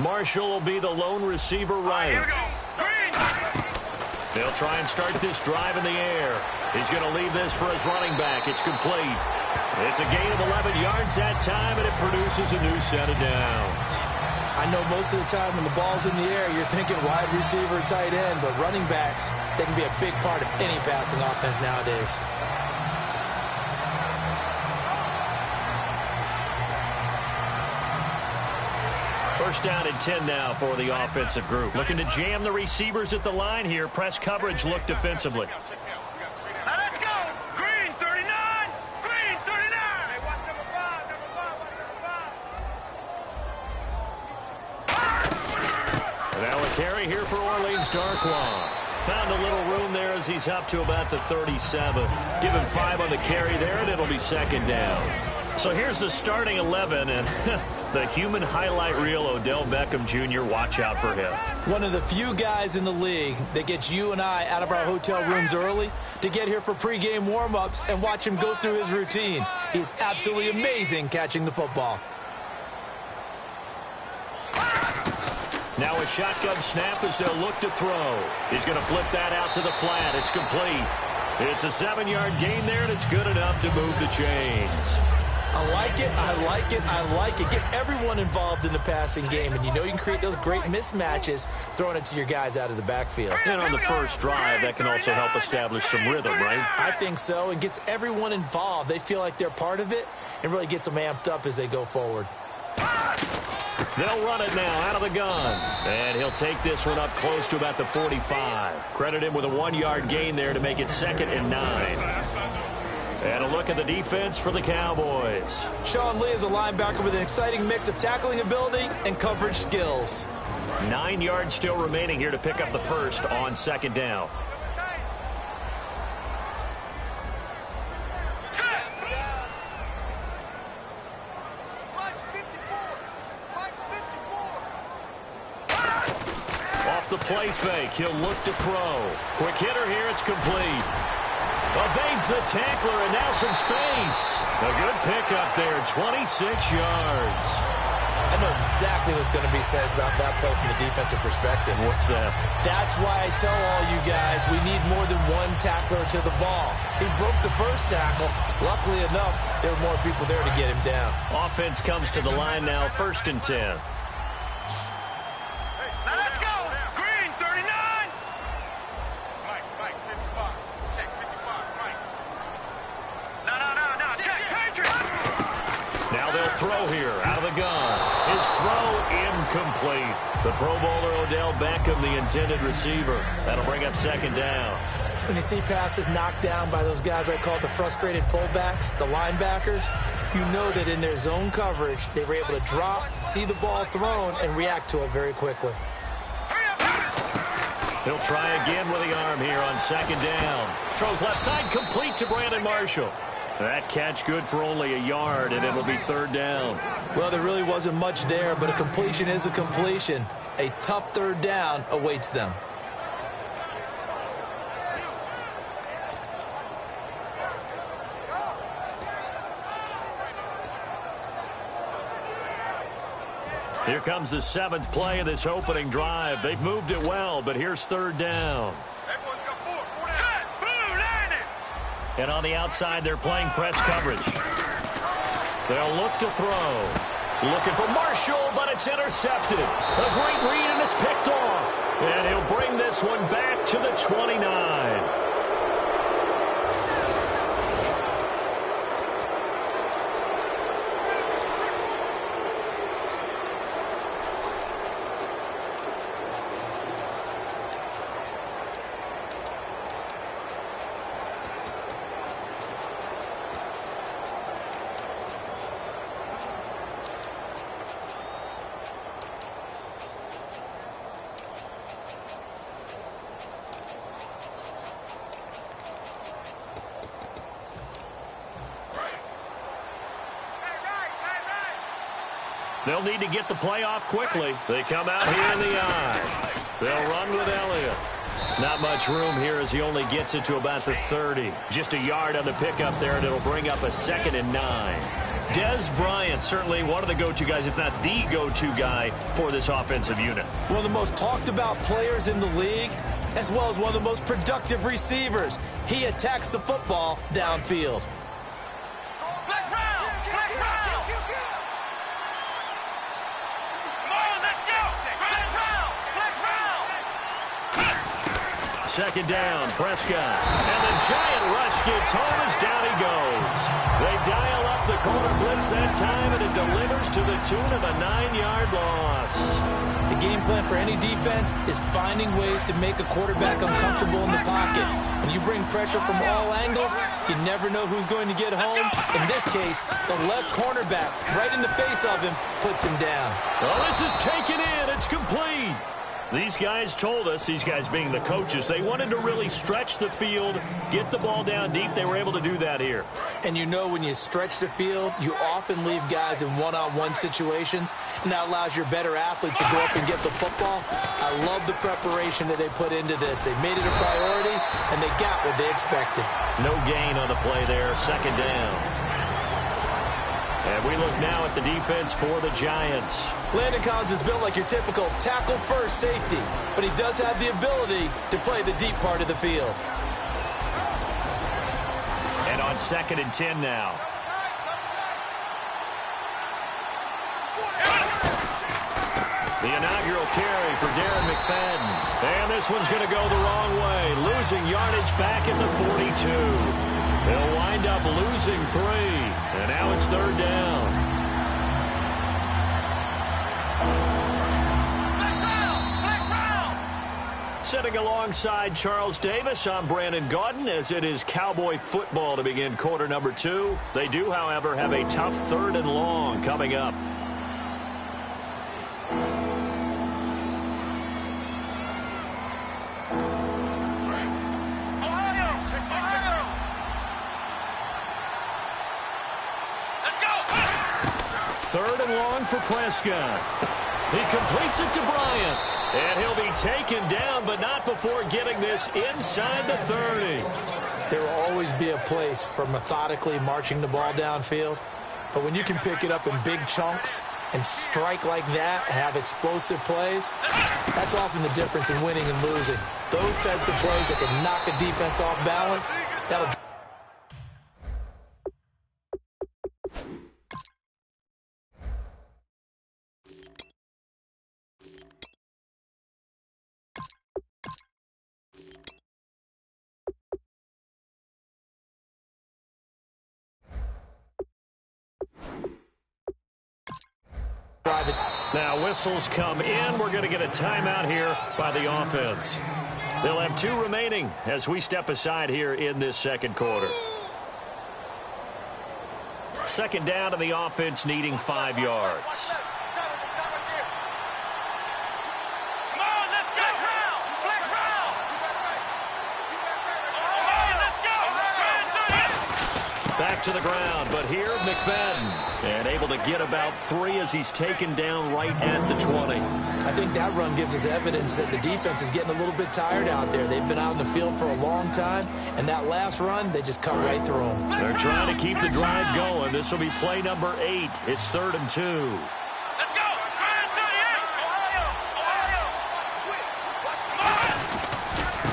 Marshall will be the lone receiver right. Here we go. Green. They'll try and start this drive in the air. He's going to leave this for his running back. It's complete. It's a gain of 11 yards that time, and it produces a new set of downs. I know most of the time when the ball's in the air, you're thinking wide receiver, tight end, but running backs, they can be a big part of any passing offense nowadays. First down and 10 now for the offensive group. Looking to jam the receivers at the line here. Press coverage look defensively. Now let's go. Green 39. Green 39. Hey, watch number 5. And now a carry here for Orleans Darkwan. Found a little room there as he's up to about the 37. Give him 5 on the carry there, and it'll be second down. So here's the starting 11, and the human highlight reel, Odell Beckham Jr., watch out for him. One of the few guys in the league that gets you and I out of our hotel rooms early to get here for pregame warm-ups and watch him go through his routine. He's absolutely amazing catching the football. Now a shotgun snap as they'll look to throw. He's going to flip that out to the flat. It's complete. It's a 7-yard gain there, and it's good enough to move the chains. I like it, I like it, I like it. Get everyone involved in the passing game, and you know you can create those great mismatches throwing it to your guys out of the backfield. And on the first drive, that can also help establish some rhythm, right? I think so, and gets everyone involved. They feel like they're part of it, and really gets them amped up as they go forward. They'll run it now out of the gun. And he'll take this one up close to about the 45. Credit him with a 1-yard gain there to make it 2nd and 9. And a look at the defense for the Cowboys. Sean Lee is a linebacker with an exciting mix of tackling ability and coverage skills. 9 yards still remaining here to pick up the first on 2nd down. Off the play fake, he'll look to throw. Quick hitter here, it's complete. Evades the tackler, and now some space. A good pickup there, 26 yards. I know exactly what's going to be said about that play from the defensive perspective. What's that? That's why I tell all you guys we need more than one tackler to the ball. He broke the first tackle. Luckily enough, there were more people there to get him down. Offense comes to the line now, 1st and 10. Throw here out of the gun. His throw incomplete. The Pro Bowler Odell Beckham, the intended receiver. That'll bring up 2nd down. When you see passes knocked down by those guys I call the frustrated fullbacks, the linebackers, you know that in their zone coverage, they were able to drop, see the ball thrown, and react to it very quickly. He'll try again with the arm here on 2nd down. Throws left side complete to Brandon Marshall. That catch good for only a yard, and it'll be 3rd down. Well, there really wasn't much there, but a completion is a completion. A tough 3rd down awaits them. Here comes the 7th play of this opening drive. They've moved it well, but here's 3rd down. And on the outside, they're playing press coverage. They'll look to throw. Looking for Marshall, but it's intercepted. A great read, and it's picked off. And he'll bring this one back to the 29. They'll need to get the play off quickly. They come out here in the eye. They'll run with Elliott. Not much room here as he only gets it to about the 30. Just a yard on the pickup there, and it'll bring up a 2nd and 9. Dez Bryant, certainly one of the go-to guys, if not the go-to guy for this offensive unit. One of the most talked about players in the league, as well as one of the most productive receivers. He attacks the football downfield. Second down, Prescott. And the giant rush gets home as down he goes. They dial up the corner blitz that time, and it delivers to the tune of a 9-yard loss. The game plan for any defense is finding ways to make a quarterback uncomfortable in the pocket. When you bring pressure from all angles, you never know who's going to get home. In this case, the left cornerback, right in the face of him, puts him down. Well, this is taken in. It's complete. These guys told us, these guys being the coaches, they wanted to really stretch the field, get the ball down deep. They were able to do that here. And you know when you stretch the field, you often leave guys in one-on-one situations, and that allows your better athletes to go up and get the football. I love the preparation that they put into this. They made it a priority, and they got what they expected. No gain on the play there, second down. And we look now at the defense for the Giants. Landon Collins is built like your typical tackle-first safety, but he does have the ability to play the deep part of the field. And on 2nd and 10 now. The inaugural carry for Darren McFadden. And this one's going to go the wrong way, losing yardage back at the 42. They'll wind up losing 3, and now it's 3rd down. Sitting alongside Charles Davis, I'm Brandon Gaudin, as it is Cowboy football to begin quarter number 2. They do, however, have a tough 3rd and long coming up. Third and long for Prescott. He completes it to Bryant. And he'll be taken down, but not before getting this inside the 30. There will always be a place for methodically marching the ball downfield. But when you can pick it up in big chunks and strike like that, have explosive plays, that's often the difference in winning and losing. Those types of plays that can knock a defense off balance, that'll Now whistles come in. We're going to get a timeout here by the offense. They'll have 2 remaining as we step aside here in this second quarter. Second down to the offense, needing 5 yards. Back to the ground, but here McFadden, and able to get about 3 as he's taken down right at the 20. I think that run gives us evidence that the defense is getting a little bit tired out there. They've been out in the field for a long time, and that last run, they just cut right through them. They're trying to keep the drive going. This will be play number 8. It's 3rd and 2.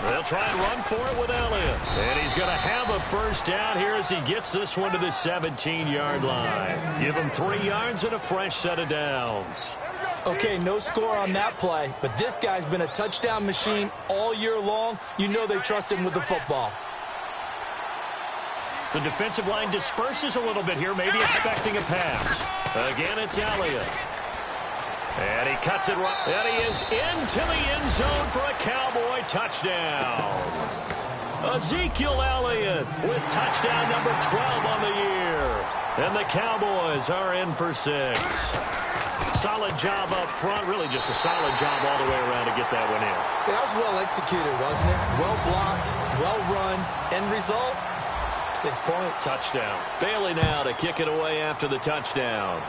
They'll try and run for it with Elliott. And he's going to have a first down here as he gets this one to the 17-yard line. Give him 3 yards and a fresh set of downs. Okay, no score on that play, but this guy's been a touchdown machine all year long. You know they trust him with the football. The defensive line disperses a little bit here, maybe expecting a pass. Again, it's Elliott. And he cuts it right. And he is into the end zone for a Cowboy touchdown. Ezekiel Elliott with touchdown number 12 on the year. And the Cowboys are in for 6. Solid job up front. Really just a solid job all the way around to get that one in. Yeah, that was well executed, wasn't it? Well blocked, well run. End result, 6 points. Touchdown. Bailey now to kick it away after the touchdown.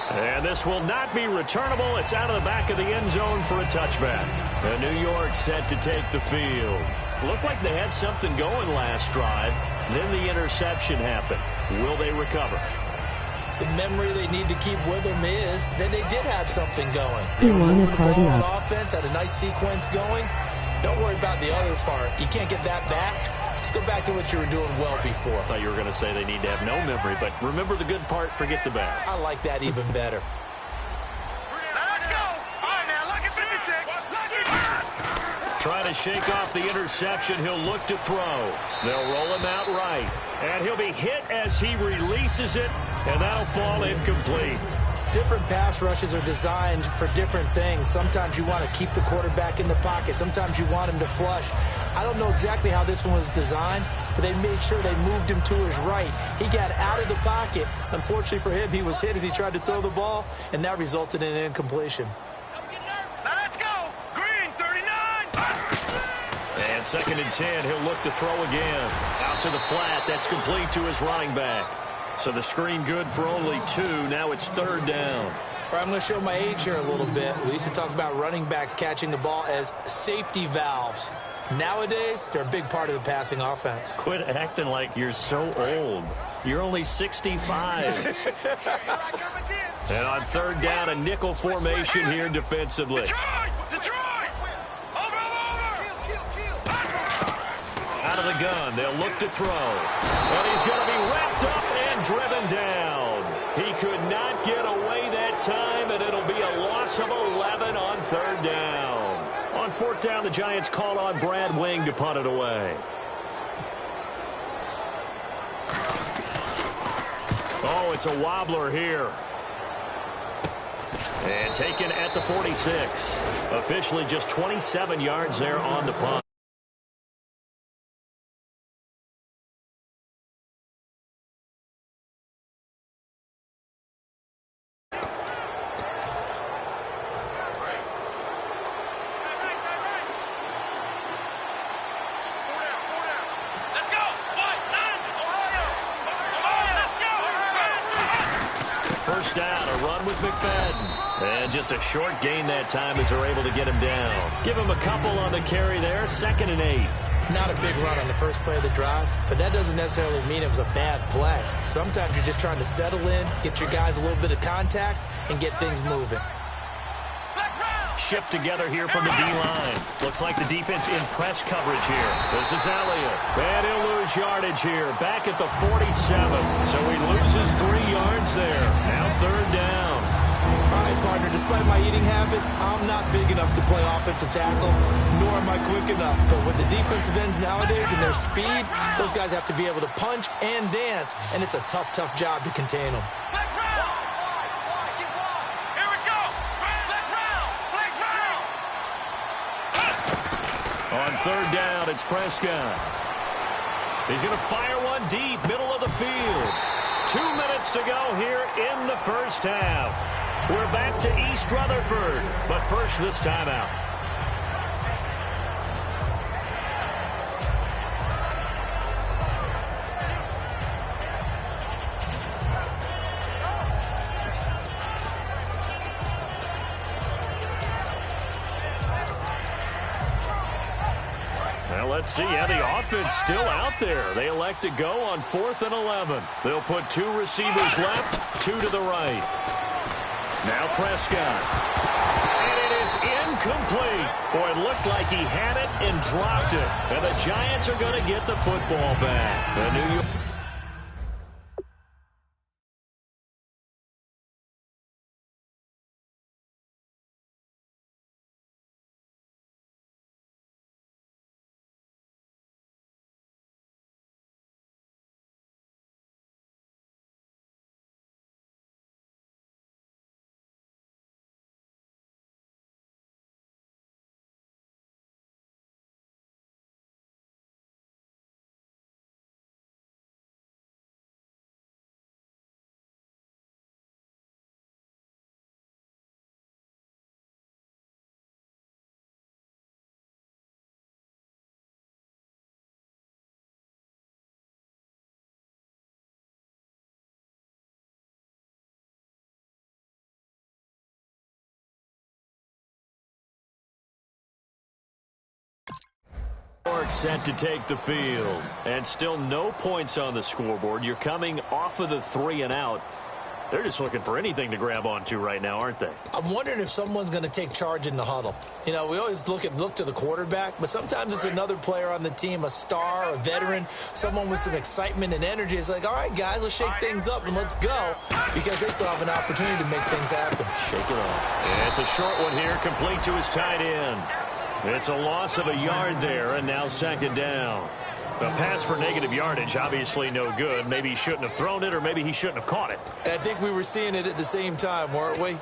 And this will not be returnable. It's out of the back of the end zone for a touchback. And New York set to take the field. Looked like they had something going last drive. Then the interception happened. Will they recover? The memory they need to keep with them is that they did have something going. One is hard enough. On offense, had a nice sequence going. Don't worry about the other part. You can't get that back. Let's go back to what you were doing well before. I thought you were going to say they need to have no memory, but remember the good part, forget the bad. I like that even better. Let's go. All right, now, look at 56. Trying to shake off the interception. He'll look to throw. They'll roll him out right. And he'll be hit as he releases it, and that'll fall incomplete. Different pass rushes are designed for different things. Sometimes you want to keep the quarterback in the pocket. Sometimes you want him to flush. I don't know exactly how this one was designed, but they made sure they moved him to his right. He got out of the pocket. Unfortunately for him, he was hit as he tried to throw the ball, and that resulted in an incompletion. 2nd and 10. He'll look to throw again. Out to the flat. That's complete to his running back. So the screen good for only 2. Now it's 3rd down. I'm going to show my age here a little bit. We used to talk about running backs catching the ball as safety valves. Nowadays, they're a big part of the passing offense. Quit acting like you're so old. You're only 65. And on 3rd down, a nickel formation here defensively. Detroit! Over! Out of the gun, they'll look to throw. And he's going to be wrapped up and driven down. He could not get away that time, and it'll be a loss of 11 on 3rd down. On 4th down, the Giants call on Brad Wing to punt it away. Oh, it's a wobbler here. And taken at the 46. Officially just 27 yards there on the punt. First down, a run with McFadden. And just a short gain that time as they're able to get him down. Give him a couple on the carry there. 2nd and 8. Not a big run on the first play of the drive, but that doesn't necessarily mean it was a bad play. Sometimes you're just trying to settle in, get your guys a little bit of contact, and get things moving. Shift together here from the D-line. Looks like the defense in press coverage here. This is Elliott. And he'll lose yardage here. Back at the 47. So he loses 3 yards there. Now 3rd down. All right, partner, despite my eating habits, I'm not big enough to play offensive tackle, nor am I quick enough. But with the defensive ends nowadays and their speed, those guys have to be able to punch and dance, and it's a tough, tough job to contain them. On 3rd down, it's Prescott. He's going to fire one deep, middle of the field. 2 minutes to go here in the first half. We're back to East Rutherford, but first this timeout. Let's see. Yeah, the offense still out there. They elect to go on 4th and 11. They'll put 2 receivers left, 2 to the right. Now Prescott. And it is incomplete. Boy, it looked like he had it and dropped it. And the Giants are going to get the football back. The New York... set to take the field. And still no points on the scoreboard. You're coming off of the 3 and out. They're just looking for anything to grab onto right now, aren't they? I'm wondering if someone's going to take charge in the huddle. You know, we always look to the quarterback, but sometimes it's another player on the team, a star, a veteran, someone with some excitement and energy. It's like, all right, guys, let's shake things up and let's go, because they still have an opportunity to make things happen. Shake it off. And it's a short one here, complete to his tight end. It's a loss of a yard there, and now 2nd down. A pass for negative yardage, obviously no good. Maybe he shouldn't have thrown it, or maybe he shouldn't have caught it. I think we were seeing it at the same time, weren't we?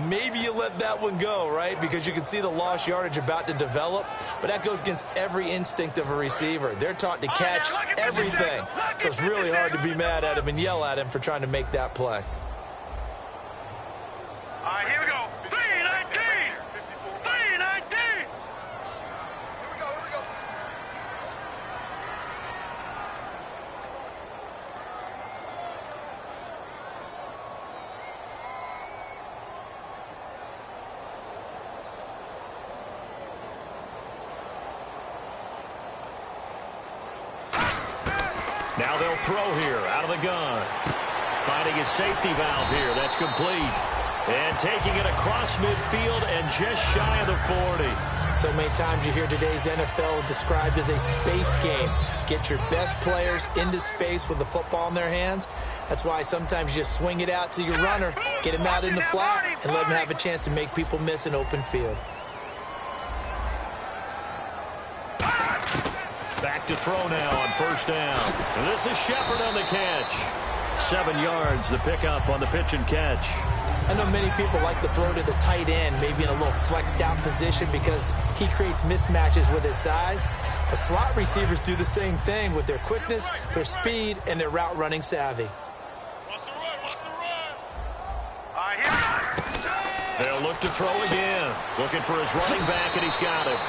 Maybe you let that one go, right? Because you can see the lost yardage about to develop. But that goes against every instinct of a receiver. They're taught to catch everything. So it's really hard to be mad at him and yell at him for trying to make that play. All right, here we go. 319! 319! Here we go. Now they'll throw here out of the gun. Finding his safety valve here. That's complete. And taking it across midfield and just shy of the 40. So many times you hear today's NFL described as a space game. Get your best players into space with the football in their hands. That's why sometimes you just swing it out to your runner, get him out in the flat, and let him have a chance to make people miss an open field. Back to throw now on first down. And this is Shepard on the catch. 7 yards, the pickup on the pitch and catch. I know many people like to throw to the tight end, maybe in a little flexed out position because he creates mismatches with his size. The slot receivers do the same thing with their quickness, their speed, and their route running savvy. Watch the run, watch the run. All right, here. They'll look to throw again. Looking for his running back, and he's got it.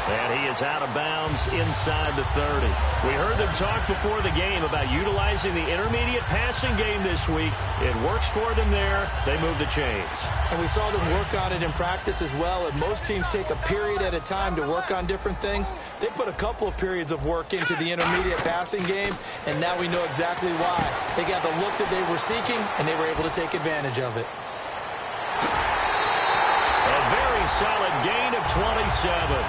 And he is out of bounds inside the 30. We heard them talk before the game about utilizing the intermediate passing game this week. It works for them there. They move the chains. And we saw them work on it in practice as well. And most teams take a period at a time to work on different things. They put a couple of periods of work into the intermediate passing game, and now we know exactly why. They got the look that they were seeking, and they were able to take advantage of it. A very solid gain of 27.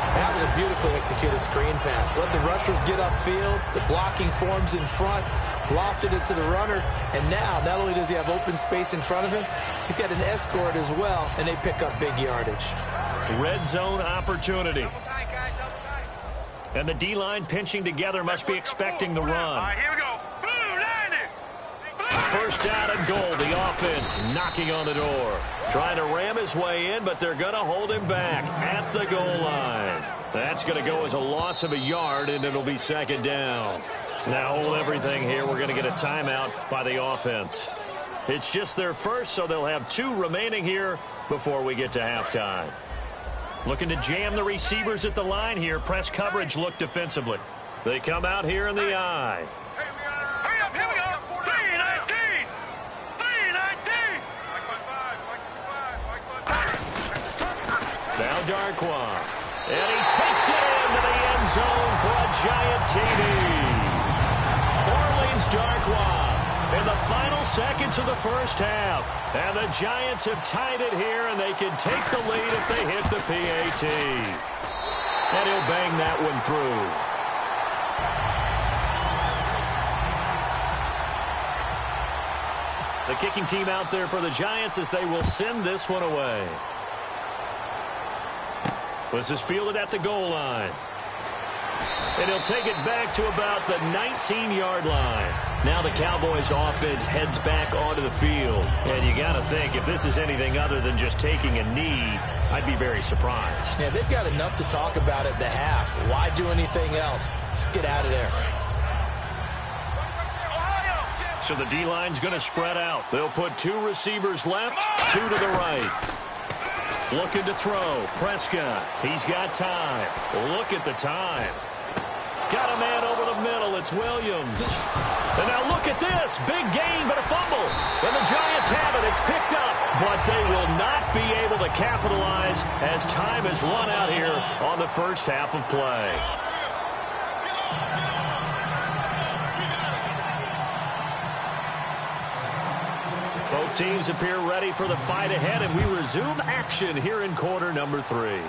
That was a beautifully executed screen pass. Let the rushers get upfield. The blocking forms in front. Lofted it to the runner. And now, not only does he have open space in front of him, he's got an escort as well, and they pick up big yardage. Red zone opportunity. Double tight, guys, double tight. And the D-line pinching together must be expecting the All run. right, here we go. Blue, landing. First down and goal. The offense knocking on the door. Trying to ram his way in, but they're going to hold him back at the goal line. That's going to go as a loss of a yard, and it'll be second down. Now hold everything here. We're going to get a timeout by the offense. It's just their first, so they'll have 2 remaining here before we get to halftime. Looking to jam the receivers at the line here. Press coverage look defensively. They come out here in the eye. Hurry up, here we go. 3-19. 3-19. Now Darquan. And he takes it into the end zone for a giant TD. Orleans Darquan in the final seconds of the first half. And the Giants have tied it here, and they can take the lead if they hit the PAT. And he'll bang that one through. The kicking team out there for the Giants as they will send this one away. This is fielded at the goal line. And he'll take it back to about the 19-yard line. Now the Cowboys offense heads back onto the field. And you got to think, if this is anything other than just taking a knee, I'd be very surprised. Yeah, they've got enough to talk about at the half. Why do anything else? Just get out of there. So the D-line's going to spread out. They'll put 2 receivers left, 2 to the right. Looking to throw. Prescott. He's got time. Look at the time. Got a man over the middle. It's Williams. And now look at this. Big gain, but a fumble. And the Giants have it. It's picked up. But they will not be able to capitalize as time has run out here on the first half of play. Both teams appear ready for the fight ahead, and we resume action here in quarter number 3.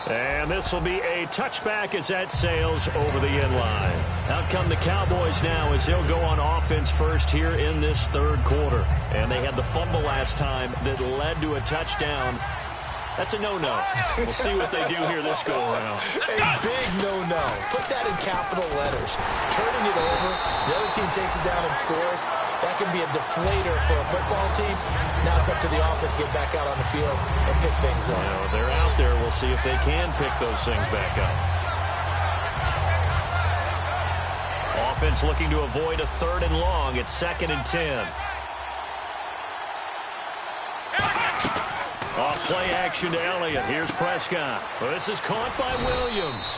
And this will be a touchback as that sails over the end line. Out come the Cowboys now as they'll go on offense first here in this third quarter. And they had the fumble last time that led to a touchdown. That's a no-no. We'll see what they do here this go-around. A big no-no. Put that in capital letters. Turning it over, the other team takes it down and scores. That can be a deflator for a football team. Now it's up to the offense to get back out on the field and pick things up. Now, they're out there. We'll see if they can pick those things back up. Offense looking to avoid a 3rd and long. It's 2nd and 10. Off play action to Elliott. Here's Prescott. Well, this is caught by Williams.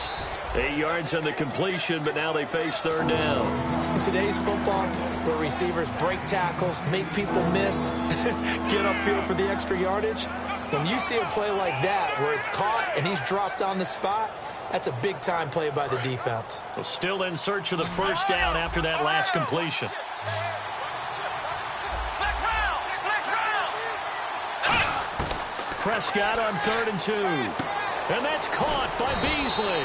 8 yards on the completion, but now they face 3rd down. In today's football, where receivers break tackles, make people miss, get upfield for the extra yardage, when you see a play like that where it's caught and he's dropped on the spot, That's a big-time play by the defense. So still in search of the first down after that last completion. Prescott on 3rd and 2. And that's caught by Beasley.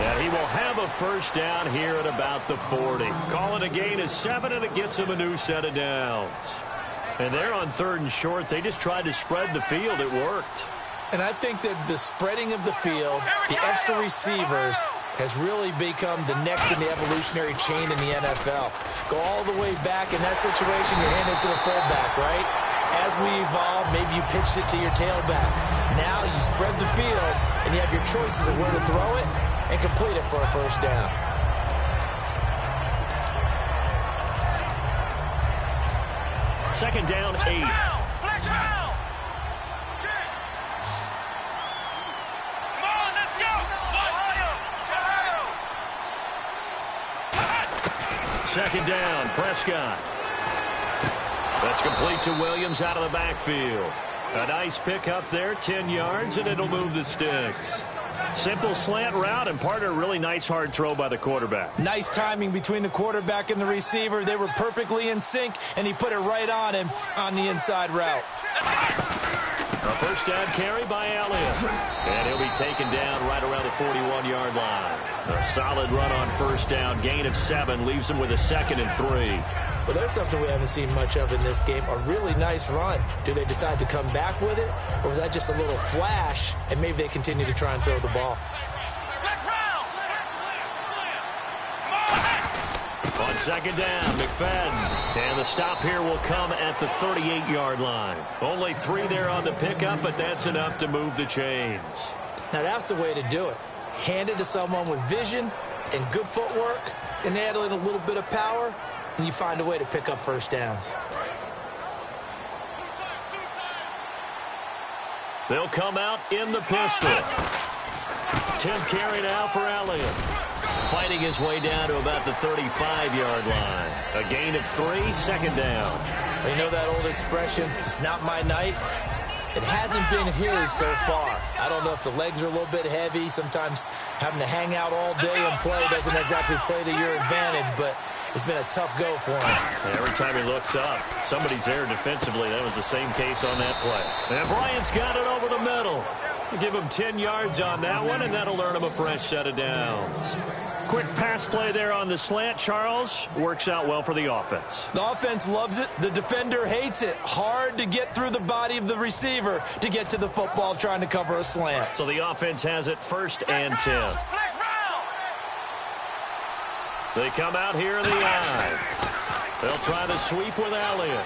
And he will have a first down here at about the 40. Call it a gain of 7, and it gets him a new set of downs. And they're on 3rd and short. They just tried to spread the field. It worked. And I think that the spreading of the field, the extra receivers, has really become the next in the evolutionary chain in the NFL. Go all the way back in that situation, you hand it to the fullback, right? As we evolve, maybe you pitched it to your tailback. Now you spread the field, and you have your choices of where to throw it and complete it for a first down. Second down, 8. Second down, Prescott. That's complete to Williams out of the backfield. A nice pickup there, 10 yards, and it'll move the sticks. Simple slant route, and partner, really nice hard throw by the quarterback. Nice timing between the quarterback and the receiver. They were perfectly in sync, and he put it right on him on the inside route. A first down carry by Elliott. And he'll be taken down right around the 41-yard line. A solid run on first down. Gain of 7 leaves him with a 2nd and 3. Well, there's something we haven't seen much of in this game. A really nice run. Do they decide to come back with it? Or was that just a little flash, and maybe they continue to try and throw the ball? On second down, McFadden. And the stop here will come at the 38-yard line. Only 3 there on the pickup, but that's enough to move the chains. Now, that's the way to do it. Hand it to someone with vision and good footwork, and add in a little bit of power, and you find a way to pick up first downs. They'll come out in the pistol. 10th carry now for Elliott. Fighting his way down to about the 35-yard line. A gain of 3, second down. You know that old expression, it's not my night? It hasn't been his so far. I don't know if the legs are a little bit heavy. Sometimes having to hang out all day and play doesn't exactly play to your advantage, but it's been a tough go for him. Every time he looks up, somebody's there defensively. That was the same case on that play. And Bryant's got it over the middle. We'll give him 10 yards on that one, and that'll earn him a fresh set of downs. Quick pass play there on the slant, Charles. Works out well for the offense. The offense loves it. The defender hates it. Hard to get through the body of the receiver to get to the football trying to cover a slant. So the offense has it 1st and 10. They come out here in the eye. They'll try the sweep with Elliott.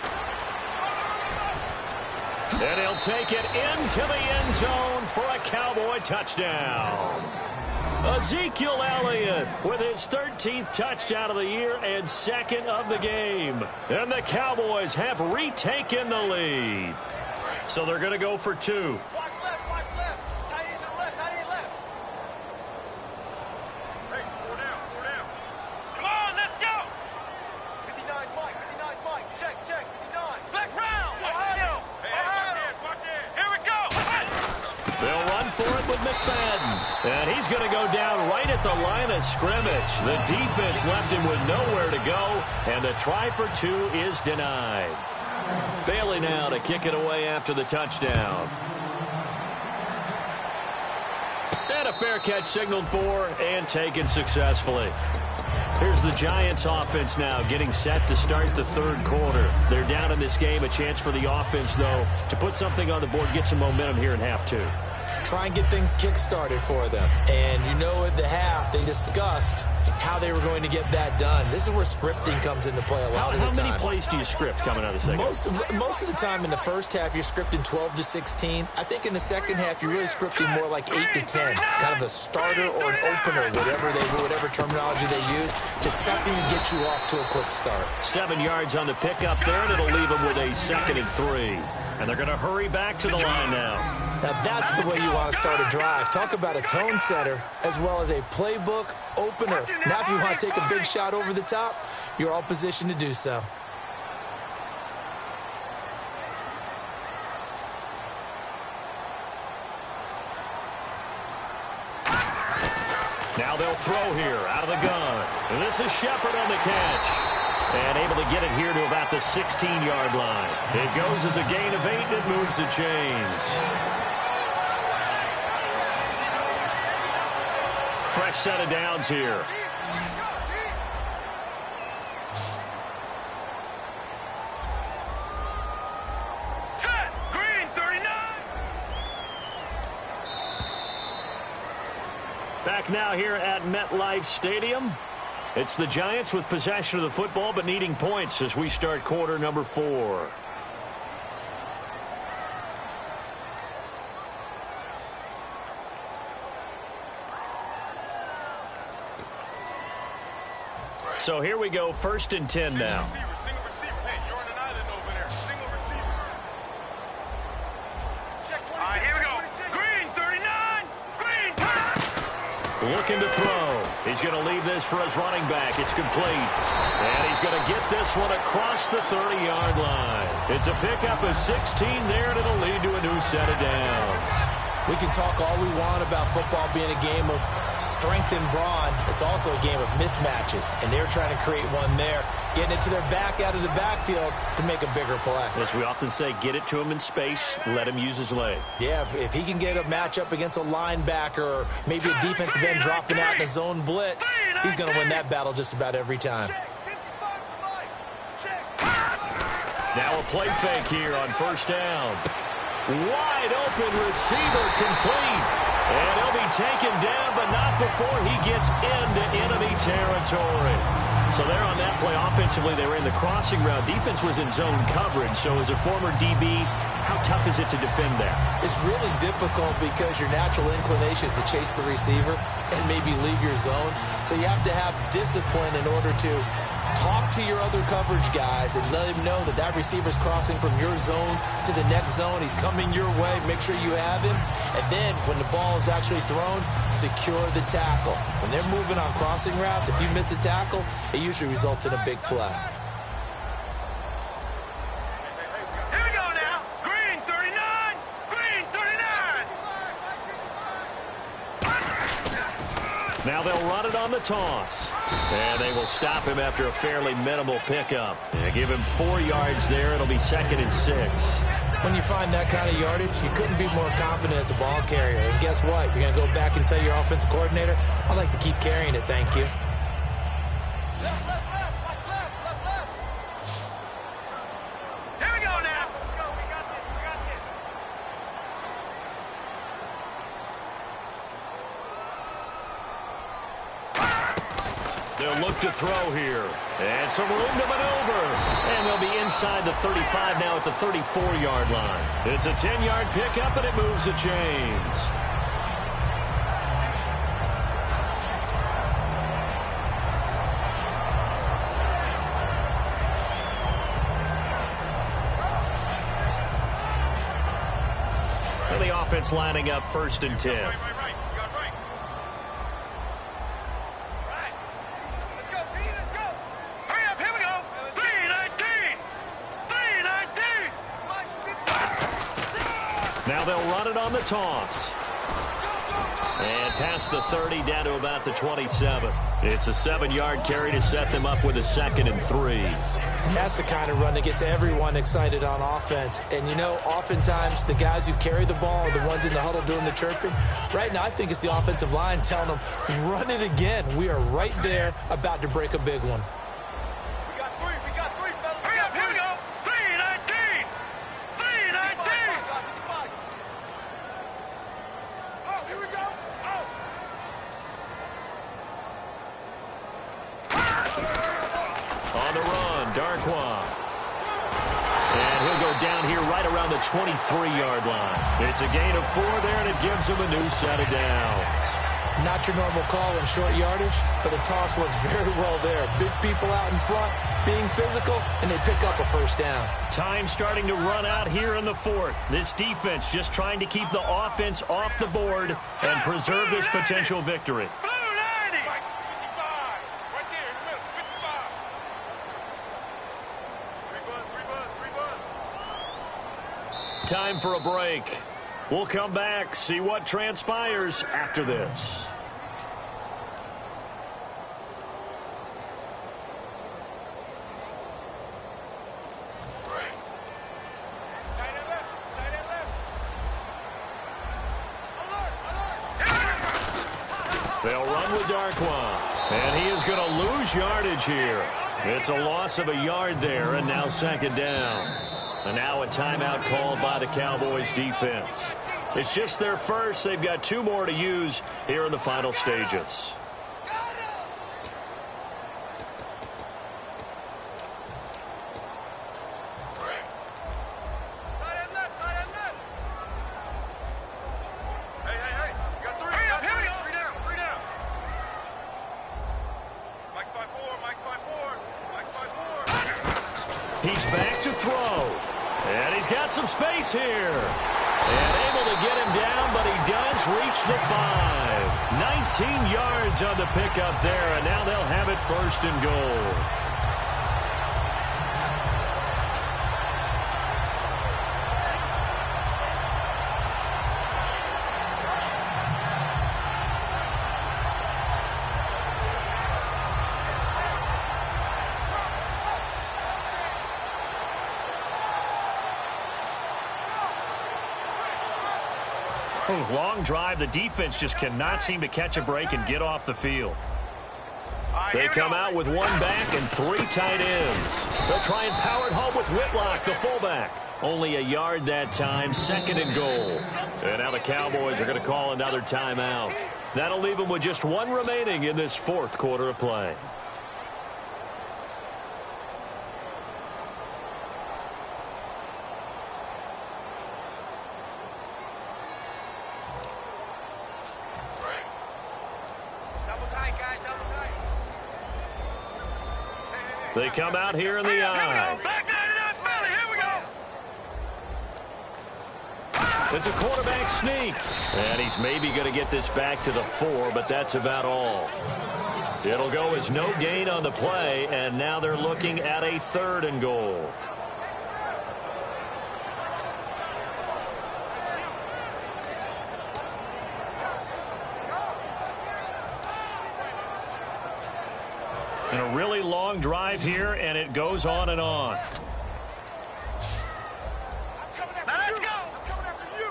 And he'll take it into the end zone for a Cowboy touchdown. Ezekiel Elliott with his 13th touchdown of the year and 2nd of the game. And the Cowboys have retaken the lead. So they're going to go for 2. Watch left, watch left. Tight end to the left, tight end to the left. Hey, 4 down. Come on, let's go. 59's Mike, 59's Mike. Check, 59. Flex round. Ohio. Hey, watch it. Here we go. They'll run for it with McFadden. And he's going to go down right at the line of scrimmage. The defense left him with nowhere to go, and the try for 2 is denied. Bailey now to kick it away after the touchdown. And a fair catch signaled for and taken successfully. Here's the Giants offense now getting set to start the 3rd quarter. They're down in this game. A chance for the offense, though, to put something on the board, get some momentum here in half 2. Try and get things kick-started for them. And you know at the half, they discussed how they were going to get that done. This is where scripting comes into play a lot of the time. How many plays do you script coming out of the second? Most of the time in the first half, you're scripting 12 to 16. I think in the second half, you're really scripting more like 8 to 10. Kind of a starter or an opener, whatever terminology they use. Just something to get you off to a quick start. 7 yards on the pickup there, and it'll leave them with a 2nd and 3. And they're going to hurry back to the line now. Now that's the way you want to start a drive. Talk about a tone setter as well as a playbook opener. Now if you want to take a big shot over the top, you're all positioned to do so. Now they'll throw here out of the gun. And this is Shepard on the catch. And able to get it here to about the 16-yard line. It goes as a gain of 8, and it moves the chains. Fresh set of downs here. Set! Green, 39! Back now here at MetLife Stadium. It's the Giants with possession of the football but needing points as we start quarter number 4. So here we go, 1st and 10 now. Single receiver. Hey, you're on an island over there. Single receiver. Check 26. All right, here we go. Green, 39. Green, pass. Looking to throw. He's going to leave this for his running back. It's complete. And he's going to get this one across the 30-yard line. It's a pickup of 16 there, and it'll lead to a new set of downs. We can talk all we want about football being a game of strength and brawn. It's also a game of mismatches, and they're trying to create one there, getting it to their back out of the backfield to make a bigger play. As we often say, get it to him in space, let him use his leg. Yeah, if he can get a matchup against a linebacker or maybe a defensive end dropping out in a zone blitz, he's going to win that battle just about every time. Now a play fake here on 1st down. Wide open receiver complete. And he'll be taken down, but not before he gets into enemy territory. So there on that play, offensively, they were in the crossing route. Defense was in zone coverage. So as a former DB, how tough is it to defend that? It's really difficult because your natural inclination is to chase the receiver and maybe leave your zone. So you have to have discipline in order to talk to your other coverage guys and let him know that that receiver's crossing from your zone to the next zone. He's coming your way. Make sure you have him. And then when the ball is actually thrown, secure the tackle. When they're moving on crossing routes, if you miss a tackle, it usually results in a big play. Here we go now. Green, 39. Green, 39. Now they'll run it on the toss. And they will stop him after a fairly minimal pickup. And give him 4 yards there. It'll be 2nd and 6. When you find that kind of yardage, you couldn't be more confident as a ball carrier. And guess what? You're going to go back and tell your offensive coordinator, I'd like to keep carrying it, thank you. Here we go now. We got this. We got this. They'll look to throw here. And some room to maneuver. And they'll be inside the 35 now at the 34-yard line. It's a 10-yard pickup, and it moves the chains. And the offense lining up 1st and 10. Right. You got right. Right. Let's go, Pete. Let's go. Hurry up. Here we go. 319. 319. Now they'll run it on the toss. And past the 30 down to about the 27. It's a 7-yard carry to set them up with a 2nd and 3. And that's the kind of run that gets everyone excited on offense. And, you know, oftentimes the guys who carry the ball are the ones in the huddle doing the chirping. Right now, I think it's the offensive line telling them, run it again. We are right there about to break a big one. We got three, fellas. Hurry up, here we go. 319. 319. Oh, here we go. On the run, Darkwa. And he'll go down here right around the 23-yard line. It's a gain of 4 there, and it gives him a new set of downs. Not your normal call in short yardage, but the toss works very well there. Big people out in front, being physical, and they pick up a 1st down. Time starting to run out here in the 4th. This defense just trying to keep the offense off the board and preserve this potential victory. Blue 90. 55. Right there in the middle. 55. 3 buzz. Time for a break. We'll come back, see what transpires after this. They'll run with Darkwa. And he is going to lose yardage here. It's a loss of a yard there, and now second down. And now a timeout called by the Cowboys defense. It's just their first. They've got 2 more to use here in the final stages. He's back to throw. And he's got some space here. And able to get him down, but he does reach the 5. 19 yards on the pickup there, and now they'll have it first and goal. Long drive. The defense just cannot seem to catch a break and get off the field. They come out with 1 back and 3 tight ends. They'll try and power it home with Whitlock, the fullback. Only a yard that time, second and goal. And now the Cowboys are going to call another timeout. That'll leave them with just 1 remaining in this 4th quarter of play. They come out here in the eye. It's a quarterback sneak. And he's maybe going to get this back to the 4, but that's about all. It'll go as no gain on the play, and now they're looking at a 3rd and goal. And a really long drive here, and it goes on and on. Now let's go. I'm coming after you.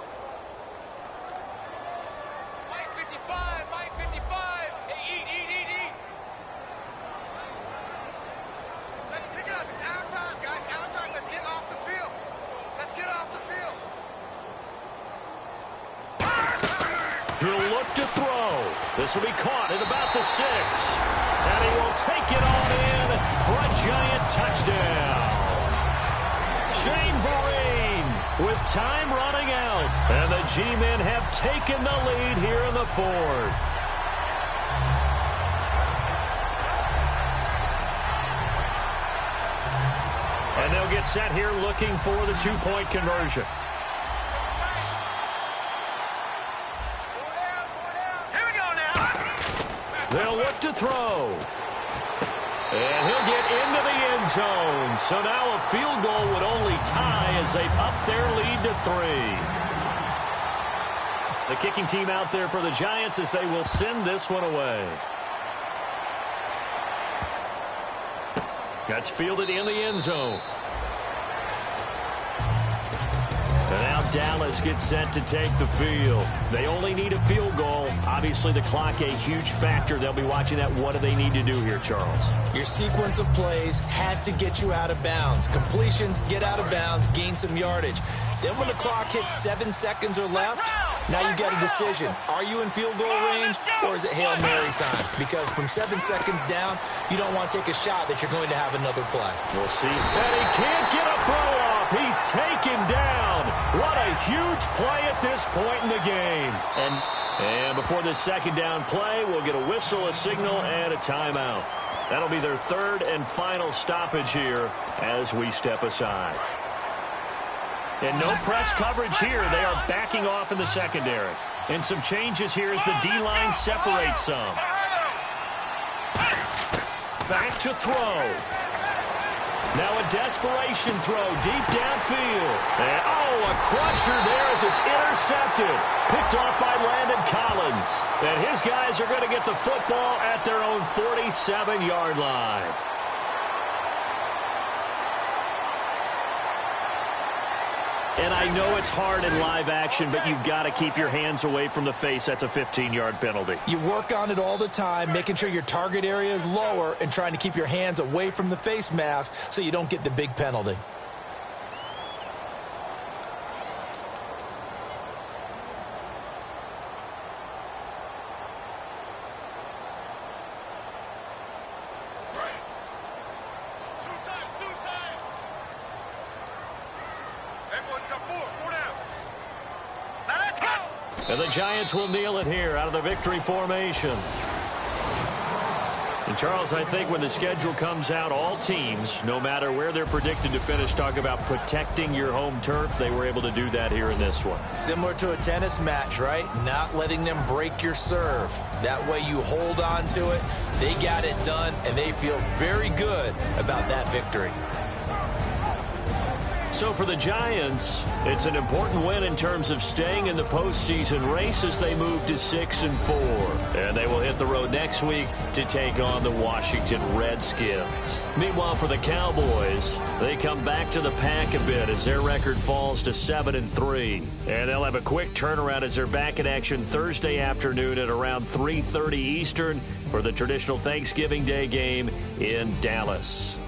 Mike 55, Mike 55. Hey, eat. Let's pick it up. It's our time, guys. Our time. Let's get off the field. Let's get off the field. He'll look to throw. This will be caught at about the 6. And he will take it on in for a giant touchdown. Shane Vereen with time running out. And the G-men have taken the lead here in the 4th. And they'll get set here looking for the 2-point conversion. They'll look to throw. And he'll get into the end zone. So now a field goal would only tie as they've upped their lead to 3. The kicking team out there for the Giants as they will send this one away. That's fielded in the end zone. And now Dallas gets set to take the field. They only need a field goal. Obviously, the clock a huge factor. They'll be watching that. What do they need to do here, Charles? Your sequence of plays has to get you out of bounds. Completions, get out of bounds, gain some yardage. Then when the clock hits 7 seconds or left, now you get a decision. Are you in field goal range, or is it Hail Mary time? Because from 7 seconds down, you don't want to take a shot that you're going to have another play. We'll see. And he can't get a throw off. He's taken down. What a huge play at this point in the game. And before this second down play, we'll get a whistle, a signal, and a timeout. That'll be their 3rd and final stoppage here as we step aside. And no press coverage here. They are backing off in the secondary. And some changes here as the D-line separates some. Back to throw. Now a desperation throw deep downfield. And, a crusher there as it's intercepted. Picked off by Landon Collins. And his guys are going to get the football at their own 47-yard line. And I know it's hard in live action, but you've got to keep your hands away from the face. That's a 15-yard penalty. You work on it all the time, making sure your target area is lower and trying to keep your hands away from the face mask so you don't get the big penalty. And the Giants will kneel it here out of the victory formation. And Charles, I think when the schedule comes out, all teams, no matter where they're predicted to finish, talk about protecting your home turf. They were able to do that here in this one. Similar to a tennis match, right? Not letting them break your serve. That way you hold on to it. They got it done, and they feel very good about that victory. So for the Giants, it's an important win in terms of staying in the postseason race as they move to 6-4. And they will hit the road next week to take on the Washington Redskins. Meanwhile, for the Cowboys, they come back to the pack a bit as their record falls to 7-3. And they'll have a quick turnaround as they're back in action Thursday afternoon at around 3:30 Eastern for the traditional Thanksgiving Day game in Dallas.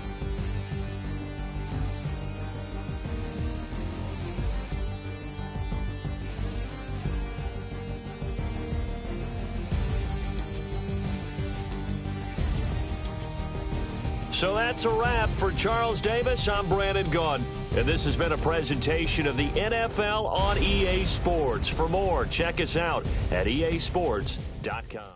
So that's a wrap. For Charles Davis, I'm Brandon Gunn. And this has been a presentation of the NFL on EA Sports. For more, check us out at easports.com.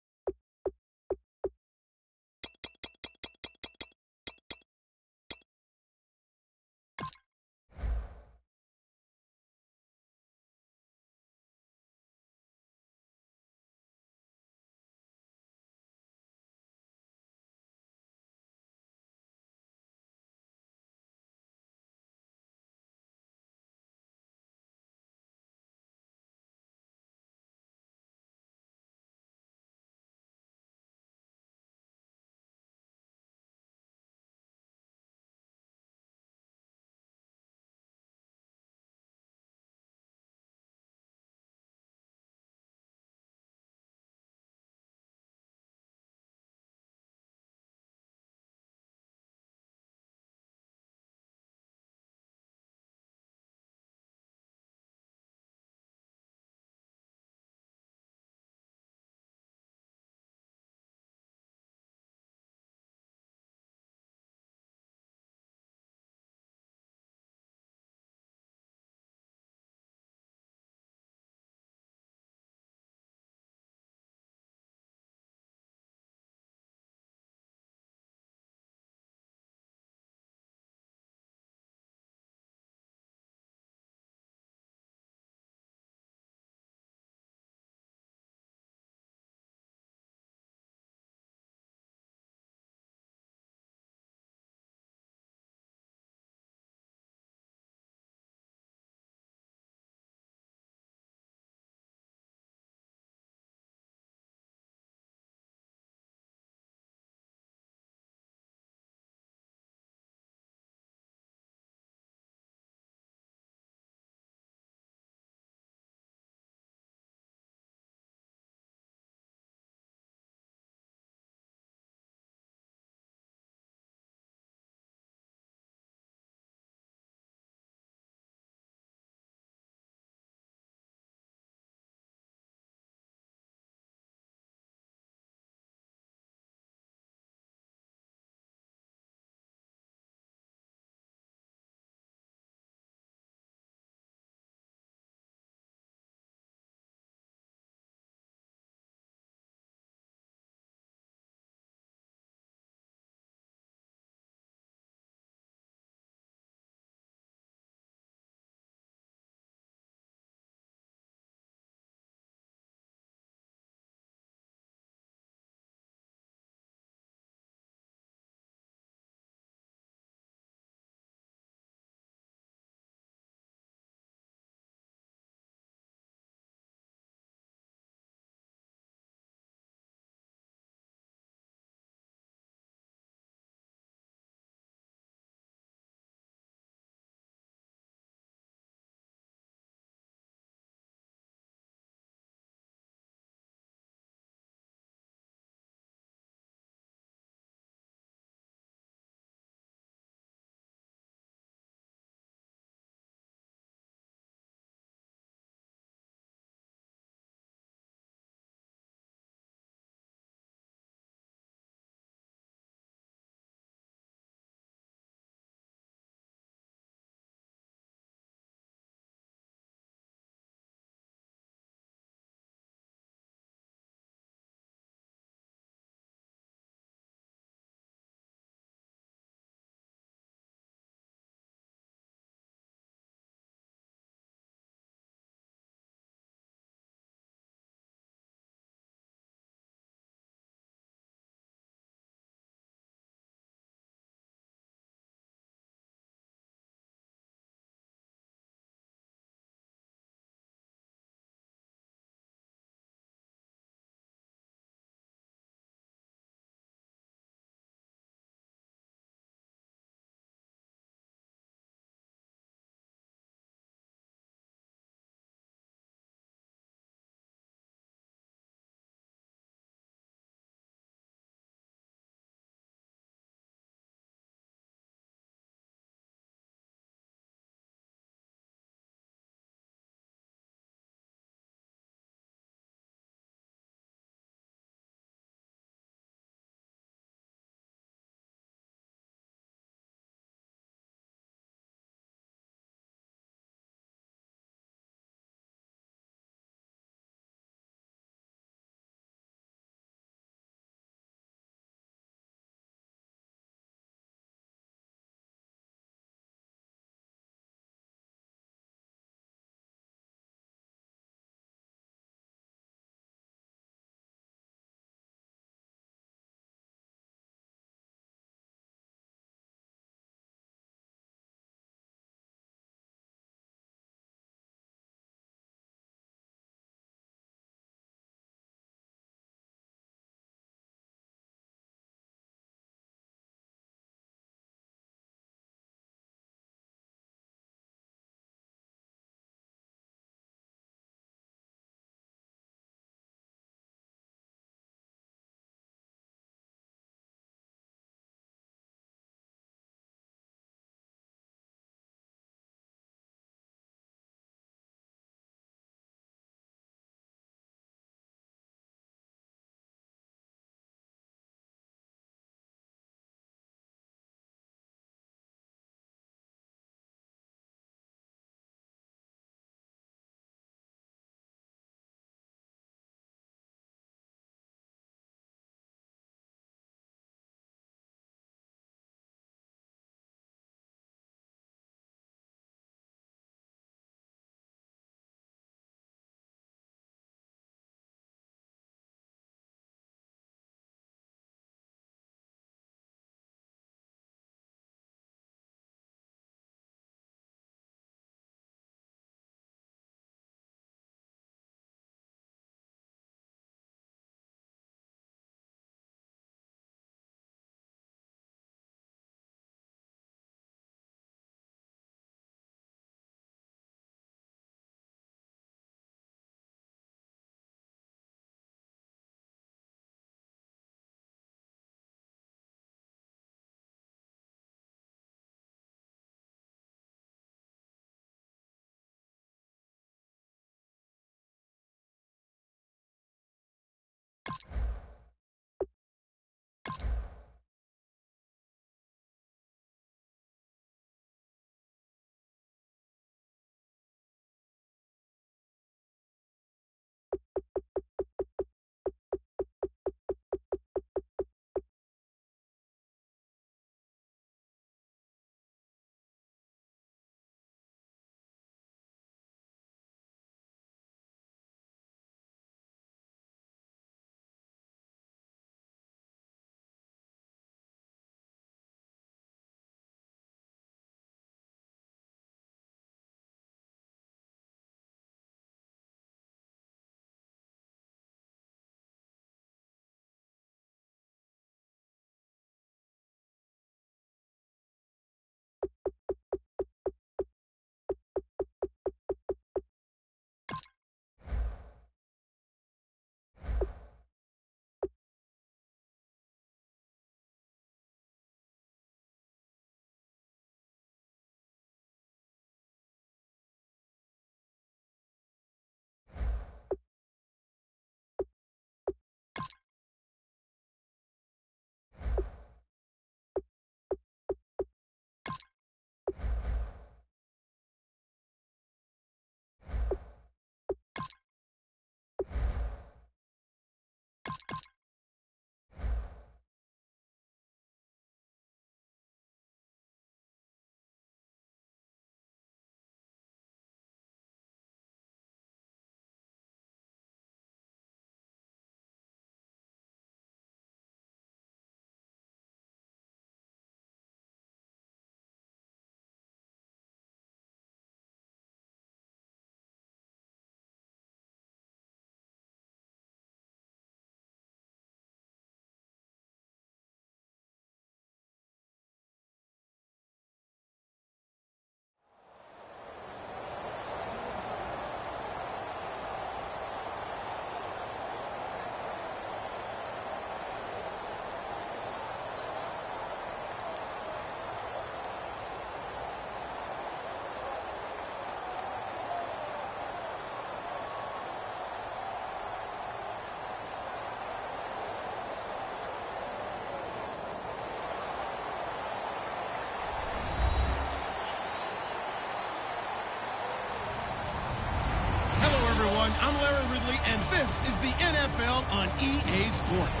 everyone. I'm Larry Ridley, and this is the NFL on EA Sports.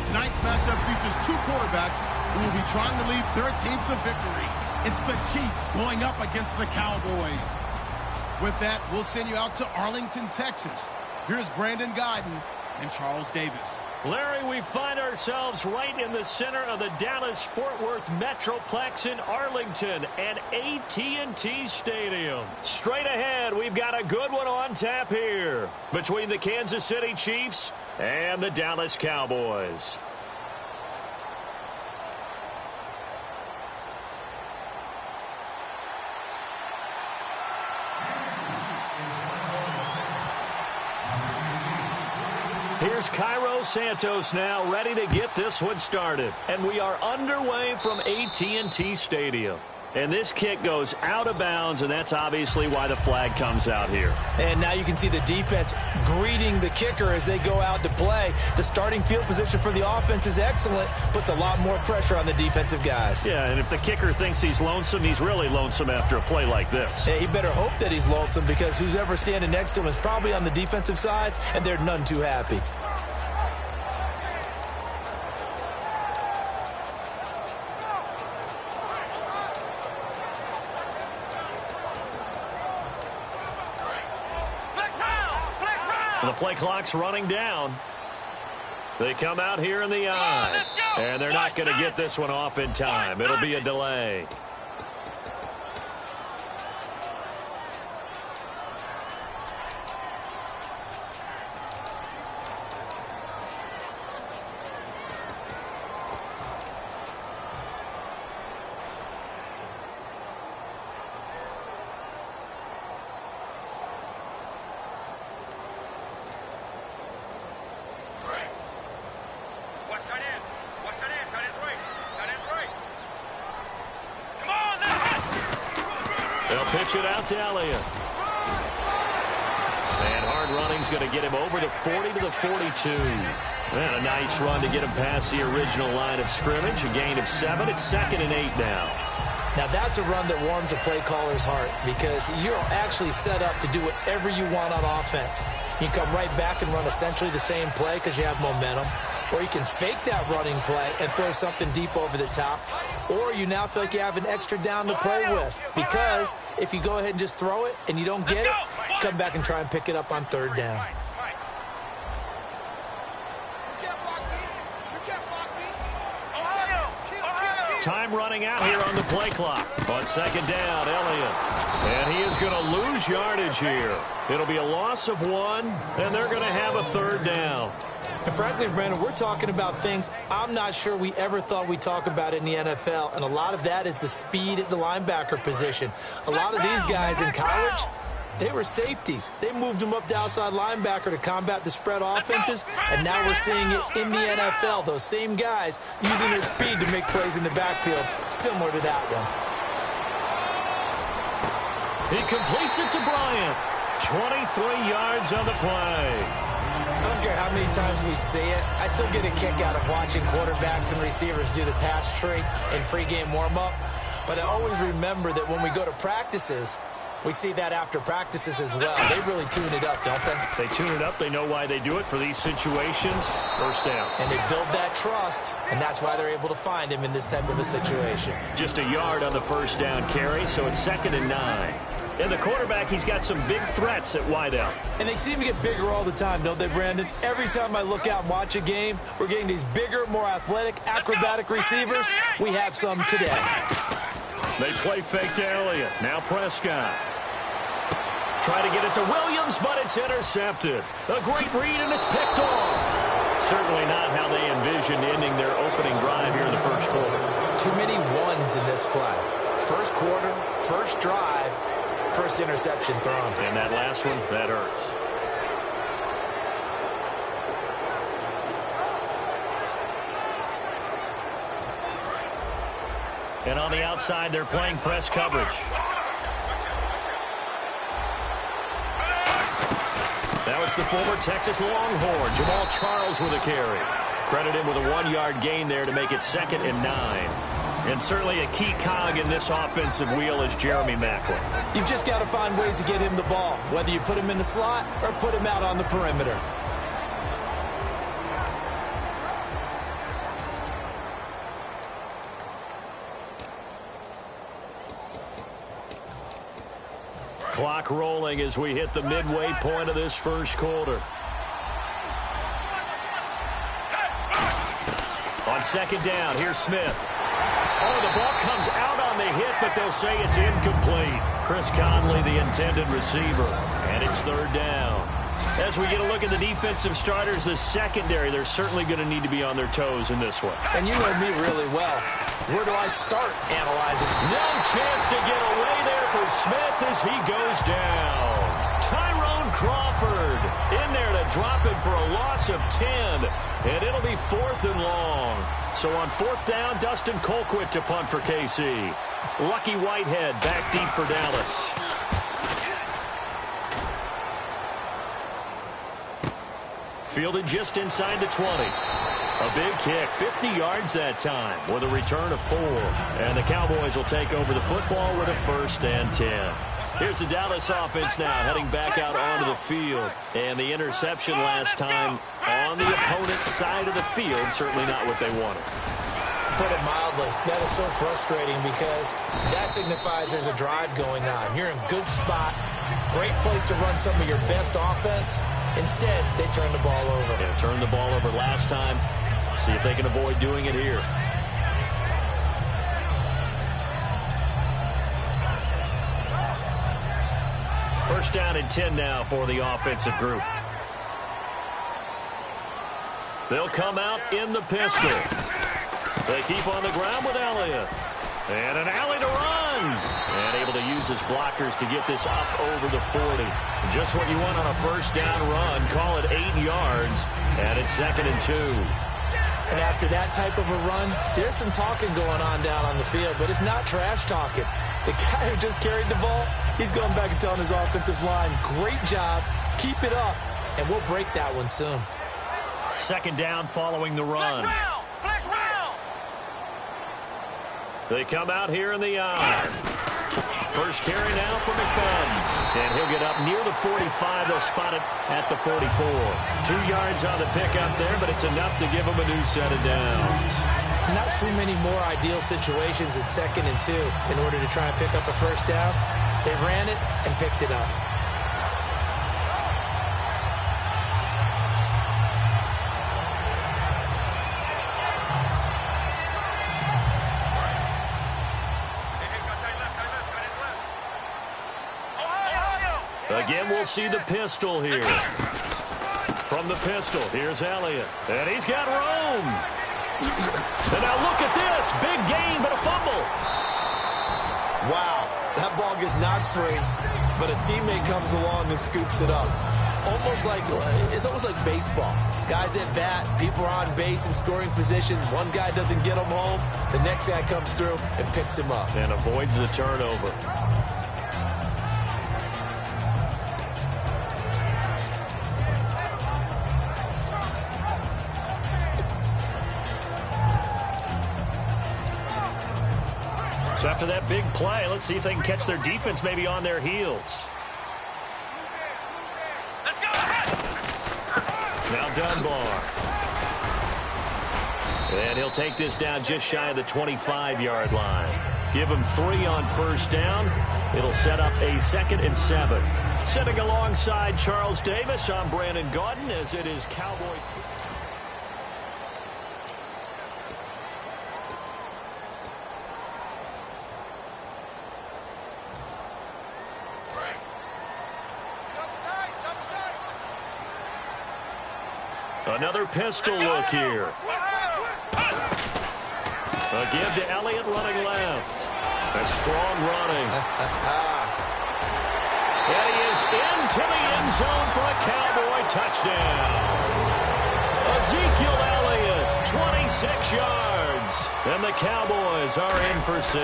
Tonight's matchup features two quarterbacks who will be trying to lead their team to victory. It's the Chiefs going up against the Cowboys. With that, we'll send you out to Arlington, Texas. Here's Brandon Guyton and Charles Davis. Larry, we find ourselves right in the center of the Dallas-Fort Worth Metroplex in Arlington and AT&T Stadium. Straight ahead, we've got a good one on tap here between the Kansas City Chiefs and the Dallas Cowboys. Here's Cairo Santos now ready to get this one started. And we are underway from AT&T Stadium. And this kick goes out of bounds, and that's obviously why the flag comes out here. And now you can see the defense greeting the kicker as they go out to play. The starting field position for the offense is excellent, puts a lot more pressure on the defensive guys. Yeah, and if the kicker thinks he's lonesome, he's really lonesome after a play like this. Yeah, he better hope that he's lonesome, because who's ever standing next to him is probably on the defensive side, and they're none too happy. The play clock's running down. They come out here in the eye. And they're not going to get this one off in time. It'll be a delay. Pitch it out to Elliott. And hard running's going to get him over the 40 to the 42. And a nice run to get him past the original line of scrimmage. A gain of 7. It's 2nd and 8 now. Now that's a run that warms a play caller's heart, because you're actually set up to do whatever you want on offense. You can come right back and run essentially the same play because you have momentum. Or you can fake that running play and throw something deep over the top. Or you now feel like you have an extra down to play with. Because if you go ahead and just throw it and you don't get it, come back and try and pick it up on 3rd down. Time running out here on the play clock. On 2nd down, Elliott. And he is going to lose yardage here. It'll be a loss of 1, and they're going to have a 3rd down. And frankly, Brandon, we're talking about things I'm not sure we ever thought we'd talk about in the NFL. And a lot of that is the speed at the linebacker position. A lot of these guys in college, they were safeties. They moved them up to outside linebacker to combat the spread offenses. And now we're seeing it in the NFL. Those same guys using their speed to make plays in the backfield, similar to that one. He completes it to Bryant. 23 yards on the play. I don't care how many times we see it. I still get a kick out of watching quarterbacks and receivers do the pass tree in pregame warm-up. But I always remember that when we go to practices, we see that after practices as well. They really tune it up, don't they? They tune it up. They know why they do it for these situations. 1st down. And they build that trust, and that's why they're able to find him in this type of a situation. Just a yard on the 1st down carry, so it's 2nd and 9. And the quarterback, he's got some big threats at wideout. And they seem to get bigger all the time, don't they, Brandon? Every time I look out and watch a game, we're getting these bigger, more athletic, acrobatic receivers. We have some today. They play fake to Elliott. Now Prescott. Try to get it to Williams, but it's intercepted. A great read, and it's picked off. Certainly not how they envisioned ending their opening drive here in the 1st quarter. Too many ones in this play. 1st quarter, 1st drive, 1st interception thrown. And that last one, that hurts. And on the outside, they're playing press coverage. Now it's the former Texas Longhorn, Jamal Charles with a carry. Credit him with a 1-yard gain there to make it 2nd and 9. And certainly a key cog in this offensive wheel is Jeremy Maclin. You've just got to find ways to get him the ball, whether you put him in the slot or put him out on the perimeter. Clock rolling as we hit the midway point of this first quarter. On second down, here's Smith. Oh, the ball comes out on the hit, but they'll say it's incomplete. Chris Conley, the intended receiver, and it's third down. As we get a look at the defensive starters, the secondary, they're certainly going to need to be on their toes in this one. And you know me really well. Where do I start analyzing? No chance to get away there for Smith as he goes down. Tyrone Crawford in there to drop him for a loss of 10. And it'll be 4th and long. So on 4th down, Dustin Colquitt to punt for KC. Lucky Whitehead back deep for Dallas. Fielded just inside the 20. A big kick, 50 yards that time with a return of 4. And the Cowboys will take over the football with a 1st and 10. Here's the Dallas offense now heading back out onto the field. And the interception last time on the opponent's side of the field, certainly not what they wanted. Put it mildly, that is so frustrating because that signifies there's a drive going on. You're in a good spot, great place to run some of your best offense. Instead, they turn the ball over. Yeah, turned the ball over last time. See if they can avoid doing it here. First down and 10 now for the offensive group. They'll come out in the pistol. They keep on the ground with Elliott. And an alley to run. And able to use his blockers to get this up over the 40. Just what you want on a first down run. Call it 8 yards. And it's 2nd and 2. And after that type of a run, there's some talking going on down on the field, but it's not trash talking. The guy who just carried the ball, he's going back and telling his offensive line, great job, keep it up, and we'll break that one soon. 2nd down following the run. They come out here in the eye. First carry now for McFadden. And he'll get up near the 45. They'll spot it at the 44. 2 yards on the pickup there, but it's enough to give them a new set of downs. Not too many more ideal situations at 2nd and 2 in order to try and pick up a first down. They ran it and picked it up. Again, we'll see the pistol here. From the pistol, here's Elliott. And he's got room. And now look at this. Big gain, but a fumble. Wow, that ball gets knocked free, but a teammate comes along and scoops it up. It's almost like baseball. Guys at bat, people are on base in scoring position. One guy doesn't get him home. The next guy comes through and picks him up. And avoids the turnover. So after that big play, let's see if they can catch their defense maybe on their heels. Let's go! Now Dunbar. And he'll take this down just shy of the 25-yard line. Give him 3 on first down. It'll set up a 2nd and 7. Sitting alongside Charles Davis, I'm Brandon Gaudin as it is Cowboy. Another pistol look here. A give to Elliott running left. A strong running. And he is into the end zone for a Cowboy touchdown. Ezekiel Elliott, 26 yards. And the Cowboys are in for 6.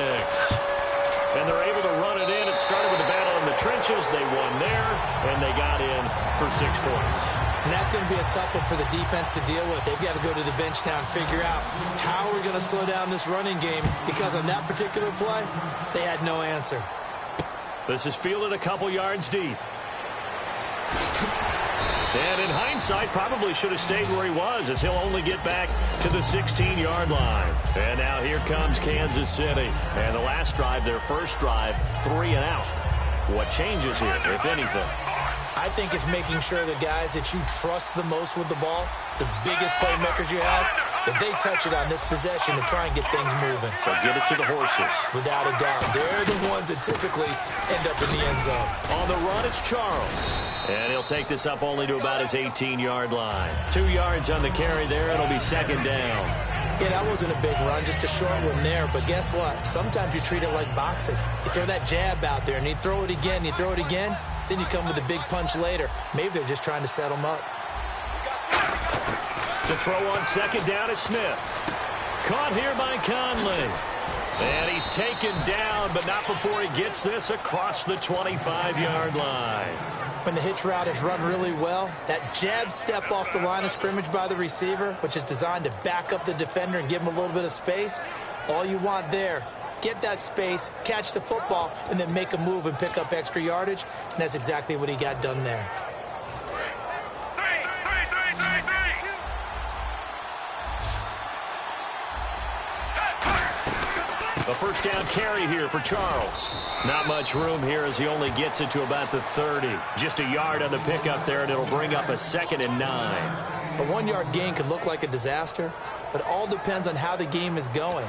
And they're able to run it in. It started with a battle in the trenches. They won there, and they got in for 6 points. And that's going to be a tough one for the defense to deal with. They've got to go to the bench now and figure out how we're going to slow down this running game, because on that particular play, they had no answer. This is fielded a couple yards deep. And in hindsight, probably should have stayed where he was, as he'll only get back to the 16-yard line. And now here comes Kansas City. And the last drive, their first drive, 3 and out. What changes here, if anything? I think it's making sure the guys that you trust the most with the ball, the biggest playmakers you have, that they touch it on this possession to try and get things moving. So get it to the horses. Without a doubt. They're the ones that typically end up in the end zone. On the run, it's Charles. And he'll take this up only to about his 18-yard line. 2 yards on the carry there. It'll be second down. Yeah, that wasn't a big run, just a short one there. But guess what? Sometimes you treat it like boxing. You throw that jab out there, and you throw it again, you throw it again. Then you come with a big punch later. Maybe they're just trying to set them up. To throw on second down is Smith. Caught here by Conley. And he's taken down, but not before he gets this across the 25-yard line. When the hitch route is run really well, that jab step off the line of scrimmage by the receiver, which is designed to back up the defender and give him a little bit of space, all you want there, get that space, catch the football, and then make a move and pick up extra yardage. And that's exactly what he got done there. A first down carry here for Charles. Not much room here as he only gets it to about the 30. Just a yard on the pickup there, and it'll bring up a 2nd and 9. A 1-yard gain could look like a disaster, but it all depends on how the game is going.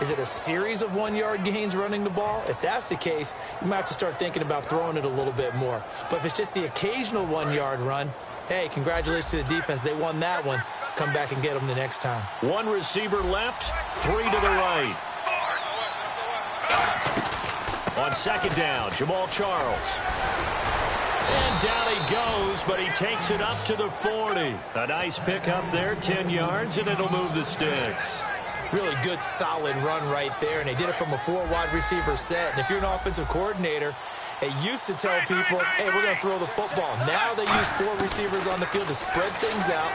Is it a series of 1-yard gains running the ball? If that's the case, you might have to start thinking about throwing it a little bit more. But if it's just the occasional 1-yard run, hey, congratulations to the defense. They won that one. Come back and get them the next time. 1 receiver left, 3 to the right. On second down, Jamal Charles. And down he goes, but he takes it up to the 40. A nice pickup there, 10 yards, and it'll move the sticks. Really good, solid run right there, and they did it from a 4-wide receiver set. And if you're an offensive coordinator, they used to tell people, hey, we're going to throw the football. Now they use 4 receivers on the field to spread things out,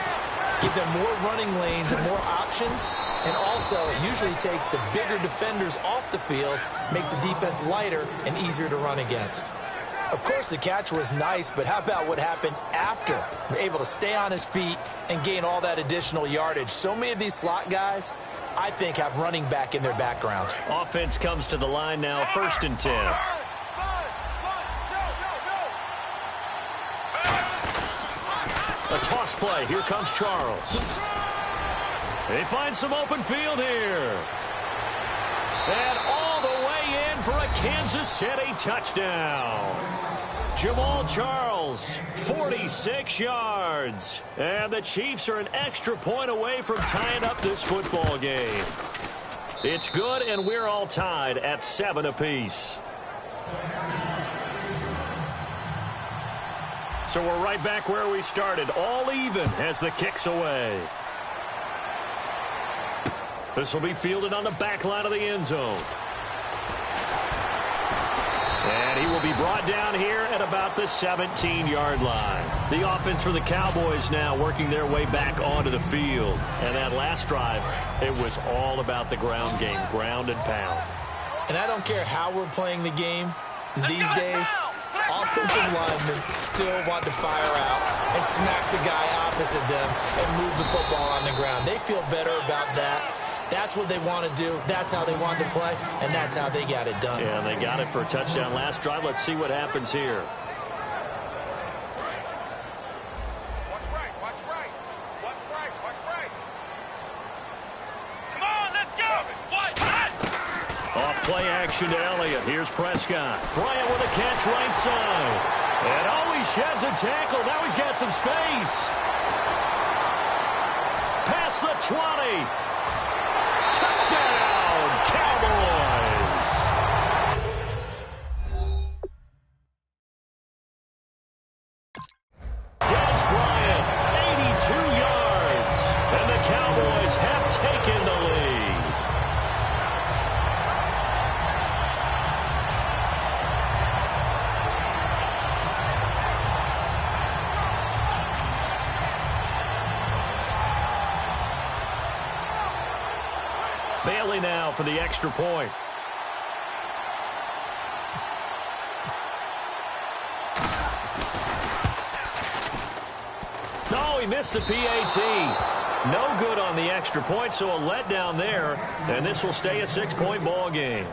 give them more running lanes and more options, and also it usually takes the bigger defenders off the field, makes the defense lighter and easier to run against. Of course, the catch was nice, but how about what happened after? Able to stay on his feet and gain all that additional yardage. So many of these slot guys, I think, have running back in their background. Offense comes to the line now, 1st and 10. A toss play. Here comes Charles. They find some open field here. And all the way in for a Kansas City touchdown. Jamal Charles, 46 yards. And the Chiefs are an extra point away from tying up this football game. It's good, and we're all tied at 7 apiece. So we're right back where we started, all even as the kick's away. This will be fielded on the back line of the end zone. And he will be brought down here at about the 17-yard line. The offense for the Cowboys now working their way back onto the field. And that last drive, it was all about the ground game, ground and pound. And I don't care how we're playing the game these days, offensive linemen still want to fire out and smack the guy opposite them and move the football on the ground. They feel better about that. That's what they want to do. That's how they want to play, and that's how they got it done. Yeah, they got it for a touchdown last drive. Let's see what happens here. Watch right, watch right. Watch right, watch right. Come on, let's go. Off play action to Elliott. Here's Prescott. Bryant with a catch right side. And oh, he sheds a tackle. Now he's got some space. Past the 20. Touchdown, Cowboys! Des Bryant, 82 yards. And the Cowboys have taken the lead. Bailey now for the extra point. No, he missed the PAT. No good on the extra point, so a letdown there, and this will stay a 6-point ball game.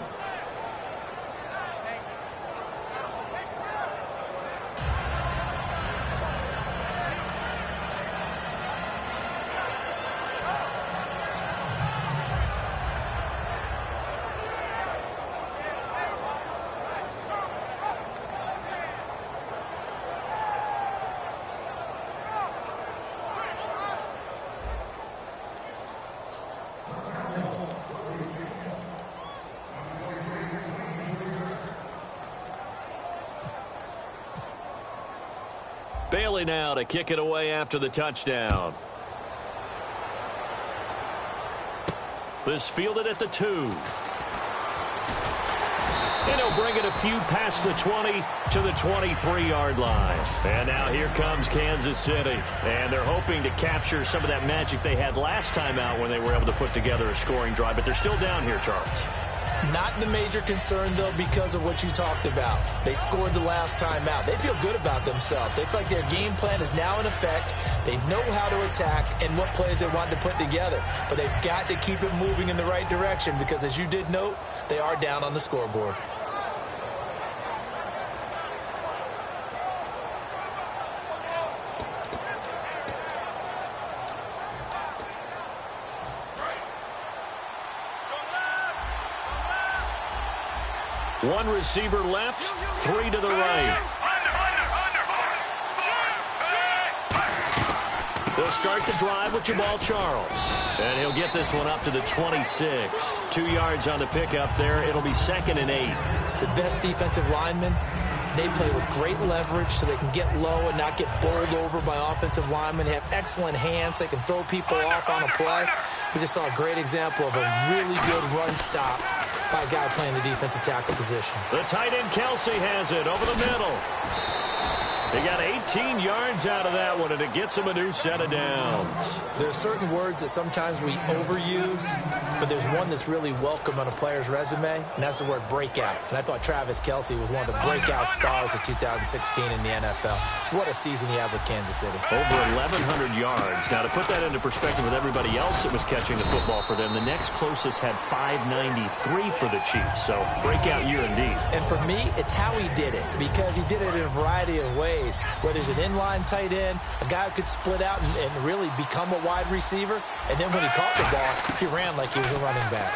Bailey now to kick it away after the touchdown. This fielded at the 2. And he'll bring it a few past the 20 to the 23-yard line. And now here comes Kansas City. And they're hoping to capture some of that magic they had last time out when they were able to put together a scoring drive. But they're still down here, Charles. Not the major concern, though, because of what you talked about. They scored the last time out. They feel good about themselves. They feel like their game plan is now in effect. They know how to attack and what plays they want to put together. But they've got to keep it moving in the right direction because, as you did note, they are down on the scoreboard. One receiver left, 3 to the right. They'll start the drive with Jamal Charles. And he'll get this one up to the 26. 2 yards on the pickup there. It'll be 2nd and 8. The best defensive linemen, they play with great leverage so they can get low and not get bowled over by offensive linemen. They have excellent hands. They can throw people off on a play. We just saw a great example of a really good run stop by a guy playing the defensive tackle position. The tight end Kelsey has it over the middle. He got 18 yards out of that one, and it gets him a new set of downs. There are certain words that sometimes we overuse, but there's one that's really welcome on a player's resume, and that's the word breakout. And I thought Travis Kelsey was one of the breakout stars of 2016 in the NFL. What a season he had with Kansas City. Over 1,100 yards. Now, to put that into perspective with everybody else that was catching the football for them, the next closest had 593 for the Chiefs. So, breakout year indeed. And for me, it's how he did it, because he did it in a variety of ways. Whether he's an inline tight end, a guy who could split out and really become a wide receiver, and then when he caught the ball, he ran like he was a running back.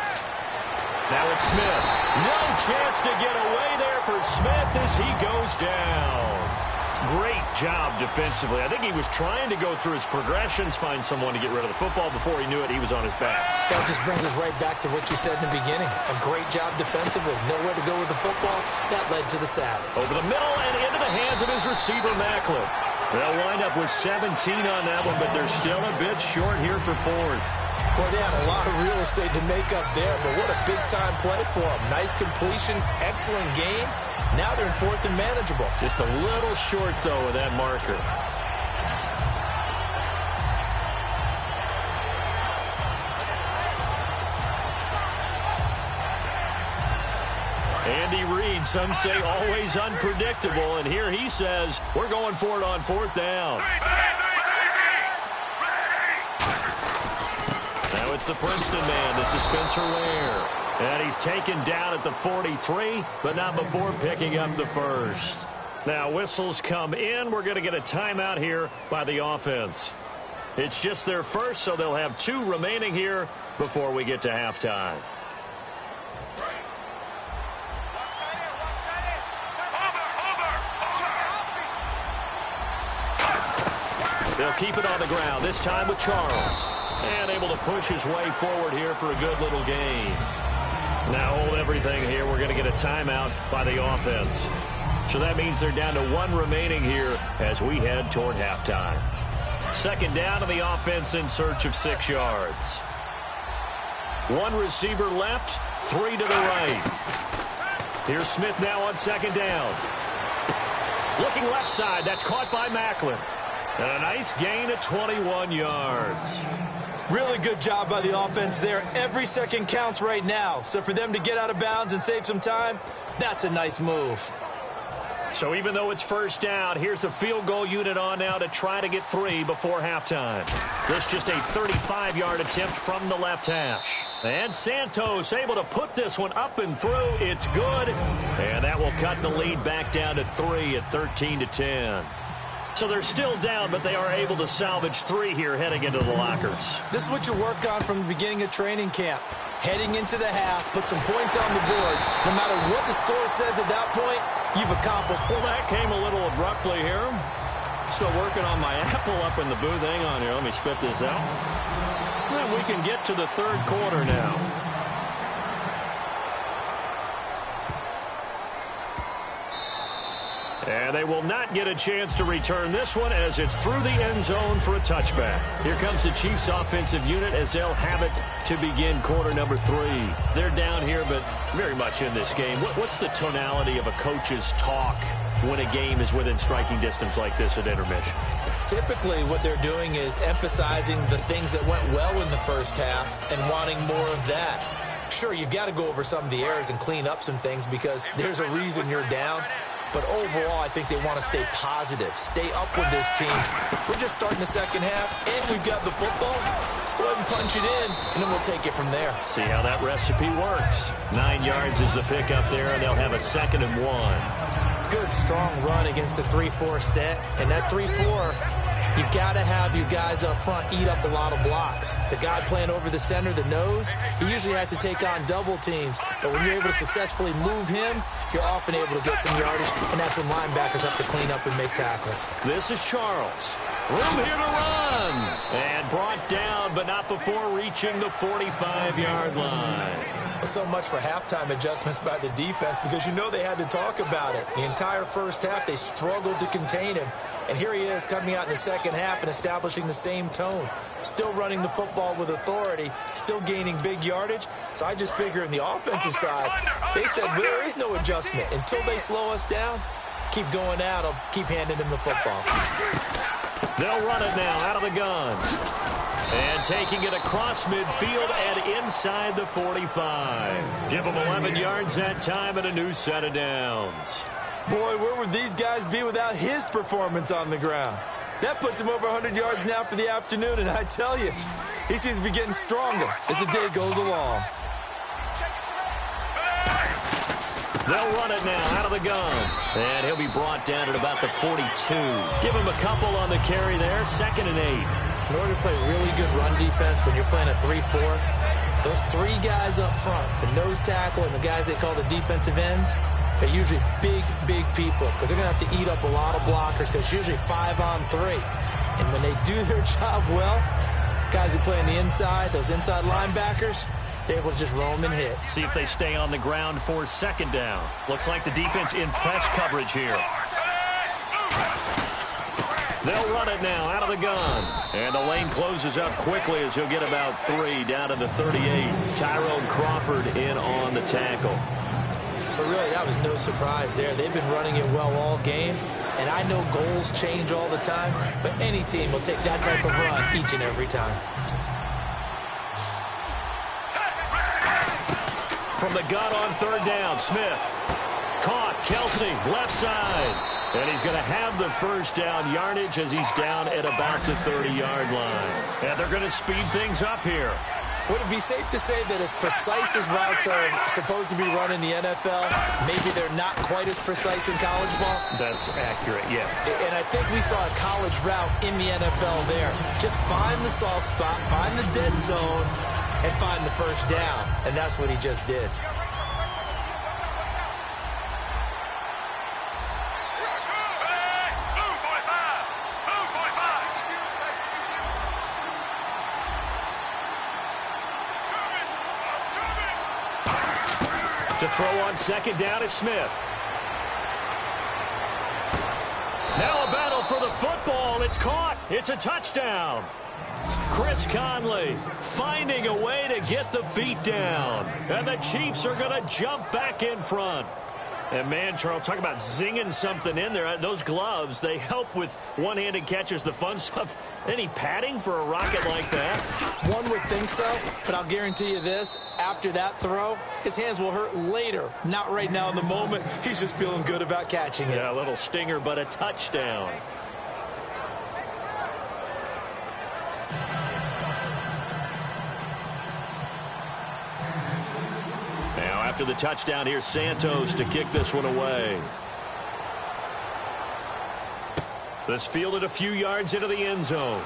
Now it's Smith. No chance to get away there for Smith as he goes down. Great job defensively. I think he was trying to go through his progressions, find someone to get rid of the football. Before he knew it, he was on his back. So it just brings us right back to what you said in the beginning. A great job defensively. Nowhere to go with the football. That led to the sack. Over the middle and into the hands of his receiver, Macklin. They'll wind up with 17 on that one, but they're still a bit short here for 4th. Boy, they had a lot of real estate to make up there, but what a big-time play for them. Nice completion, excellent game. Now they're in 4th and manageable. Just a little short, though, of that marker. Andy Reid, some say always unpredictable, and here he says, we're going for it on 4th down. Now it's the Princeton man. This is Spencer Ware. And he's taken down at the 43, but not before picking up the 1st. Now whistles come in. We're going to get a timeout here by the offense. It's just their first, so they'll have 2 remaining here before we get to halftime. They'll keep it on the ground, this time with Charles. And able to push his way forward here for a good little gain. Now hold everything here. We're going to get a timeout by the offense. So that means they're down to 1 remaining here as we head toward halftime. 2nd down, and the offense in search of 6 yards. 1 receiver left, 3 to the right. Here's Smith now on 2nd down. Looking left side, that's caught by Macklin. And a nice gain of 21 yards. Really good job by the offense there. Every second counts right now. So for them to get out of bounds and save some time, that's a nice move. So even though it's first down, here's the field goal unit on now to try to get 3 before halftime. This just a 35-yard attempt from the left hash. And Santos able to put this one up and through. It's good. And that will cut the lead back down to 3 at 13-10. So they're still down, but they are able to salvage 3 here heading into the lockers. This is what you worked on from the beginning of training camp. Heading into the half, put some points on the board. No matter what the score says at that point, you've accomplished. Well, that came a little abruptly here. Still working on my apple up in the booth. Hang on here. Let me spit this out. And we can get to the third quarter now. And they will not get a chance to return this one as it's through the end zone for a touchback. Here comes the Chiefs offensive unit as they'll have it to begin quarter number 3. They're down here, but very much in this game. What's the tonality of a coach's talk when a game is within striking distance like this at intermission? Typically, what they're doing is emphasizing the things that went well in the first half and wanting more of that. Sure, you've got to go over some of the errors and clean up some things because there's a reason you're down. But overall, I think they want to stay positive, stay up with this team. We're just starting the second half, and we've got the football. Let's go ahead and punch it in, and then we'll take it from there. See how that recipe works. 9 yards is the pickup there, and they'll have a 2nd and 1. Good, strong run against the 3-4 set. And that 3-4, you've got to have your guys up front eat up a lot of blocks. The guy playing over the center, the nose, he usually has to take on double teams. But when you're able to successfully move him, you're often able to get some yardage, and that's when linebackers have to clean up and make tackles. This is Charles. Room here to run. And brought down, but not before reaching the 45-yard line. Well, so much for halftime adjustments by the defense because you know they had to talk about it. The entire first half, they struggled to contain him. And here he is coming out in the second half and establishing the same tone. Still running the football with authority, still gaining big yardage. So I just figure in the offensive side, they said well, there is no adjustment. Until they slow us down, keep going at them, keep handing them the football. They'll run it now out of the gun. And taking it across midfield and inside the 45. Give them 11 yards that time and a new set of downs. Boy, where would these guys be without his performance on the ground? That puts him over 100 yards now for the afternoon, and I tell you, he seems to be getting stronger as the day goes along. They'll run it now out of the gun. And he'll be brought down at about the 42. Give him a couple on the carry there, 2nd and 8. In order to play really good run defense when you're playing a 3-4, those 3 guys up front, the nose tackle and the guys they call the defensive ends, they're usually big, big people because they're going to have to eat up a lot of blockers because it's usually 5-on-3. And when they do their job well, guys who play on the inside, those inside linebackers, they're able to just roam and hit. See if they stay on the ground for 2nd down. Looks like the defense in press coverage here. They'll run it now out of the gun. And the lane closes up quickly as he'll get about 3 down to the 38. Tyrone Crawford in on the tackle. But really, that was no surprise there. They've been running it well all game. And I know goals change all the time, but any team will take that type of run each and every time. From the gun on 3rd down, Smith. Caught, Kelsey, left side. And he's going to have the first down yardage as he's down at about the 30-yard line. And they're going to speed things up here. Would it be safe to say that as precise as routes are supposed to be run in the NFL, maybe they're not quite as precise in college ball? That's accurate, yeah. And I think we saw a college route in the NFL there. Just find the soft spot, find the dead zone, and find the first down. And that's what he just did. To throw on 2nd down is Smith. Now a battle for the football. It's caught. It's a touchdown. Chris Conley finding a way to get the feet down. And the Chiefs are going to jump back in front. And man, Charles, talk about zinging something in there. Those gloves, they help with one-handed catches, the fun stuff. Any padding for a rocket like that? One would think so, but I'll guarantee you this. After that throw, his hands will hurt later. Not right now in the moment. He's just feeling good about catching it. Yeah, a little stinger, but a touchdown. Now, after the touchdown, here's Santos to kick this one away. This fielded a few yards into the end zone.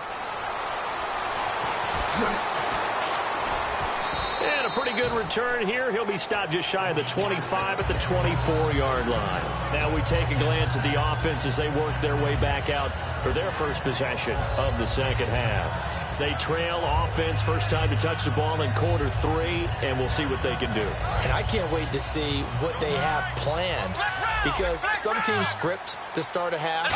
And a pretty good return here. He'll be stopped just shy of the 25 at the 24-yard line. Now we take a glance at the offense as they work their way back out for their first possession of the second half. They trail offense, first time to touch the ball in quarter 3, and we'll see what they can do. And I can't wait to see what they have planned, because some teams script to start a half.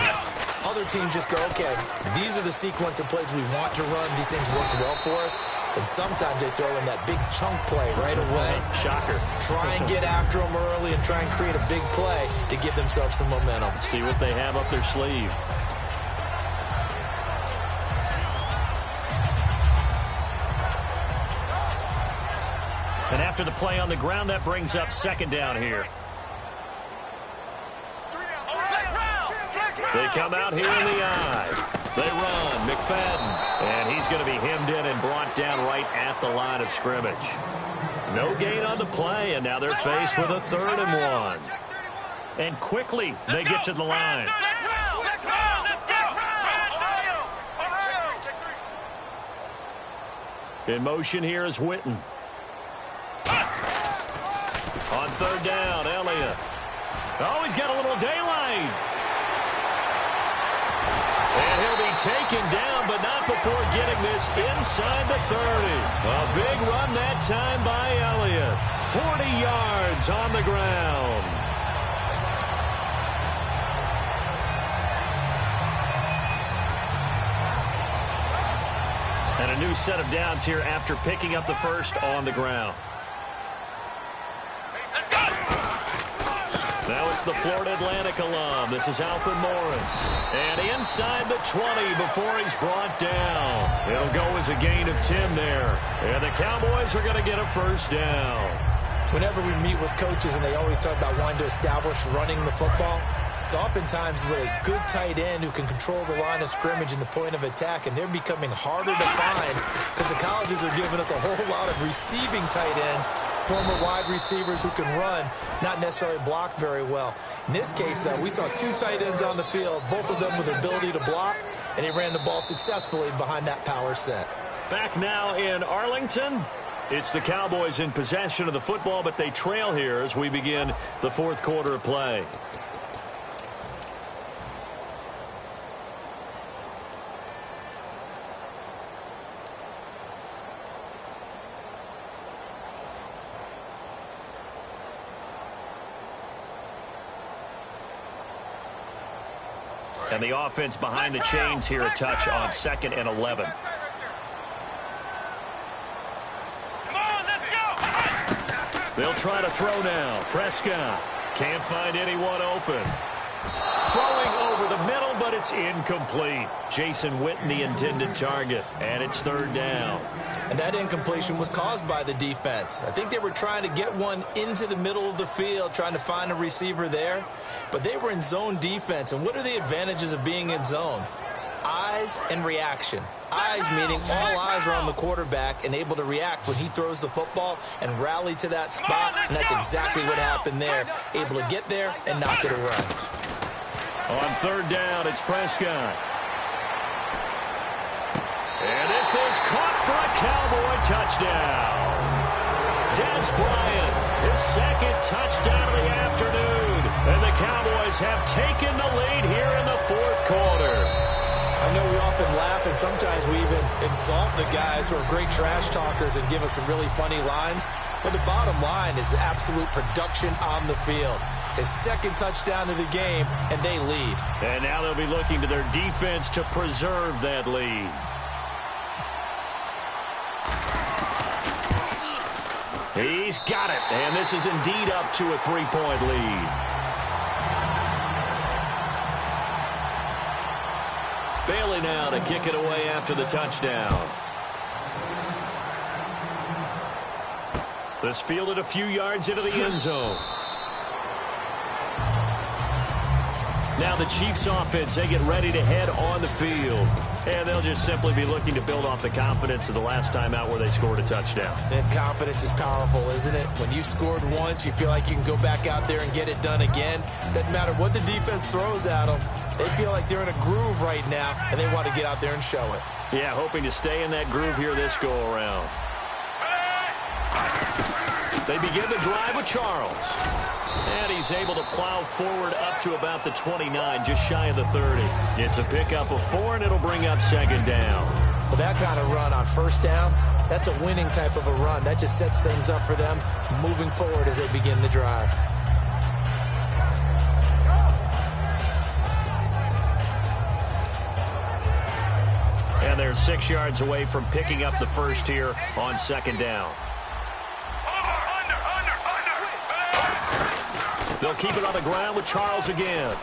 Other teams just go, okay, these are the sequence of plays we want to run. These things worked well for us. And sometimes they throw in that big chunk play right away. Shocker. Try and get after them early and try and create a big play to give themselves some momentum. See what they have up their sleeve. And after the play on the ground, that brings up second down here. They come out here in the eye. They run. McFadden. And he's going to be hemmed in and brought down right at the line of scrimmage. No gain on the play, and now they're faced with a 3rd and 1. And quickly, they get to the line. In motion here is Witten. On 3rd down, Elliott. Oh, he's got a little daylight. And he'll be taken down, but not before getting this inside the 30. A big run that time by Elliott. 40 yards on the ground. And a new set of downs here after picking up the first on the ground. Now it's the Florida Atlantic alum. This is Alfred Morris. And inside the 20 before he's brought down. It'll go as a gain of 10 there. And the Cowboys are going to get a first down. Whenever we meet with coaches and they always talk about wanting to establish running the football, it's oftentimes with a good tight end who can control the line of scrimmage and the point of attack, and they're becoming harder to find because the colleges are giving us a whole lot of receiving tight ends, former wide receivers who can run, not necessarily block very well. In this case, though, we saw 2 tight ends on the field, both of them with the ability to block, and he ran the ball successfully behind that power set. Back now in Arlington. It's the Cowboys in possession of the football, but they trail here as we begin the 4th quarter of play. And the offense behind the chains here, a touch on 2nd and 11. They'll try to throw now. Prescott can't find anyone open. Throwing over the middle, but it's incomplete. Jason Witten, the intended target, and it's 3rd down. And that incompletion was caused by the defense. I think they were trying to get one into the middle of the field, trying to find a receiver there, but they were in zone defense. And what are the advantages of being in zone? Eyes and reaction. Eyes meaning all eyes are on the quarterback and able to react when he throws the football and rally to that spot, and that's exactly what happened there. Able to get there and not get a run. On 3rd down, it's Prescott. And this is caught for a Cowboy touchdown. Des Bryant, his 2nd touchdown of the afternoon. And the Cowboys have taken the lead here in the 4th quarter. I know we often laugh, and sometimes we even insult the guys who are great trash talkers and give us some really funny lines. But the bottom line is the absolute production on the field. His 2nd touchdown of the game, and they lead. And now they'll be looking to their defense to preserve that lead. He's got it, and this is indeed up to a 3-point lead. Bailey now to kick it away after the touchdown. This fielded a few yards into the end zone. Now the Chiefs offense, they get ready to head on the field. And they'll just simply be looking to build off the confidence of the last time out where they scored a touchdown. And confidence is powerful, isn't it? When you scored once, you feel like you can go back out there and get it done again. Doesn't matter what the defense throws at them. They feel like they're in a groove right now, and they want to get out there and show it. Yeah, hoping to stay in that groove here this go-around. They begin the drive with Charles. And he's able to plow forward up to about the 29, just shy of the 30. It's a pickup of 4, and it'll bring up second down. But that kind of run on first down, that's a winning type of a run. That just sets things up for them moving forward as they begin the drive. And they're 6 yards away from picking up the first here on second down. They'll keep it on the ground with Charles again.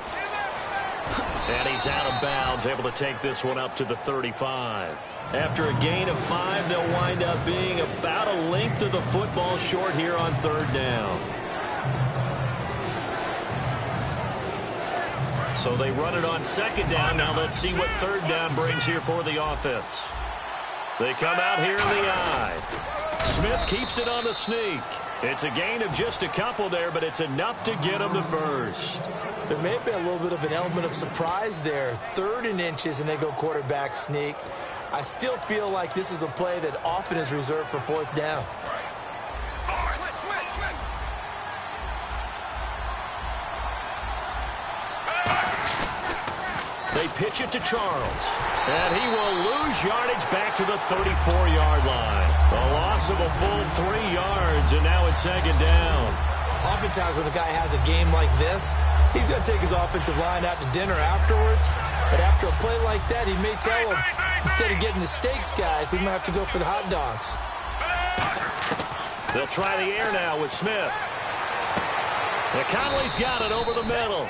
And he's out of bounds, able to take this one up to the 35. After a gain of 5, they'll wind up being about a length of the football short here on third down. So they run it on second down. Now let's see what third down brings here for the offense. They come out here in the eye. Smith keeps it on the sneak. It's a gain of just a couple there, but it's enough to get him the first. There may have been a little bit of an element of surprise there. 3rd and inches, and they go quarterback sneak. I still feel like this is a play that often is reserved for 4th down. They pitch it to Charles, and he will lose yardage back to the 34-yard line. A loss of a full 3 yards, and now it's second down. Oftentimes when a guy has a game like this, he's going to take his offensive line out to dinner afterwards. But after a play like that, he may tell him, instead of getting the steaks, guys, we might have to go for the hot dogs. They'll try the air now with Smith. Conley's got it over the middle.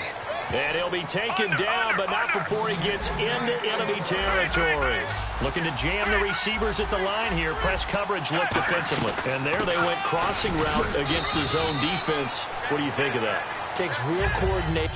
And he'll be taken down, but not before he gets into enemy territory. Looking to jam the receivers at the line here. Press coverage look defensively. And there they went crossing route against his own defense. What do you think of that? Takes real coordination.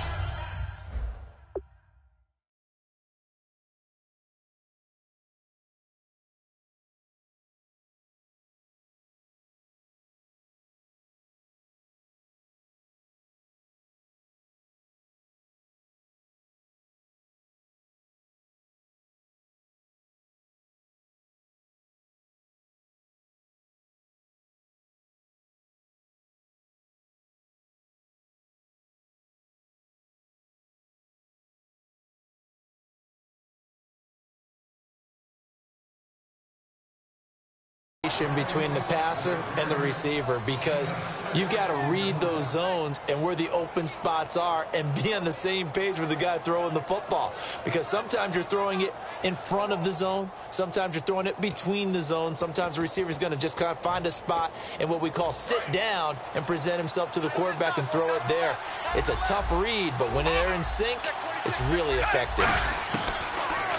Between the passer and the receiver, because you've got to read those zones and where the open spots are and be on the same page with the guy throwing the football, because sometimes you're throwing it in front of the zone, sometimes you're throwing it between the zones, sometimes the receiver's going to just kind of find a spot and what we call sit down and present himself to the quarterback and throw it there. It's a tough read, but when they're in sync, it's really effective.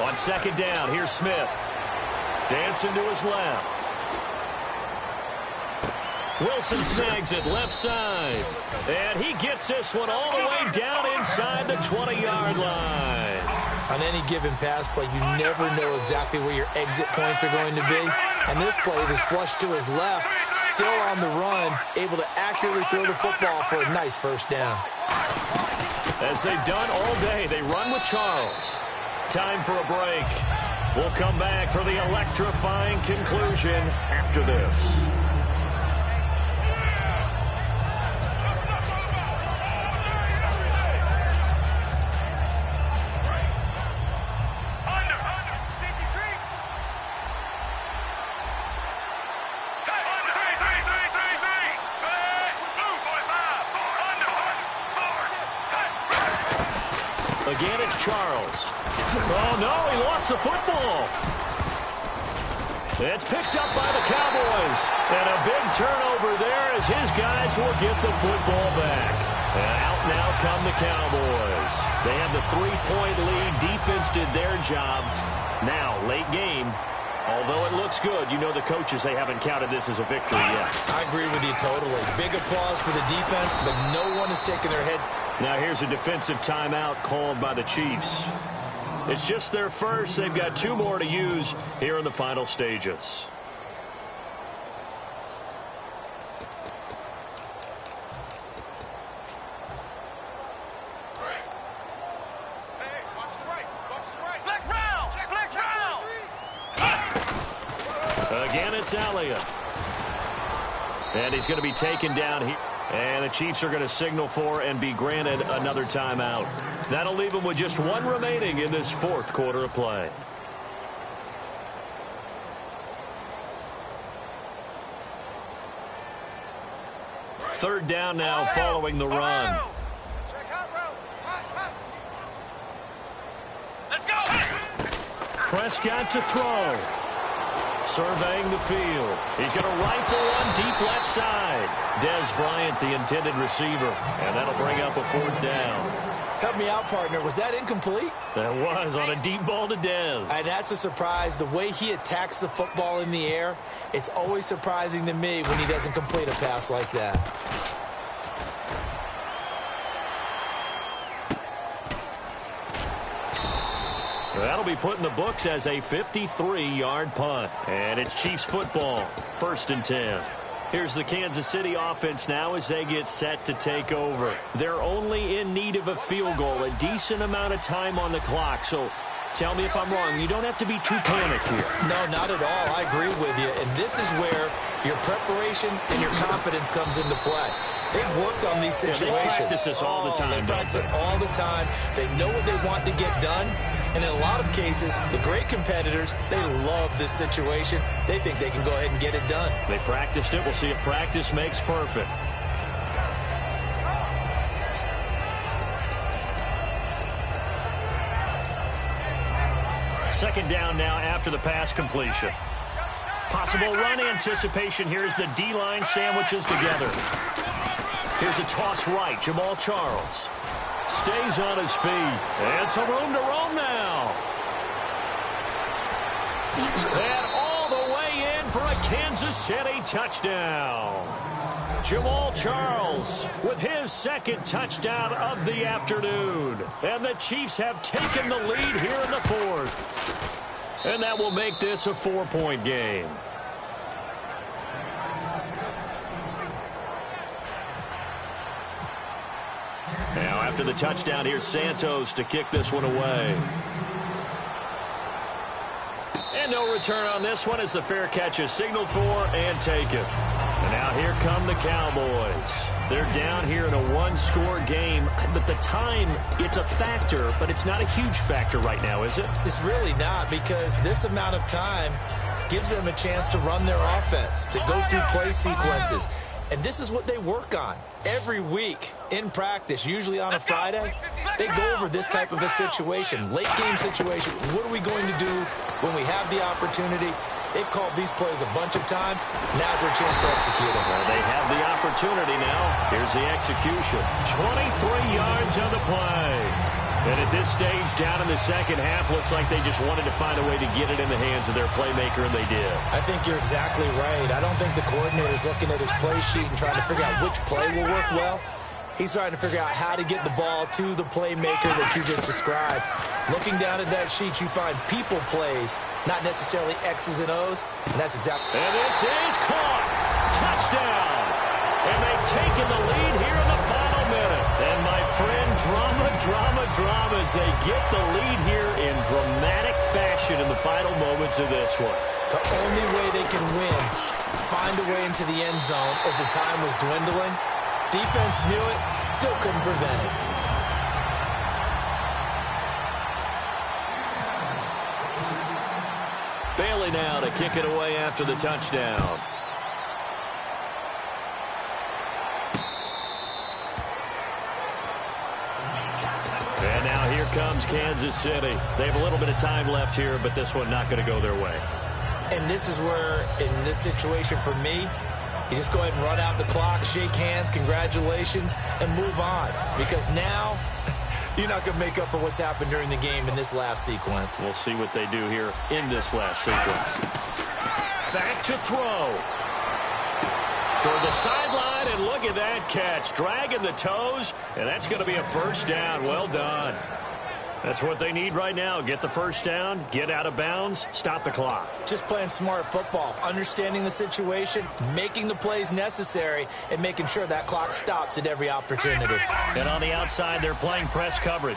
On second down, here's Smith. Dancing to his left. Wilson snags it left side. And he gets this one all the way down inside the 20-yard line. On any given pass play, you never know exactly where your exit points are going to be. And this play was flushed to his left, still on the run, able to accurately throw the football for a nice first down. As they've done all day, they run with Charles. Time for a break. We'll come back for the electrifying conclusion after this. Again, it's Charles. Oh, no, he lost the football. It's picked up by the Cowboys. And a big turnover there as his guys will get the football back. And out now come the Cowboys. They have the 3-point lead. Defense did their job. Now, late game. Although it looks good, you know the coaches, they haven't counted this as a victory yet. I agree with you totally. Big applause for the defense, but no one is taking their head. Now here's a defensive timeout called by the Chiefs. It's just their first. They've got 2 more to use here in the final stages. Again, it's Elliott. And he's going to be taken down here. And the Chiefs are going to signal for and be granted another timeout. That'll leave them with just 1 remaining in this 4th quarter of play. Third down now following the run. Let's go. Prescott to throw. Surveying the field. He's going to rifle one deep left side. Dez Bryant, the intended receiver. And that'll bring up a 4th down. Help me out, partner. Was that incomplete? That was on a deep ball to Dez. And that's a surprise. The way he attacks the football in the air, it's always surprising to me when he doesn't complete a pass like that. That'll be put in the books as a 53-yard punt. And it's Chiefs football, 1st and 10. Here's the Kansas City offense now as they get set to take over. They're only in need of a field goal, a decent amount of time on the clock. So tell me if I'm wrong. You don't have to be too panicked here. No, not at all. I agree with you. And this is where your preparation and your confidence comes into play. They've worked on these situations. Yeah, they practice this all the time. They practice it all the time. They know what they want to get done. And in a lot of cases, the great competitors, they love this situation. They think they can go ahead and get it done. They practiced it. We'll see if practice makes perfect. Second down now after the pass completion. Possible run anticipation here as the D-line sandwiches together. Here's a toss right. Jamal Charles stays on his feet. And some room to roam now. And all the way in for a Kansas City touchdown. Jamal Charles with his 2nd touchdown of the afternoon. And the Chiefs have taken the lead here in the 4th. And that will make this a 4-point game. Now after the touchdown, here's Santos to kick this one away. And no return on this one as the fair catch is signaled for and taken. And now here come the Cowboys. They're down here in a 1-score game, but the time, it's a factor, but it's not a huge factor right now, is it? It's really not, because this amount of time gives them a chance to run their offense, to go through play sequences. And this is what they work on every week in practice, usually on a Friday. They go over this type of a situation, late game situation. What are we going to do when we have the opportunity? They've called these plays a bunch of times. Now's their chance to execute them. Well, they have the opportunity now. Here's the execution. 23 yards on the play. And at this stage, down in the second half, looks like they just wanted to find a way to get it in the hands of their playmaker, and they did. I think you're exactly right. I don't think the coordinator's looking at his play sheet and trying to figure out which play will work well. He's trying to figure out how to get the ball to the playmaker that you just described. Looking down at that sheet, you find people plays, not necessarily X's and O's, and that's exactly. And this is caught. Touchdown. And they've taken the lead here in the final minute. And my friend, drama as they get the lead here in dramatic fashion in the final moments of this one. The only way they can win, find a way into the end zone as the time was dwindling. Defense knew it, still couldn't prevent it. Bailey now to kick it away after the touchdown. And now here comes Kansas City. They have a little bit of time left here, but this one not going to go their way. And this is where, in this situation for me, You just go ahead and run out the clock, shake hands, congratulations, and move on. Because now, you're not going to make up for what's happened during the game in this last sequence. We'll see what they do here in this last sequence. Back to throw. Toward the sideline, and look at that catch. Dragging the toes, and that's going to be a first down. Well done. That's what they need right now. Get the first down, get out of bounds, stop the clock. Just playing smart football, understanding the situation, making the plays necessary, and making sure that clock stops at every opportunity. And on the outside, they're playing press coverage.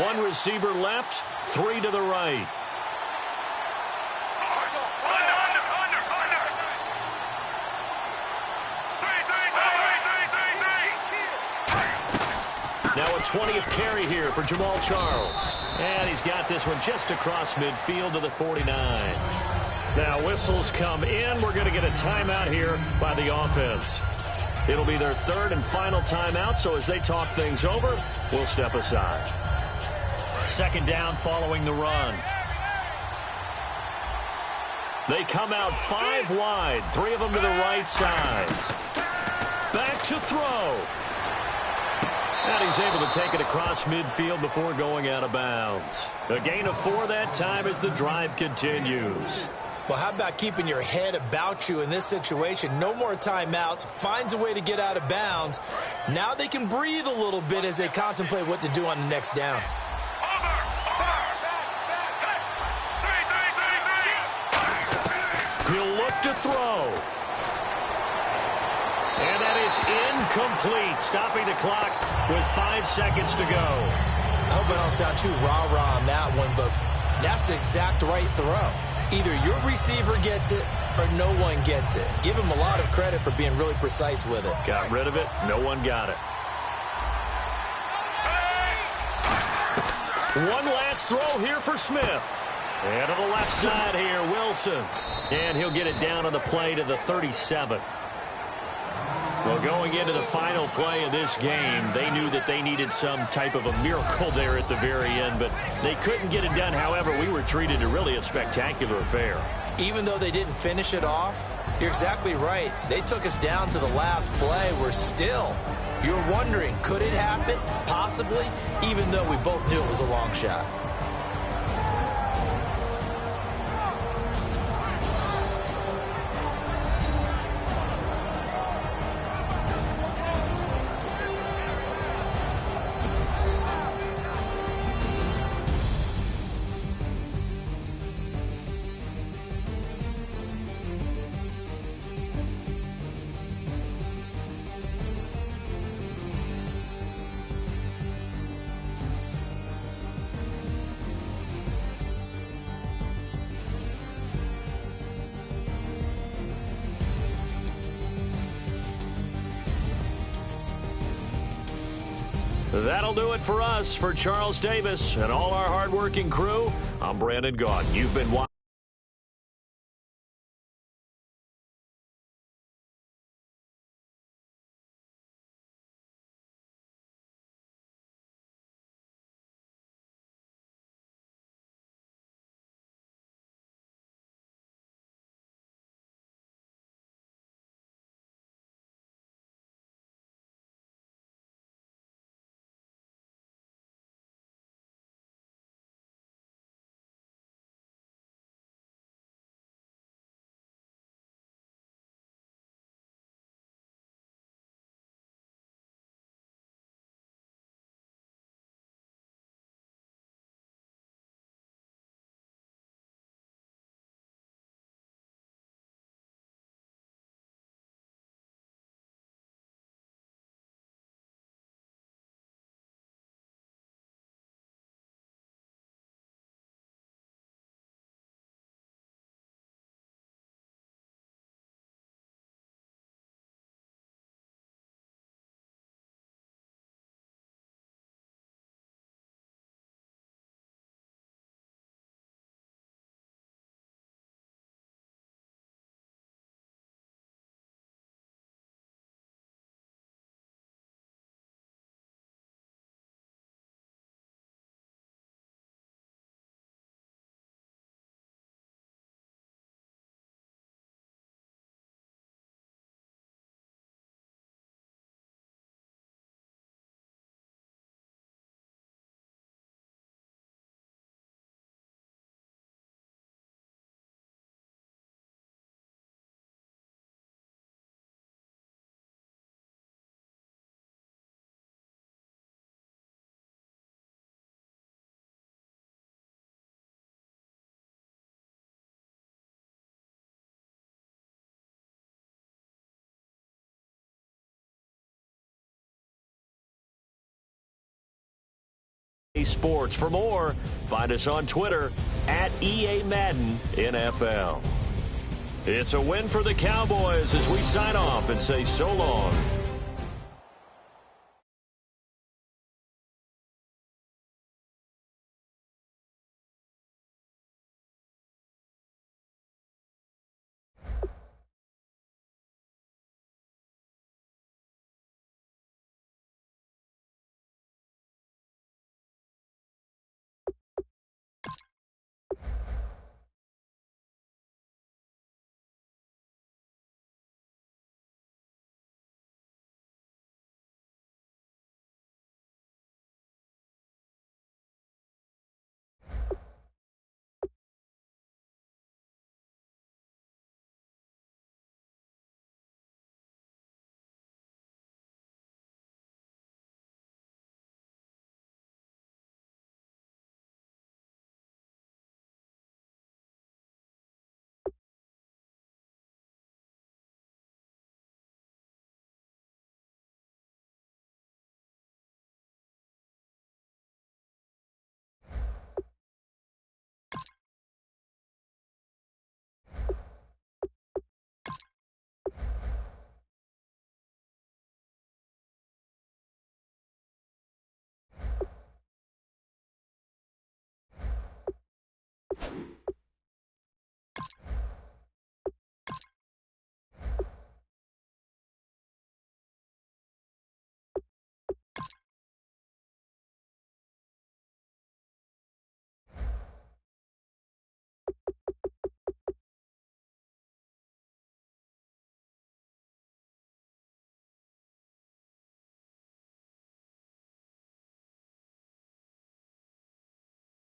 One receiver left, three to the right. Now a 20th carry here for Jamal Charles. And he's got this one just across midfield to the 49. Now whistles come in. We're going to get a timeout here by the offense. It'll be their third and final timeout, so as they talk things over, we'll step aside. Second down following the run. They come out 5 wide, 3 of them to the right side. Back to throw. And he's able to take it across midfield before going out of bounds. A gain of 4 that time as the drive continues. Well, how about keeping your head about you in this situation? No more timeouts. Finds a way to get out of bounds. Now they can breathe a little bit as they contemplate what to do on the next down. He'll look to throw. And that is incomplete, stopping the clock with 5 seconds to go. I hope I don't sound too rah-rah on that one, but that's the exact right throw. Either your receiver gets it or no one gets it. Give him a lot of credit for being really precise with it. Got rid of it. No one got it. One last throw here for Smith. And to the left side here, Wilson. And he'll get it down on the play to the 37. Well, going into the final play of this game, they knew that they needed some type of a miracle there at the very end, but they couldn't get it done. However, we were treated to really a spectacular affair. Even though they didn't finish it off, you're exactly right. They took us down to the last play. We're still, you're wondering, could it happen? Possibly, even though we both knew it was a long shot. That'll do it for us. For Charles Davis and all our hardworking crew, I'm Brandon Gaughan. You've been watching. Sports. For more, find us on Twitter at EA Madden NFL. It's a win for the Cowboys as we sign off and say so long.